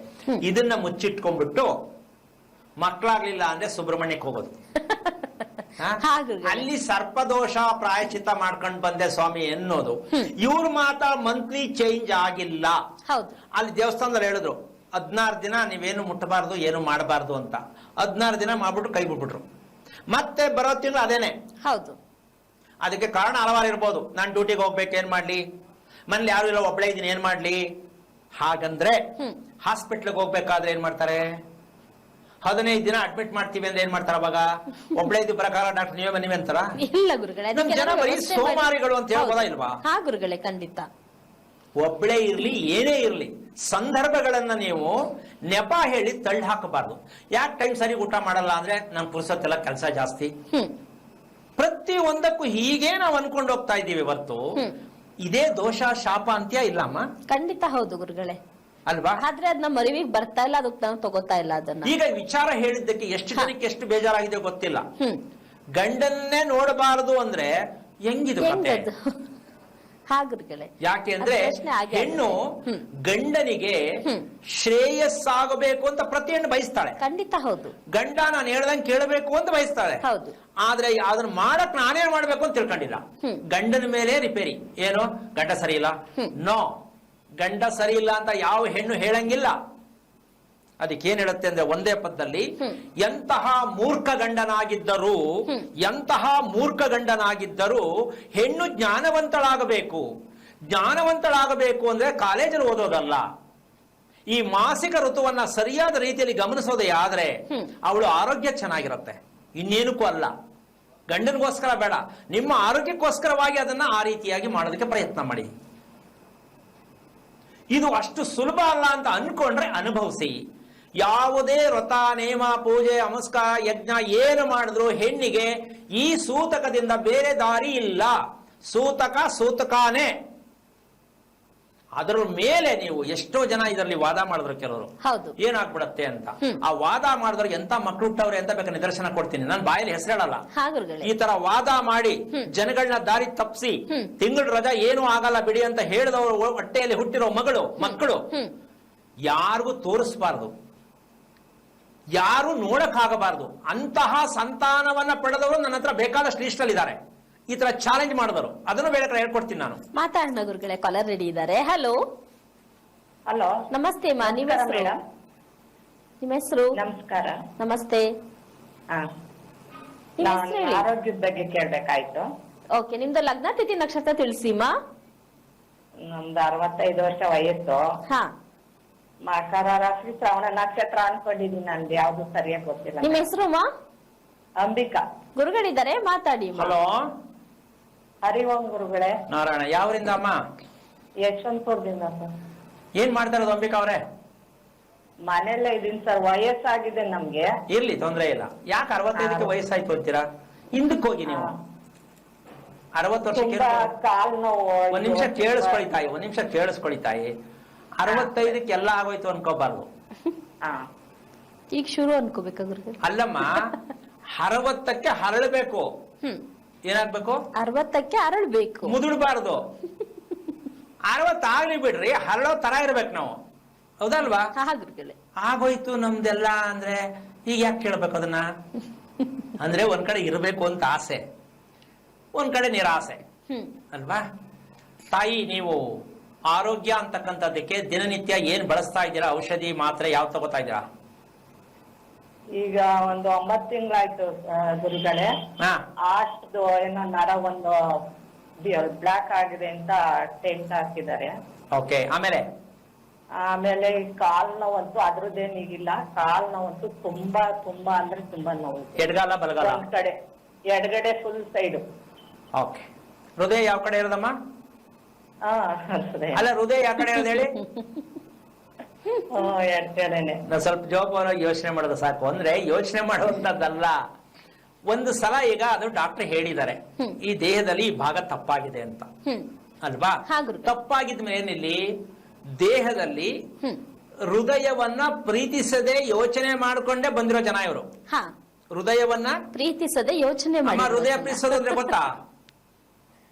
ಇದನ್ನ ಮುಚ್ಚಿಟ್ಕೊಂಡ್ಬಿಟ್ಟು ಮಕ್ಕಳಾಗ್ಲಿಲ್ಲ ಅಂದ್ರೆ ಸುಬ್ರಹ್ಮಣ್ಯಕ್ಕೆ ಹೋಗೋದು. ಅಲ್ಲಿ ಸರ್ಪದೋಷ ಪ್ರಾಯಶ್ಚಿತ್ತ ಮಾಡ್ಕೊಂಡು ಬಂದೆ ಸ್ವಾಮಿ ಎನ್ನೋದು. ಇವ್ರ ಮಾತ್ರ ಮಂತ್ಲಿ ಚೇಂಜ್ ಆಗಿಲ್ಲ. ಅಲ್ಲಿ ದೇವಸ್ಥಾನದಲ್ಲಿ ಹೇಳಿದ್ರು 16 ದಿನ ನೀವೇನು ಮುಟ್ಟಬಾರ್ದು, ಏನು ಮಾಡಬಾರ್ದು ಅಂತ. 16 ದಿನ ಮಾಡ್ಬಿಟ್ಟು ಕೈ ಬಿಟ್ಬಿಟ್ರು. ಮತ್ತೆ ಬರೋ ತಿಂಗಳು ಅದೇನೆ. ಹೌದು. ಅದಕ್ಕೆ ಕಾರಣ ಹಲವಾರು ಇರ್ಬೋದು. ನಾನು ಡ್ಯೂಟಿಗೆ ಹೋಗ್ಬೇಕು, ಏನ್ ಮಾಡ್ಲಿ, ಮನೇಲಿ ಯಾರು ಇಲ್ಲ, ಒಬ್ಳೆ ಇದೀನಿ, ಏನ್ ಮಾಡ್ಲಿ. ಹಾಗಂದ್ರೆ ಹಾಸ್ಪಿಟ್ಲಿಗೆ ಹೋಗ್ಬೇಕಾದ್ರೆ ಏನ್ ಮಾಡ್ತಾರೆ, 15 ದಿನ ಅಡ್ಮಿಟ್ ಮಾಡ್ತೀವಿ ಅಂದ್ರೆ ಏನ್ ಮಾಡ್ತಾರ? ಅವಾಗ ಒಬ್ಳೆ ಇದ್ದು ಪ್ರಕಾರ ಡಾಕ್ಟರ್ ನೀವೇ ಬನ್ನಿ ಅಂತಾರ? ಇಲ್ಲ ಗುರುಗಳೇ, ನಮ್ ಜನ ಬರೀ ಸೋಮಾರಿಗಳು ಅಂತ ಹೇಳ್ಬೋದಾ ಇಲ್ವಾ? ಹಾ ಗುರುಗಳೇ, ಖಂಡಿತ. ಒಬ್ಳೆ ಇರ್ಲಿ, ಏನೇ ಇರ್ಲಿ, ಸಂದರ್ಭಗಳನ್ನ ನೀವು ನೆಪ ಹೇಳಿ ತಳ್ಳಿ ಹಾಕಬಾರ್ದು. ಯಾಕೆ ಟೈಮ್ ಸರಿ ಊಟ ಮಾಡಲ್ಲ ಅಂದ್ರೆ ನಮ್ ಪುರುಸತ್ತೆಲ್ಲ ಕೆಲಸ ಜಾಸ್ತಿ. ಪ್ರತಿ ಒಂದಕ್ಕೂ ಹೀಗೆ ನಾವು ಅನ್ಕೊಂಡು ಹೋಗ್ತಾ ಇದ್ದೀವಿ ಹೊರತು ಇದೇ ದೋಷ ಶಾಪ ಅಂತ್ಯ ಇಲ್ಲಮ್ಮ. ಖಂಡಿತ ಹೌದು ಗುರುಗಳೇ, ಅಲ್ವಾ? ಆದ್ರೆ ಅದನ್ನ ಮರಿವಿಗೆ ಬರ್ತಾ ಇಲ್ಲ, ಅದಕ್ಕೆ ನಾವು ತಗೋತಾ ಇಲ್ಲ ಅದನ್ನ. ಈಗ ವಿಚಾರ ಹೇಳಿದ್ದಕ್ಕೆ ಎಷ್ಟು ಜನಕ್ಕೆ ಎಷ್ಟು ಬೇಜಾರಾಗಿದೆ ಗೊತ್ತಿಲ್ಲ. ಗಂಡನ್ನೇ ನೋಡಬಾರದು ಅಂದ್ರೆ ಹೆಂಗಿದು ಕತೆ? ಯಾಕೆ ಅಂದ್ರೆ ಹೆಣ್ಣು ಗಂಡನಿಗೆ ಶ್ರೇಯಸ್ಸಾಗಬೇಕು ಅಂತ ಪ್ರತಿ ಹೆಣ್ಣು ಬಯಸ್ತಾಳೆ. ಖಂಡಿತ ಹೌದು. ಗಂಡ ನಾನು ಹೇಳ್ದಂಗೆ ಕೇಳಬೇಕು ಅಂತ ಬಯಸ್ತಾಳೆ. ಹೌದು. ಆದ್ರೆ ಅದನ್ನ ಮಾಡಕ್ ನಾನೇನ್ ಮಾಡ್ಬೇಕು ಅಂತ ತಿಳ್ಕೊಂಡಿಲ್ಲ. ಗಂಡನ ಮೇಲೆ ರಿಪೇರಿ. ಏನು ಗಂಡ ಸರಿ ಇಲ್ಲ? ನೋ, ಗಂಡ ಸರಿ ಇಲ್ಲ ಅಂತ ಯಾವ ಹೆಣ್ಣು ಹೇಳಂಗಿಲ್ಲ. ಅದಕ್ಕೆ ಏನ್ ಹೇಳುತ್ತೆ ಅಂದ್ರೆ ಒಂದೇ ಪದದಲ್ಲಿ, ಎಂತಹ ಮೂರ್ಖ ಗಂಡನಾಗಿದ್ದರೂ, ಎಂತಹ ಮೂರ್ಖ ಗಂಡನಾಗಿದ್ದರೂ ಹೆಣ್ಣು ಜ್ಞಾನವಂತಳಾಗಬೇಕು. ಜ್ಞಾನವಂತಳಾಗಬೇಕು ಅಂದ್ರೆ ಕಾಲೇಜಲ್ಲಿ ಓದೋದಲ್ಲ, ಈ ಮಾಸಿಕ ಋತುವನ್ನ ಸರಿಯಾದ ರೀತಿಯಲ್ಲಿ ಗಮನಿಸೋದೇ ಆದ್ರೆ ಅವಳು ಆರೋಗ್ಯ ಚೆನ್ನಾಗಿರುತ್ತೆ, ಇನ್ನೇನಕ್ಕೂ ಅಲ್ಲ. ಗಂಡನಿಗೋಸ್ಕರ ಬೇಡ, ನಿಮ್ಮ ಆರೋಗ್ಯಕ್ಕೋಸ್ಕರವಾಗಿ ಅದನ್ನ ಆ ರೀತಿಯಾಗಿ ಮಾಡೋದಕ್ಕೆ ಪ್ರಯತ್ನ ಮಾಡಿ. ಇದು ಅಷ್ಟು ಸುಲಭ ಅಲ್ಲ ಅಂತ ಅನ್ಕೊಂಡ್ರೆ ಅನುಭವಿಸಿ. ಯಾವುದೇ ವ್ರತ, ನೇಮ, ಪೂಜೆ, ನಮಸ್ಕಾರ, ಯಜ್ಞ ಏನು ಮಾಡಿದ್ರು ಹೆಣ್ಣಿಗೆ ಈ ಸೂತಕದಿಂದ ಬೇರೆ ದಾರಿ ಇಲ್ಲ. ಸೂತಕಾನೇ. ಅದರ ಮೇಲೆ ನೀವು ಎಷ್ಟೋ ಜನ ಇದರಲ್ಲಿ ವಾದ ಮಾಡಿದ್ರು ಕೆಲವರು, ಏನಾಗ್ಬಿಡತ್ತೆ ಅಂತ. ಆ ವಾದ ಮಾಡಿದ್ರೆ ಎಂತ ಮಕ್ಳು ಹುಟ್ಟವ್ರೆ ಅಂತ ಬೇಕಾದ್ರೆ ನಿದರ್ಶನ ಕೊಡ್ತೀನಿ, ನಾನು ಬಾಯಲ್ಲಿ ಹೆಸರೇಳಲ್ಲ. ಈ ತರ ವಾದ ಮಾಡಿ ಜನಗಳನ್ನ ದಾರಿ ತಪ್ಪಿಸಿ ತಿಂಗಳ ರಜಾ ಏನು ಆಗಲ್ಲ ಬಿಡಿ ಅಂತ ಹೇಳಿದವರು ಹೊಟ್ಟೆಯಲ್ಲಿ ಹುಟ್ಟಿರೋ ಮಕ್ಕಳು ಯಾರಿಗೂ ತೋರಿಸಬಾರ್ದು, ಯಾರು ನೋಡಕ್ಕಾಗಬಾರ್ದು. ಅಂತಹ ಸಂತಾನವನ್ನ ಪಡೆದವರು ನನ್ನ ಹತ್ರ ಬೇಕಾದಷ್ಟು ಲಿಸ್ಟ್ ಅಲ್ಲಿ ಇದ್ದಾರೆ. ಈ ತರ ಚಾಲೆಂಜ್ ಮಾಡಿದರು, ಅದನ್ನು ಬೇರೆ ಹೇಳ್ಕೊಡ್ತೀನಿ ನಾನು. ಮಾತಾಡೋಣ ಗುರುಗಳೇ, ಕಾಲರ್ ರೆಡಿ ಇದ್ದಾರೆ. ಹಲೋ ಹಲೋ, ನಮಸ್ತೆ ಮಾ, ನಿಮ್ಮ ಹೆಸರು? ನಮಸ್ಕಾರ. ನಮಸ್ತೆ. ಆರೋಗ್ಯದ ಬಗ್ಗೆ ಕೇಳ್ಬೇಕಾಯ್ತು. ಓಕೆ, ನಿಮ್ದು ಲಗ್ನ ತಿಥಿ ನಕ್ಷತ್ರ ತಿಳಿಸಿ ಮಾ. ನಮ್ದು 65 ವರ್ಷ ವಯಸ್ಸು. ಮಕರ ರಾಶಿ, ಶ್ರವಣ ನಕ್ಷತ್ರ ಅನ್ಕೊಂಡಿದೀನಿ. ನಂದು ಯಾವ್ದು ಸರಿಯಾಗಿ ಗೊತ್ತಿಲ್ಲ. ನಿಮ್ಮ ಹೆಸರು ಮಾ? ಅಂಬಿಕಾ. ಗುರುಗಳಿದ್ದಾರೆ, ಮಾತಾಡಿ. ಹಲೋ, ಹರಿ ಓಂ ಗುರುಗಳೇ. ನಾರಾಯಣ. ಯಾವರಿಂದ ಅಮ್ಮ? ಯಶವಂತಪುರದಿಂದ ಸರ್. ಏನ್ ಮಾಡ್ತಾ ಇರೋದು ಅಂಬಿಕಾ ಅವರೇ? ಮನೆಯಲ್ಲೇ ಇದೀನಿ ಸರ್, ವಯಸ್ಸಾಗಿದೆ ನಮ್ಗೆ. ಇರ್ಲಿ, ತೊಂದ್ರೆ ಇಲ್ಲ. ಯಾಕೆ 65ಕ್ಕೆ ವಯಸ್ಸಾಯ್ತು ಅಂತೀರಾ? ಹಿಂದಕ್ಕೆ ಹೋಗಿ ನೀವು 60 ವರ್ಷಕ್ಕೆ. ಕಾಲ್ ನೋವು. ಒಂದ್ ನಿಮಿಷ ಕೇಳಿಸ್ಕೊಳ್ಳಿ ತಾಯಿ. 65ಕ್ಕೆ ಎಲ್ಲ ಆಗೋಯ್ತು ಅನ್ಕೋಬಾರ್ದು. ಈಗ ಶುರು ಅನ್ಕೋಬೇಕಾ ಗುರುಗಳು? ಅಲ್ಲಮ್ಮ, 60ಕ್ಕೆ ಹರಳಬೇಕು. ಏನಾಗ್ಬೇಕು? 60ಕ್ಕೆ ಅರಳಬೇಕು, ಮುದುಡಬಾರ್ದು. 60 ಆಗ್ಲಿ ಬಿಡ್ರಿ, ಹರಳೋ ತರ ಇರ್ಬೇಕು ನಾವು, ಹೌದಲ್ವಾ? ಆಗೋಯ್ತು ನಮ್ದೆಲ್ಲ ಅಂದ್ರೆ ಈಗ ಯಾಕೆ ಕೇಳ್ಬೇಕು ಅದನ್ನ? ಅಂದ್ರೆ ಒಂದ್ ಕಡೆ ಇರ್ಬೇಕು ಅಂತ ಆಸೆ, ಒಂದ್ ಕಡೆ ನಿರಾಸೆ ಅಲ್ವಾ? ತಾಯಿ, ನೀವು ಆರೋಗ್ಯ ಅಂತಕ್ಕಂಥದ್ದಕ್ಕೆ ದಿನನಿತ್ಯ ಏನ್ ಬಳಸ್ತಾ ಇದ್ದೀರಾ? ಔಷಧಿ, ಮಾತ್ರೆ ಯಾವ್ದು ತಗೋತಾ ಇದ್ದೀರಾ? ಈಗ ಒಂದು 9 ತಿಂಗಳಾಯ್ತು ಗುರುಗಳೇ. ಅಷ್ಟು ಏನೋ ನರ ಒಂದು ಬ್ಲಾಕ್ ಆಗಿದೆ ಅಂತ ಟೆಂಟ್ ಹಾಕಿದ್ದಾರೆ. ಓಕೆ, ಆಮೇಲೆ ಈ ಕಾಲ್ ನೋವಂತೂ ಅದ್ರದ್ದೇನೀಗಿಲ್ಲ. ಕಾಲ್ ನೋವಂತೂ ತುಂಬಾ ತುಂಬಾ ಅಂದ್ರೆ ತುಂಬಾ ನೋವು. ಎಡಗಾಲ ಬಲಗಾಲ? ಒಂದ್ ಕಡೆ, ಎಡಗಡೆ ಫುಲ್ ಸೈಡ್. ಓಕೆ. ಹೃದಯ ಯಾವ ಕಡೆ ಇರೋದಮ್ಮ? ಅಲ್ಲ, ಹೃದಯ ಯಾವ ಕಡೆ ಇರೋದು ಹೇಳಿ? ಸ್ವಲ್ಪ ಜವಾಬ್ದಾರಿಯಾಗಿ ಯೋಚನೆ ಮಾಡೋದು ಸಾಕು. ಅಂದ್ರೆ ಯೋಚನೆ ಮಾಡುವಂತದ್ದಲ್ಲ. ಒಂದು ಸಲ ಈಗ ಅದು ಡಾಕ್ಟರ್ ಹೇಳಿದ್ದಾರೆ, ಈ ದೇಹದಲ್ಲಿ ಈ ಭಾಗ ತಪ್ಪಾಗಿದೆ ಅಂತ, ಅಲ್ವಾ? ತಪ್ಪಾಗಿದ್ಮೇಲೆ ಏನಿಲ್ಲಿ ದೇಹದಲ್ಲಿ ಹೃದಯವನ್ನ ಪ್ರೀತಿಸದೆ ಯೋಚನೆ ಮಾಡ್ಕೊಂಡೇ ಬಂದಿರೋ ಜನ ಇವರು. ಹೃದಯವನ್ನ ಪ್ರೀತಿಸದೆ ಯೋಚನೆ ಮಾಡಿ. ಹೃದಯ ಪ್ರೀತಿಸೋದು ಅಂದ್ರೆ ಗೊತ್ತಾ?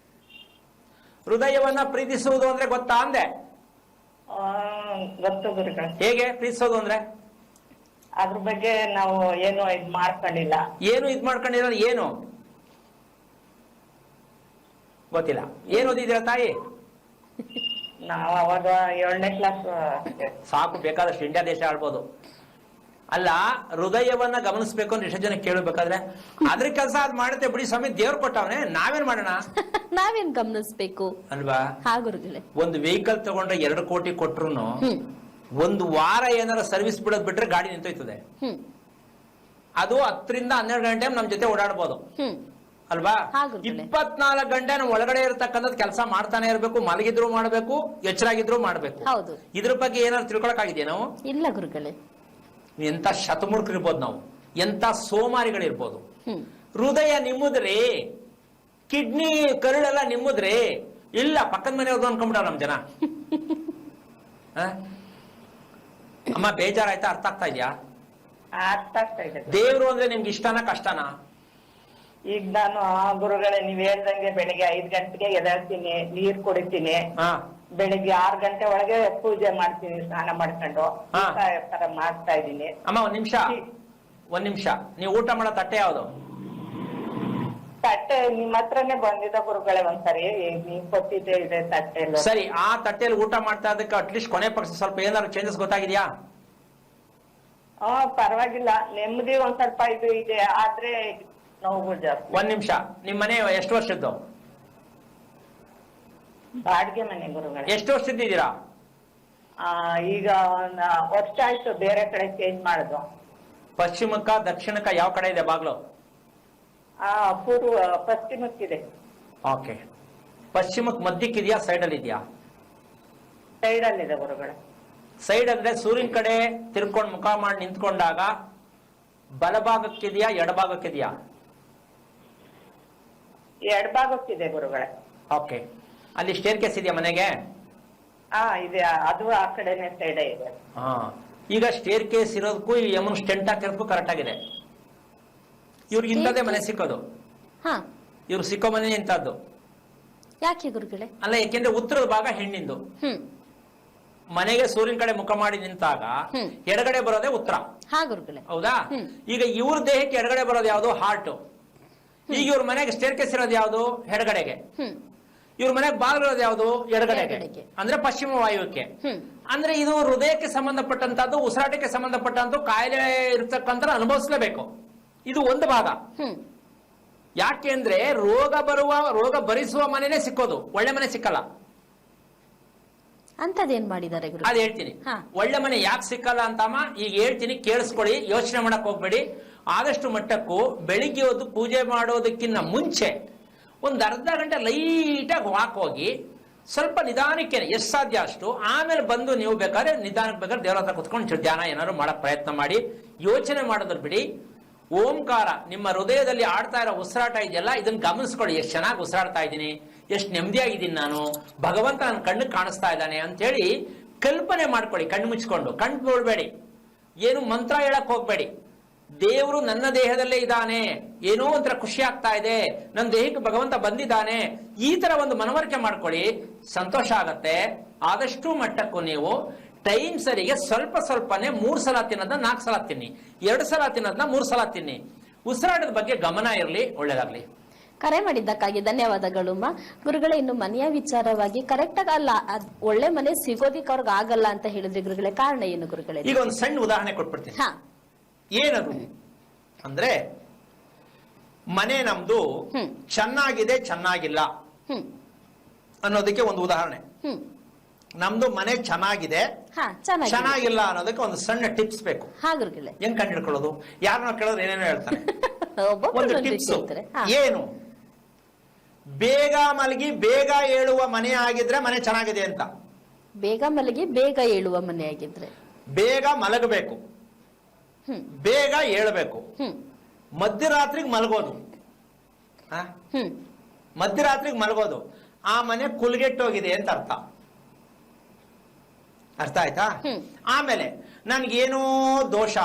ಹೃದಯವನ್ನ ಪ್ರೀತಿಸುವುದು ಅಂದ್ರೆ ಗೊತ್ತಾ ಅಂದೆ? ಗೊತ್ತು ಗುರುಗಳೇ. ಹೇಗೆ ಪ್ರೀತಿಸೋದು ಅಂದ್ರೆ? ಅದ್ರ ಬಗ್ಗೆ ನಾವು ಏನು ಇದ್ ಮಾಡ್ಕೊಂಡಿಲ್ಲ. ಏನು ಇದ್ ಮಾಡ್ಕೊಂಡಿರೋದು? ಏನು ಗೊತ್ತಿಲ್ಲ. ಏನು ಓದಿದ್ದೀರಾ ತಾಯಿ? ನಾವು ಅವಾಗ 7ನೇ ಕ್ಲಾಸ್. ಸಾಕು, ಬೇಕಾದಷ್ಟು ಇಂಡಿಯಾ ದೇಶ ಆಳ್ಬೋದು. ಅಲ್ಲ, ಹೃದಯವನ್ನ ಗಮನಿಸ್ಬೇಕು ಅಂದ್ರೆ ಎಷ್ಟು ಜನ ಕೇಳಬೇಕಾದ್ರೆ ಅದ್ರ ಕೆಲಸ ಅದ್ ಮಾಡುತ್ತೆ ಬಿಡಿ ಸ್ವಾಮಿ, ದೇವ್ರು ಕೊಟ್ಟವನೇ, ನಾವೇನ್ ಮಾಡೋಣ? ನಾವೇನ್ ಗಮನಿಸ್ಬೇಕು ಅಲ್ವಾ? ಹಾ ಗುರುಗಳೇ. ಒಂದು ವೆಹಿಕಲ್ ತಗೊಂಡ್ರೆ 2 ಕೋಟಿ ಕೊಟ್ರು ಒಂದು ವಾರ ಏನಾರ ಸರ್ವಿಸ್ ಬಿಡೋದ್ ಬಿಟ್ರೆ ಗಾಡಿ ನಿಂತೋಯ್ತದೆ. ಅದು 10 ರಿಂದ 12 ಗಂಟೆ ನಮ್ ಜೊತೆ ಓಡಾಡ್ಬೋದು ಅಲ್ವಾ? 24 ಗಂಟೆ ನಾವು ಒಳಗಡೆ ಇರತಕ್ಕಂಥದ್ದು ಕೆಲಸ ಮಾಡ್ತಾನೆ ಇರ್ಬೇಕು. ಮಲಗಿದ್ರು ಮಾಡ್ಬೇಕು, ಎಚ್ಚರಾಗಿದ್ರು ಮಾಡ್ಬೇಕು. ಹೌದು. ಇದ್ರ ಬಗ್ಗೆ ಏನಾದ್ರು ತಿಳ್ಕೊಳಕ್ ಆಗಿದೆಯಾ ನಾವು? ಇಲ್ಲ ಗುರುಗಳೇ. ಎಂತ ಶತಮೂರ್ಖರಿರ್ಬೋದು ನಾವು, ಎಂತ ಸೋಮಾರಿಗಳಿರ್ಬೋದು. ಹೃದಯ ನಿಮ್ಮುದ್ರಿ, ಕಿಡ್ನಿ ಕರುಳೆಲ್ಲ ನಿಮ್ಮುದ್ರಿ. ಇಲ್ಲ, ಪಕ್ಕದ ಮನೆಯವ್ರದ್ದು ಅನ್ಕೊಂಡ್ಬಿಟ್ಟ ನಮ್ ಜನ. ಅಮ್ಮ ಬೇಜಾರಾಯ್ತಾ? ಅರ್ಥ ಆಗ್ತಾ ಇದ್ಯಾ? ಅರ್ಥ ಆಗ್ತಾ ಇದೆ. ದೇವ್ರು ಅಂದ್ರೆ ನಿಮ್ಗೆ ಇಷ್ಟನಾ ಕಷ್ಟನಾ? ಈಗ ನಾನು ಗುರುಗಳೇ ನೀವ್ ಹೇಳ್ದಂಗೆ ಬೆಳಿಗ್ಗೆ 5 ಗಂಟೆಗೆ ಎದ್ದೇಳ್ತೀನಿ, ನೀರ್ ಕುಡಿತೀನಿ. ಬೆಳಿಗ್ಗೆ 6 ಗಂಟೆ ಒಳಗೆ ಪೂಜೆ ಮಾಡ್ತೀನಿ, ಸ್ನಾನ ಮಾಡ್ಕೊಂಡು ತರ ಮಾಡ್ತಾ ಇದ್ದೀನಿ. ಅಮ್ಮ ಒಂದ್ ನಿಮಿಷ, ನೀವು ಊಟ ಮಾಡೋ ತಟ್ಟೆ ಯಾವ್ದು? ತಟ್ಟೆ ನಿಮ್ ಹತ್ರನೇ ಬಂದಿದ್ದ ಗುರುಗಳೇ ಒಂದ್ಸರಿ, ನೀವ್ ಕೊಟ್ಟಿದ್ದೆ ಇದೆ ತಟ್ಟೆ. ಸರಿ, ಆ ತಟ್ಟೆಯಲ್ಲಿ ಊಟ ಮಾಡ್ತಾ ಇದಕ್ಕೆ ಅಟ್ಲೀಸ್ಟ್ ಕೊನೆ ಪಕ್ಷ ಸ್ವಲ್ಪ ಏನಾದ್ರು ಚೇಂಜಸ್ ಗೊತ್ತಾಗಿದ್ಯಾ? ಪರವಾಗಿಲ್ಲ, ನೆಮ್ಮದಿ ಒಂದ್ ಸ್ವಲ್ಪ ಇದು ಇದೆ, ಆದ್ರೆ ನೋವು ಜಾಸ್ತಿ. ಒಂದ್ ನಿಮಿಷ, ನಿಮ್ ಮನೆ ಎಷ್ಟು ವರ್ಷದ್ದು? ಬಾಡಿಗೆ ಮನೆ ಗುರುಗಳೇ. ಎಷ್ಟು ವರ್ಷದಿದ್ದೀರಾ? ಈಗ ವರ್ಷ ಆಯ್ತು, ಬೇರೆ ಕಡೆ ಚೇಂಜ್ ಮಾಡುದು. ಪಶ್ಚಿಮಕ್ಕ ದಕ್ಷಿಣಕ್ಕ ಯಾವ ಕಡೆ ಇದೆ ಬಾಗ್ಲು? ಪಶ್ಚಿಮಕ್ಕಿದೆ. ಓಕೆ. ಪಶ್ಚಿಮಕ್ ಮಧ್ಯಕ್ಕಿದ್ಯಾ, ಸೈಡ್ ಅಲ್ಲಿ ಇದೆಯಾ? ಸೈಡ್ ಅಲ್ಲಿ ಇದೆ ಗುರುಗಳೇ. ಸೈಡ್ ಅಂದ್ರೆ ಸೂರ್ಯನ ಕಡೆ ತಿರ್ಕೊಂಡು ಮುಖ ಮಾಡಿ ನಿಂತ್ಕೊಂಡಾಗ ಬಲಭಾಗಕ್ಕಿದೆಯಾ ಎಡಭಾಗಕ್ಕಿದೆಯಾ? ಎಡಭಾಗಕ್ಕಿದೆ ಗುರುಗಳೇ. ಓಕೆ. ಅಲ್ಲಿ ಸ್ಟೇರ್ ಕೇಸ್ ಇದೆಯಾ ಮನೆಗೆ? ಇದೆ, ಅದು ಆ ಕಡೆನೆ ಸೈಡ್ ಇದೆ. ಈಗ ಸ್ಟೇರ್ ಕೇಸ್ ಇರೋದಕ್ಕೂ ಈ ಯಮನ್ ಸ್ಟೆಂಟ್ ಹಾಕಿರೋದಕ್ಕೂ ಕರೆಕ್ಟ್ ಆಗಿದೆ. ಇವ್ರಿಗೆ ಇಂಥದ್ದೇ ಮನೆ ಸಿಕ್ಕೋದು. ಇವ್ರು ಸಿಕ್ಕೋ ಮನೆ ಇಂಥದ್ದು. ಯಾಕೆ ಗುರುಗಳೇ? ಅಲ್ಲ, ಯಾಕೆಂದ್ರೆ ಉತ್ತರದ ಭಾಗ ಹೆಣ್ಣಿಂದು. ಮನೆಗೆ ಸೂರ್ಯನ ಕಡೆ ಮುಖ ಮಾಡಿ ನಿಂತಾಗ ಎಡಗಡೆ ಬರೋದೇ ಉತ್ತರ. ಹೌದಾ? ಈಗ ಇವ್ರ ದೇಹಕ್ಕೆ ಎಡಗಡೆ ಬರೋದು ಯಾವ್ದು? ಹಾರ್ಟ್. ಈಗ ಇವ್ರ ಮನೆಗೆ ಸ್ಟೇರ್ ಕೇಸ್ ಇರೋದು ಯಾವ್ದು? ಎಡಗಡೆಗೆ. ಇವ್ರ ಮನೆಗೆ ಬಾಗಿಲು ಇರೋದು ಯಾವ್ದು? ಎಡಗಡೆಗೆ, ಅಂದ್ರೆ ಪಶ್ಚಿಮ ವಾಯುವ್ಯಕ್ಕೆ. ಅಂದ್ರೆ ಇದು ಹೃದಯಕ್ಕೆ ಸಂಬಂಧಪಟ್ಟಂತದ್ದು, ಉಸಿರಾಟಕ್ಕೆ ಸಂಬಂಧಪಟ್ಟಂತ ಕಾಯಿಲೆ ಇರ್ತಕ್ಕಂಥ ಅನುಭವಿಸಲೇಬೇಕು. ಇದು ಒಂದು ಭಾಗ. ಯಾಕೆಂದ್ರೆ ರೋಗ ಭರಿಸುವ ಮನೆನೇ ಸಿಕ್ಕೋದು, ಒಳ್ಳೆ ಮನೆ ಸಿಕ್ಕಲ್ಲ. ಅಂತದೇನ್ ಮಾಡಿದ್ದಾರೆ? ಅದ್ ಹೇಳ್ತೀನಿ. ಒಳ್ಳೆ ಮನೆ ಯಾಕೆ ಸಿಕ್ಕಲ್ಲ ಅಂತಮ್ಮ ಈಗ ಹೇಳ್ತೀನಿ, ಕೇಳಿಸ್ಕೊಳ್ಳಿ, ಯೋಚನೆ ಮಾಡಕ್ ಹೋಗ್ಬೇಡಿ. ಆದಷ್ಟು ಮಟ್ಟಕ್ಕೂ ಬೆಳಿಗ್ಗೆ ಹೊತ್ತು ಪೂಜೆ ಮಾಡೋದಕ್ಕಿಂತ ಮುಂಚೆ ಒಂದ್ ಅರ್ಧ ಗಂಟೆ ಲೈಟಾಗಿ ವಾಕ್ ಹೋಗಿ, ಸ್ವಲ್ಪ ನಿಧಾನಕ್ಕೆ ಎಷ್ಟು ಸಾಧ್ಯ ಅಷ್ಟು, ಆಮೇಲೆ ಬಂದು ನೀವು ಬೇಕಾದ್ರೆ ನಿಧಾನಕ್ಕೆ ಬೇಕಾದ್ರೆ ದೇವರ ಹತ್ರ ಕುತ್ಕೊಂಡು ಧ್ಯಾನ ಏನಾದ್ರು ಮಾಡಕ್ ಪ್ರಯತ್ನ ಮಾಡಿ. ಯೋಚನೆ ಮಾಡೋದ್ರ ಬಿಡಿ. ಓಂಕಾರ ನಿಮ್ಮ ಹೃದಯದಲ್ಲಿ ಆಡ್ತಾ ಇರೋ ಉಸಿರಾಟ ಇದೆಯಲ್ಲ, ಇದನ್ನ ಗಮನಿಸ್ಕೊಳ್ಳಿ. ಎಷ್ಟು ಚೆನ್ನಾಗಿ ಉಸಿರಾಡ್ತಾ ಇದ್ದೀನಿ, ಎಷ್ಟು ನೆಮ್ಮದಿಯಾಗಿದ್ದೀನಿ ನಾನು, ಭಗವಂತ ನನ್ನ ಕಣ್ಣು ಕಾಣಿಸ್ತಾ ಇದ್ದಾನೆ ಅಂತ ಹೇಳಿ ಕಲ್ಪನೆ ಮಾಡ್ಕೊಳ್ಳಿ. ಕಣ್ಣು ಮುಚ್ಕೊಂಡು, ಕಣ್ಣು ನೋಡ್ಬೇಡಿ, ಏನು ಮಂತ್ರ ಹೇಳಕ್ ಹೋಗ್ಬೇಡಿ. ದೇವರು ನನ್ನ ದೇಹದಲ್ಲೇ ಇದ್ದಾನೆ, ಏನೋ ಒಂಥರ ಖುಷಿ ಆಗ್ತಾ ಇದೆ, ನನ್ನ ದೇಹಕ್ಕೆ ಭಗವಂತ ಬಂದಿದ್ದಾನೆ, ಈ ತರ ಒಂದು ಮನವರಿಕೆ ಮಾಡ್ಕೊಳ್ಳಿ. ಸಂತೋಷ ಆಗತ್ತೆ. ಆದಷ್ಟು ಮಟ್ಟಕ್ಕೂ ನೀವು ಟೈಮ್ ಸರಿಗೆ ಸ್ವಲ್ಪನೇ 3 ಸಲ ತಿನ್ನೋದನ್ನ 4 ಸಲ ತಿನ್ನಿ, 2 ಸಲ ತಿನ್ನೋದನ್ನ 3 ಸಲ ತಿನ್ನಿ. ಉಸಿರಾಟದ ಬಗ್ಗೆ ಗಮನ ಇರಲಿ. ಒಳ್ಳೇದಾಗ್ಲಿ. ಕರೆ ಮಾಡಿದ್ದಕ್ಕಾಗಿ ಧನ್ಯವಾದಗಳು. ಗುರುಗಳೇ, ಇನ್ನು ಮನೆಯ ವಿಚಾರವಾಗಿ ಕರೆಕ್ಟ್ ಆಗಿ ಅಲ್ಲ, ಒಳ್ಳೆ ಮನೆ ಸಿಗೋದಿಕ್ ಅವ್ರಿಗೆ ಆಗಲ್ಲ ಅಂತ ಹೇಳಿದ್ರಿ ಗುರುಗಳೇ, ಕಾರಣ ಏನು ಗುರುಗಳೇ? ಈಗ ಒಂದು ಸಣ್ಣ ಉದಾಹರಣೆ ಕೊಟ್ಬಿಡ್ತೀನಿ. ಏನದು ಅಂದ್ರೆ, ಮನೆ ನಮ್ದು ಚೆನ್ನಾಗಿದೆ ಚೆನ್ನಾಗಿಲ್ಲ ಅನ್ನೋದಕ್ಕೆ ಒಂದು ಉದಾಹರಣೆ. ನಮ್ದು ಮನೆ ಚೆನ್ನಾಗಿದೆ ಚೆನ್ನಾಗಿಲ್ಲ ಅನ್ನೋದಕ್ಕೆ ಒಂದು ಸಣ್ಣ ಟಿಪ್ಸ್ ಬೇಕು. ಹೆಂಗ್ ಕಂಡು ಹಿಡ್ಕೊಳ್ಳೋದು? ಯಾರನ್ನ ಕೇಳೋದು ಏನೇನೋ ಹೇಳ್ತಾರೆ. ಒಂದು ಟಿಪ್ಸ್ ಏನು? ಬೇಗ ಮಲಗಿ ಬೇಗ ಏಳುವ ಮನೆ ಆಗಿದ್ರೆ ಮನೆ ಚೆನ್ನಾಗಿದೆ ಅಂತ. ಬೇಗ ಮಲಗಿ ಬೇಗ ಏಳುವ ಮನೆ ಆಗಿದ್ರೆ ಬೇಗ ಮಲಗಬೇಕು, ಬೇಗ ಏಳಬೇಕು. ಮಧ್ಯರಾತ್ರಿಗೆ ಮಲಗೋದು, ಮಧ್ಯರಾತ್ರಿಗೆ ಮಲಗೋದು, ಆ ಮನೆ ಕುಲ್ಗೆಟ್ಟೋಗಿದೆ ಅಂತ ಅರ್ಥ. ಅರ್ಥ ಆಯ್ತಾ? ಆಮೇಲೆ ನನ್ಗೇನೋ ದೋಷ,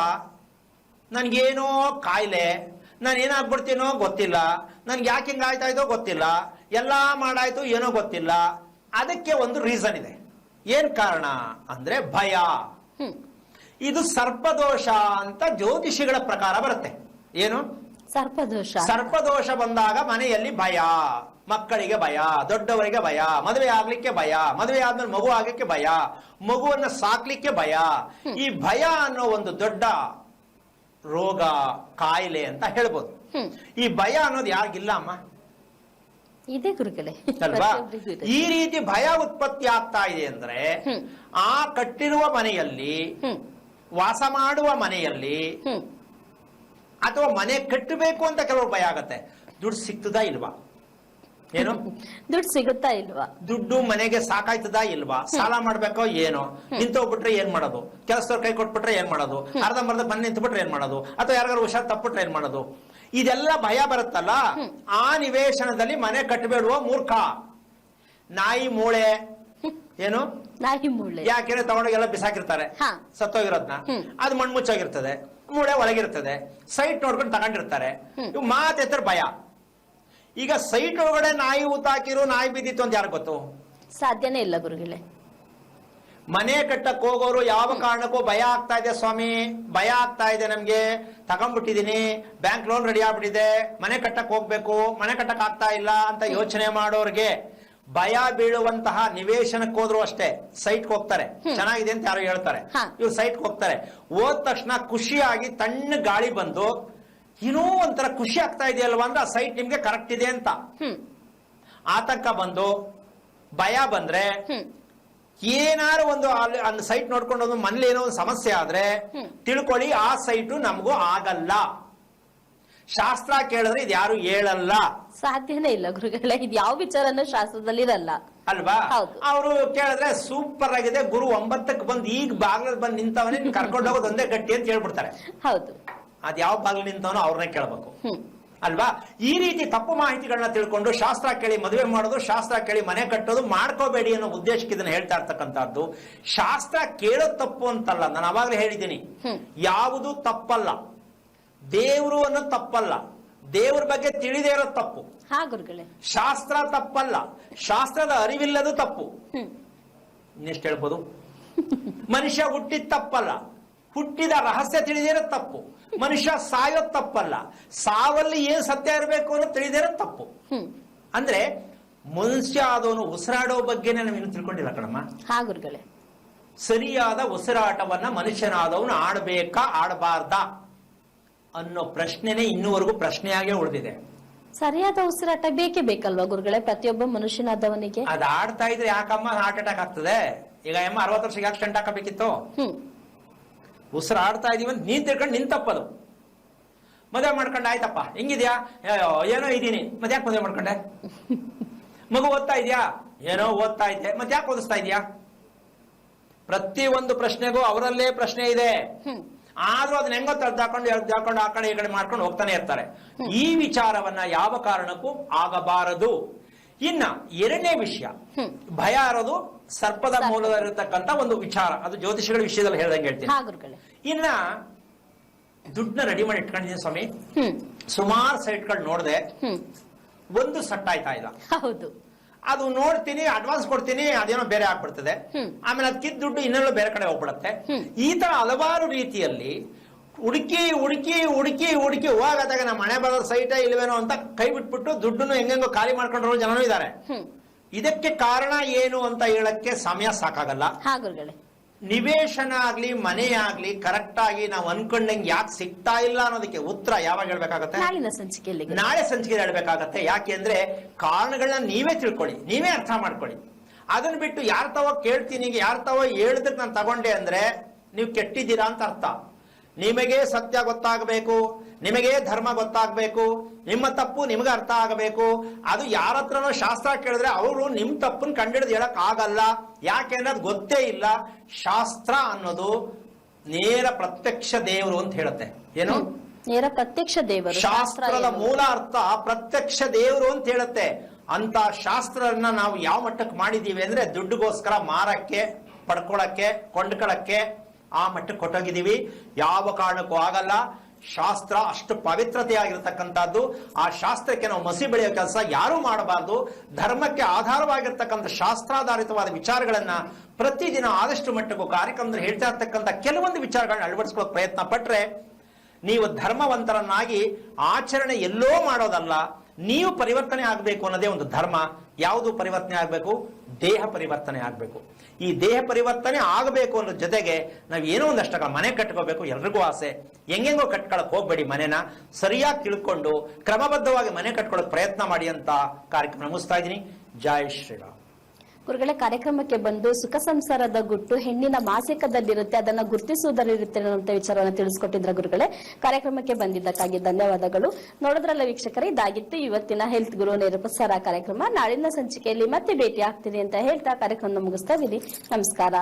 ನನ್ಗೇನೋ ಕಾಯಿಲೆ, ನಾನು ಏನಾಗ್ಬಿಡ್ತೀನೋ ಗೊತ್ತಿಲ್ಲ, ನನ್ಗೆ ಯಾಕೆ ಹಿಂಗಾಯ್ತಾ ಇದೋ ಗೊತ್ತಿಲ್ಲ, ಎಲ್ಲ ಮಾಡಾಯ್ತು, ಏನೋ ಗೊತ್ತಿಲ್ಲ. ಅದಕ್ಕೆ ಒಂದು ರೀಸನ್ ಇದೆ. ಏನ್ ಕಾರಣ ಅಂದ್ರೆ ಭಯ. ಇದು ಸರ್ಪದೋಷ ಅಂತ ಜ್ಯೋತಿಷಿಗಳ ಪ್ರಕಾರ ಬರುತ್ತೆ. ಏನು ಸರ್ಪದೋಷ? ಸರ್ಪದೋಷ ಬಂದಾಗ ಮನೆಯಲ್ಲಿ ಭಯ, ಮಕ್ಕಳಿಗೆ ಭಯ, ದೊಡ್ಡವರಿಗೆ ಭಯ, ಮದುವೆ ಆಗ್ಲಿಕ್ಕೆ ಭಯ, ಮದುವೆ ಆದ್ಮೇಲೆ ಮಗು ಆಗ್ಲಿಕ್ಕೆ ಭಯ, ಮಗುವನ್ನ ಸಾಕ್ಲಿಕ್ಕೆ ಭಯ. ಈ ಭಯ ಅನ್ನೋ ಒಂದು ದೊಡ್ಡ ರೋಗ, ಕಾಯಿಲೆ ಅಂತ ಹೇಳ್ಬೋದು. ಈ ಭಯ ಅನ್ನೋದು ಯಾರಿಗಿಲ್ಲ ಅಮ್ಮ? ಇದೆ ಗುರುಗಳೇ, ಅಲ್ವಾ? ಈ ರೀತಿ ಭಯ ಉತ್ಪತ್ತಿ ಆಗ್ತಾ ಇದೆ ಅಂದ್ರೆ ಆ ಕಟ್ಟಿರುವ ಮನೆಯಲ್ಲಿ, ವಾಸ ಮಾಡುವ ಮನೆಯಲ್ಲಿ, ಅಥವಾ ಮನೆ ಕಟ್ಟಬೇಕು ಅಂತ ಕೆಲವರು ಭಯ ಆಗತ್ತೆ. ದುಡ್ಡು ಸಿಗ್ತದಾ ಇಲ್ವಾ? ಏನು ದುಡ್ಡು ಸಿಗುತ್ತಾ ಇಲ್ವಾ? ದುಡ್ಡು ಮನೆಗೆ ಸಾಕಾಯ್ತದಾ ಇಲ್ವಾ? ಸಾಲ ಮಾಡ್ಬೇಕೋ ಏನೋ, ನಿಂತೋಗ್ಬಿಟ್ರೆ ಏನ್ ಮಾಡೋದು? ಕೆಲಸದವ್ರ ಕೈ ಕೊಟ್ಬಿಟ್ರೆ ಏನ್ ಮಾಡೋದು? ಅರ್ಧಂಬರ್ಧ ಮನೆ ನಿಂತ್ಬಿಟ್ರೆ ಏನ್ ಮಾಡೋದು? ಅಥವಾ ಯಾರಿಗಾರು ಹುಷಾರ್ ತಪ್ಪಿಟ್ರೆ ಏನ್ ಮಾಡೋದು? ಇದೆಲ್ಲ ಭಯ ಬರುತ್ತಲ್ಲ. ಆ ನಿವೇಶನದಲ್ಲಿ ಮನೆ ಕಟ್ಟಬೇಡುವ ಮೂರ್ಖ. ನಾಯಿ ಮೂಳೆ, ಏನು ನಾಯಿ ಮೂಳೆ, ಯಾಕೆಂದ್ರೆ ತಗೊಂಡೋಗೆಲ್ಲ ಬಿಸಾಕಿರ್ತಾರೆ ಸತ್ತೋಗಿರೋದ್ನ. ಅದು ಮಣ್ಮುಚ್ಚಾಗಿರ್ತದೆ, ಮೂಳೆ ಒಳಗಿರ್ತದೆ, ಸೈಟ್ ನೋಡ್ಕೊಂಡು ತಗೊಂಡಿರ್ತಾರೆ. ಇವು ಮಾತೆತ್ತರ ಭಯ. ಈಗ ಸೈಟ್ ಒಳಗಡೆ ನಾಯಿ ಊತಾಕಿರು, ನಾಯಿ ಬಿದ್ದಿತ್ತು ಅಂತ ಯಾರು ಗೊತ್ತು? ಸಾಧ್ಯನೇ ಇಲ್ಲ ಗುರುಗಳೇ. ಮನೆ ಕಟ್ಟಕ್ ಹೋಗೋರು ಯಾವ ಕಾರಣಕ್ಕೂ ಭಯ ಆಗ್ತಾ ಇದೆ ಸ್ವಾಮಿ, ಭಯ ಆಗ್ತಾ ಇದೆ ನಮ್ಗೆ, ತಗೊಂಡ್ಬಿಟ್ಟಿದೀನಿ, ಬ್ಯಾಂಕ್ ಲೋನ್ ರೆಡಿ ಆಗ್ಬಿಟ್ಟಿದೆ, ಮನೆ ಕಟ್ಟಕ್ ಹೋಗ್ಬೇಕು, ಮನೆ ಕಟ್ಟಕ್ ಆಗ್ತಾ ಇಲ್ಲ ಅಂತ ಯೋಚನೆ ಮಾಡೋರ್ಗೆ ಭಯ ಬೀಳುವಂತಹ ನಿವೇಶನಕ್ಕೆ ಹೋದ್ರು ಅಷ್ಟೇ, ಸೈಟ್ಗೆ ಹೋಗ್ತಾರೆ, ಚೆನ್ನಾಗಿದೆ ಅಂತ ಯಾರು ಹೇಳ್ತಾರೆ, ಇವ್ರು ಸೈಟ್ಗೆ ಹೋಗ್ತಾರೆ. ಹೋದ ತಕ್ಷಣ ಖುಷಿಯಾಗಿ ತಣ್ಣ ಗಾಳಿ ಬಂದು ಏನೋ ಒಂಥರ ಖುಷಿ ಆಗ್ತಾ ಇದೆಯಲ್ವಾ ಅಂದ್ರೆ ಆ ಸೈಟ್ ನಿಮ್ಗೆ ಕರೆಕ್ಟ್ ಇದೆ ಅಂತ. ಆತಂಕ ಬಂದು ಭಯ ಬಂದ್ರೆ ಏನಾರು ಒಂದು ಸೈಟ್ ನೋಡ್ಕೊಂಡು ಒಂದು ಮನೇಲಿ ಏನೋ ಒಂದು ಸಮಸ್ಯೆ ಆದ್ರೆ ತಿಳ್ಕೊಳ್ಳಿ, ಆ ಸೈಟು ನಮಗೂ ಆಗಲ್ಲ. ಶಾಸ್ತ್ರ ಕೇಳಿದ್ರೆ ಇದು ಯಾರು ಹೇಳಲ್ಲ, ಸಾಧ್ಯನೇ ಇಲ್ಲ ಗುರುಗಳೇ. ಇದು ಯಾವ ವಿಚಾರನೂ ಶಾಸ್ತ್ರದಲ್ಲಿ ಇರಲ್ಲ ಅಲ್ವಾ? ಅವರು ಕೇಳಿದ್ರೆ ಸೂಪರ್ ಆಗಿದೆ ಗುರು, 9ಕ್ಕೆ ಬಂದು ಈಗ ಬಾಗ್ಲಲ್ಲಿ ಬಂದು ನಿಂತವನೇ ಕರ್ಕೊಂಡು ಹೋಗೋದು ಒಂದೇ ಗಟ್ಟಿ ಅಂತ ಹೇಳ್ಬಿಡ್ತಾರೆ. ಹೌದು, ಅದ್ ಯಾವ ಬಾಗ್ಲು ನಿಂತವನೋ ಅವ್ರನ್ನೇ ಕೇಳ್ಬೇಕು ಅಲ್ವಾ? ಈ ರೀತಿ ತಪ್ಪು ಮಾಹಿತಿಗಳನ್ನ ತಿಳ್ಕೊಂಡು ಶಾಸ್ತ್ರ ಕೇಳಿ ಮದುವೆ ಮಾಡೋದು, ಶಾಸ್ತ್ರ ಕೇಳಿ ಮನೆ ಕಟ್ಟೋದು ಮಾಡ್ಕೋಬೇಡಿ ಅನ್ನೋ ಉದ್ದೇಶಕ್ಕೆ ಇದನ್ನ ಹೇಳ್ತಾ ಇರ್ತಕ್ಕಂಥದ್ದು. ಶಾಸ್ತ್ರ ಕೇಳೋದು ತಪ್ಪು ಅಂತಲ್ಲ, ನಾನು ಅವಾಗಲೇ ಹೇಳಿದ್ದೀನಿ, ಯಾವುದು ತಪ್ಪಲ್ಲ. ದೇವರು ಅನ್ನೋದು ತಪ್ಪಲ್ಲ, ದೇವ್ರ ಬಗ್ಗೆ ತಿಳಿದೇ ಇರೋದು ತಪ್ಪು. ಶಾಸ್ತ್ರ ತಪ್ಪಲ್ಲ, ಶಾಸ್ತ್ರದ ಅರಿವಿಲ್ಲದು ತಪ್ಪು. ಇನ್ನೆಷ್ಟು ಹೇಳ್ಬೋದು? ಮನುಷ್ಯ ಹುಟ್ಟಿದ ತಪ್ಪಲ್ಲ, ಹುಟ್ಟಿದ ರಹಸ್ಯ ತಿಳಿದಿರೋದು ತಪ್ಪು. ಮನುಷ್ಯ ಸಾಯೋದ್ ತಪ್ಪಲ್ಲ, ಸಾವಲ್ಲಿ ಏನ್ ಸತ್ಯ ಇರಬೇಕು ಅನ್ನೋ ತಿಳಿದಿರೋದು ತಪ್ಪು. ಅಂದ್ರೆ ಮನುಷ್ಯ ಆದವನು ಉಸಿರಾಡೋ ಬಗ್ಗೆನೇ ನಾವೇನು ತಿಳ್ಕೊಂಡಿಲ್ಲ ಕಣಮ್ಮ. ಸರಿಯಾದ ಉಸಿರಾಟವನ್ನ ಮನುಷ್ಯನಾದವನು ಆಡ್ಬೇಕಾ ಆಡಬಾರ್ದಾ ಅನ್ನೋ ಪ್ರಶ್ನೆನೇ ಇನ್ನೂವರೆಗೂ ಪ್ರಶ್ನೆಯಾಗೇ ಉಳಿದಿದೆ. ಸರಿಯಾದ ಉಸಿರಾಟ ಬೇಕೇ ಬೇಕಲ್ವಾ ಗುರುಗಳೇ ಪ್ರತಿಯೊಬ್ಬ ಮನುಷ್ಯನಾದವನಿಗೆ? ಅದ್ ಆಡ್ತಾ ಇದ್ರೆ ಯಾಕಮ್ಮ ಹಾರ್ಟ್ ಅಟ್ಯಾಕ್ ಆಗ್ತದೆ? ಈಗ 60 ವರ್ಷಕ್ಕೆ ಯಾಕೆ ಸ್ಟಂಟ್ ಹಾಕಬೇಕಿತ್ತು? ಉಸಿರಾಡ್ತಾ ಇದೀವಿ ಅಂತ ನೀನ್ ತಿಳ್ಕೊಂಡು ನಿನ್ ತಪ್ಪದು. ಮದುವೆ ಮಾಡ್ಕೊಂಡ ಆಯ್ತಪ್ಪ, ಹೆಂಗಿದ್ಯಾ? ಏನೋ ಇದೀನಿ, ಮತ್ತೆ ಯಾಕೆ ಮದುವೆ ಮಾಡ್ಕೊಂಡೆ? ಮಗು ಓದ್ತಾ ಇದ್ಯಾ? ಏನೋ ಓದ್ತಾ ಇದ್ದೆ, ಮತ್ತೆ ಯಾಕೆ ಓದಿಸ್ತಾ ಇದ್ಯಾ? ಪ್ರತಿ ಒಂದು ಪ್ರಶ್ನೆಗೂ ಅವರಲ್ಲೇ ಪ್ರಶ್ನೆ ಇದೆ. ಆದ್ರೂ ಅದನ್ನ ಹೆಂಗೋ ತಳ್ದಾಕೊಂಡು ಆ ಕಡೆ ಈ ಕಡೆ ಮಾಡ್ಕೊಂಡು ಹೋಗ್ತಾನೆ ಇರ್ತಾರೆ. ಈ ವಿಚಾರವನ್ನ ಯಾವ ಕಾರಣಕ್ಕೂ ಆಗಬಾರದು. ಇನ್ನ ಎರಡನೇ ವಿಷಯ, ಭಯ ಇರೋದು ಸರ್ಪದ ಮೂಲದಲ್ಲಿರತಕ್ಕಂತ ಒಂದು ವಿಚಾರ. ಅದು ಜ್ಯೋತಿಷಿಗಳ ವಿಷಯದಲ್ಲಿ ಹೇಳ್ದಂಗೆ ಹೇಳ್ತೀನಿ. ಇನ್ನ ದುಡ್ಡನ್ನ ರೆಡಿ ಮಾಡಿ ಇಟ್ಕೊಂಡಿದ್ದೀನಿ ಸ್ವಾಮಿ, ಸುಮಾರು ಸೈಟ್ಗಳು ನೋಡಿದೆ, ಒಂದು ಸೆಟ್ ಆಯ್ತಾ ಇಲ್ಲ. ಹೌದು, ಅದು ನೋಡ್ತೀನಿ, ಅಡ್ವಾನ್ಸ್ ಕೊಡ್ತೀನಿ, ಅದೇನೋ ಬೇರೆ ಆಗ್ಬಿಡ್ತದೆ, ಆಮೇಲೆ ಅದಕ್ಕಿದ್ದ ದುಡ್ಡು ಇನ್ನೆಲ್ಲೋ ಬೇರೆ ಕಡೆ ಹೋಗ್ಬಿಡತ್ತೆ. ಈ ತರ ಹಲವಾರು ರೀತಿಯಲ್ಲಿ ಹುಡುಕಿ ಹುಡುಕಿ ಹುಡುಕಿ ಹುಡುಕಿ ಹೋಗಾದಾಗ ನಮ್ಮ ಮನೆ ಬರೋದ ಸೈಟೇ ಇಲ್ವೇನೋ ಅಂತ ಕೈ ಬಿಟ್ಬಿಟ್ಟು ದುಡ್ಡನ್ನು ಹೆಂಗೆಂಗೋ ಖಾಲಿ ಮಾಡ್ಕೊಂಡಿರೋ ಜನನೂ ಇದ್ದಾರೆ. ಇದಕ್ಕೆ ಕಾರಣ ಏನು ಅಂತ ಹೇಳಕ್ಕೆ ಸಮಯ ಸಾಕಾಗಲ್ಲ. ನಿವೇಶನ ಆಗ್ಲಿ ಮನೆ ಆಗ್ಲಿ ಕರೆಕ್ಟ್ ಆಗಿ ನಾವು ಅನ್ಕೊಂಡಂಗೆ ಯಾಕೆ ಸಿಗ್ತಾ ಇಲ್ಲ ಅನ್ನೋದಕ್ಕೆ ಉತ್ತರ ಯಾವಾಗ ಹೇಳ್ಬೇಕಾಗತ್ತೆ? ನಾಳೆ ಸಂಚಿಕೆ ಹೇಳ್ಬೇಕಾಗತ್ತೆ. ಯಾಕೆ ಅಂದ್ರೆ ಕಾರಣಗಳನ್ನ ನೀವೇ ತಿಳ್ಕೊಳ್ಳಿ, ನೀವೇ ಅರ್ಥ ಮಾಡ್ಕೊಳ್ಳಿ. ಅದನ್ನ ಬಿಟ್ಟು ಯಾರ ತವ ಕೇಳ್ತೀನಿ, ಯಾರ ತವ ಹೇಳಿದಕ್ಕೆ ನಾನು ತಗೊಂಡೆ ಅಂದ್ರೆ ನೀವು ಕೆಟ್ಟಿದ್ದೀರಾ ಅಂತ ಅರ್ಥ. ನಿಮಗೆ ಸತ್ಯ ಗೊತ್ತಾಗಬೇಕು, ನಿಮಗೆ ಧರ್ಮ ಗೊತ್ತಾಗಬೇಕು, ನಿಮ್ಮ ತಪ್ಪು ನಿಮಗೆ ಅರ್ಥ ಆಗಬೇಕು. ಅದು ಯಾರ ಹತ್ರನೋ ಶಾಸ್ತ್ರ ಕೇಳಿದ್ರೆ ಅವರು ನಿಮ್ ತಪ್ಪನ್ ಕಂಡಿಡ್ದು ಹೇಳಕ್ ಆಗಲ್ಲ. ಯಾಕೆಂದ್ರೆ ಅದು ಗೊತ್ತೇ ಇಲ್ಲ. ಶಾಸ್ತ್ರ ಅನ್ನೋದು ನೇರ ಪ್ರತ್ಯಕ್ಷ ದೇವರು ಅಂತ ಹೇಳುತ್ತೆ. ಏನು? ನೇರ ಪ್ರತ್ಯಕ್ಷ ದೇವರು. ಶಾಸ್ತ್ರದ ಮೂಲ ಅರ್ಥ ಪ್ರತ್ಯಕ್ಷ ದೇವರು ಅಂತ ಹೇಳುತ್ತೆ. ಅಂತ ಶಾಸ್ತ್ರನ ನಾವು ಯಾವ ಮಟ್ಟಕ್ಕೆ ಮಾಡಿದೀವಿ ಅಂದ್ರೆ ದುಡ್ಡುಗೋಸ್ಕರ ಮಾರಕ್ಕೆ, ಪಡ್ಕೊಳಕ್ಕೆ, ಕೊಂಡ್ಕೊಳಕ್ಕೆ ಆ ಮಟ್ಟಕ್ಕೆ ಕೊಟ್ಟೋಗಿದ್ದೀವಿ. ಯಾವ ಕಾರಣಕ್ಕೂ ಆಗಲ್ಲ. ಶಾಸ್ತ್ರ ಅಷ್ಟು ಪವಿತ್ರತೆಯಾಗಿರ್ತಕ್ಕಂಥದ್ದು. ಆ ಶಾಸ್ತ್ರಕ್ಕೆ ನಾವು ಮಸಿ ಬೆಳೆಯೋ ಕೆಲಸ ಯಾರೂ ಮಾಡಬಾರ್ದು. ಧರ್ಮಕ್ಕೆ ಆಧಾರವಾಗಿರ್ತಕ್ಕಂಥ ಶಾಸ್ತ್ರಾಧಾರಿತವಾದ ವಿಚಾರಗಳನ್ನ ಪ್ರತಿದಿನ ಆದಷ್ಟು ಮಟ್ಟಿಗೂ ಕಾರ್ಯಕ್ರಮದಲ್ಲಿ ಹೇಳ್ತಾ ಇರ್ತಕ್ಕಂಥ ಕೆಲವೊಂದು ವಿಚಾರಗಳನ್ನ ಅಳವಡಿಸ್ಕೊಳ್ಳೋ ಪ್ರಯತ್ನ ಪಟ್ರೆ ನೀವು ಧರ್ಮವಂತರನ್ನಾಗಿ ಆಚರಣೆ ಎಲ್ಲೋ ಮಾಡೋದಲ್ಲ, ನೀವು ಪರಿವರ್ತನೆ ಆಗಬೇಕು ಅನ್ನೋದೇ ಒಂದು ಧರ್ಮ. ಯಾವುದು ಪರಿವರ್ತನೆ ಆಗಬೇಕು? ದೇಹ ಪರಿವರ್ತನೆ ಆಗಬೇಕು. ಈ ದೇಹ ಪರಿವರ್ತನೆ ಆಗಬೇಕು ಅನ್ನೋ ಜೊತೆಗೆ ನಾವು ಏನೋ ಒಂದಷ್ಟು ಮನೆ ಕಟ್ಕೋಬೇಕು. ಎಲ್ರಿಗೂ ಆಸೆ. ಹೆಂಗೆಂಗೋ ಕಟ್ಕೊಳಕ್ ಹೋಗ್ಬೇಡಿ. ಮನೆನ ಸರಿಯಾಗಿ ತಿಳ್ಕೊಂಡು ಕ್ರಮಬದ್ಧವಾಗಿ ಮನೆ ಕಟ್ಕೊಳ್ಳೋಕೆ ಪ್ರಯತ್ನ ಮಾಡಿ ಅಂತ ಕಾರ್ಯಕ್ರಮ ಮುಗಿಸ್ತಾ ಇದ್ದೀನಿ. ಜೈ ಶ್ರೀರಾಮ್. ಗುರುಗಳೇ, ಕಾರ್ಯಕ್ರಮಕ್ಕೆ ಬಂದು ಸುಖ ಸಂಸಾರದ ಗುಟ್ಟು ಹೆಣ್ಣಿನ ಮಾಸಿಕದಲ್ಲಿರುತ್ತೆ, ಅದನ್ನ ಗುರುತಿಸುವುದರಿರುತ್ತೆ ಅನ್ನುವಂತ ವಿಚಾರವನ್ನು ತಿಳಿಸ್ಕೊಟ್ಟಿದ್ರ ಗುರುಗಳೇ. ಕಾರ್ಯಕ್ರಮಕ್ಕೆ ಬಂದಿದ್ದಕ್ಕಾಗಿ ಧನ್ಯವಾದಗಳು. ನೋಡಿದ್ರಲ್ಲ ವೀಕ್ಷಕರೇ, ಇದಾಗಿತ್ತು ಇವತ್ತಿನ ಹೆಲ್ತ್ ಗುರು ನೇರಪ್ರಸಾರ ಕಾರ್ಯಕ್ರಮ. ನಾಳಿನ ಸಂಚಿಕೆಯಲ್ಲಿ ಮತ್ತೆ ಭೇಟಿ ಆಗ್ತೀನಿ ಅಂತ ಹೇಳ್ತಾ ಕಾರ್ಯಕ್ರಮ ಮುಗಿಸ್ತಾ ಇದ್ದೀನಿ. ನಮಸ್ಕಾರ.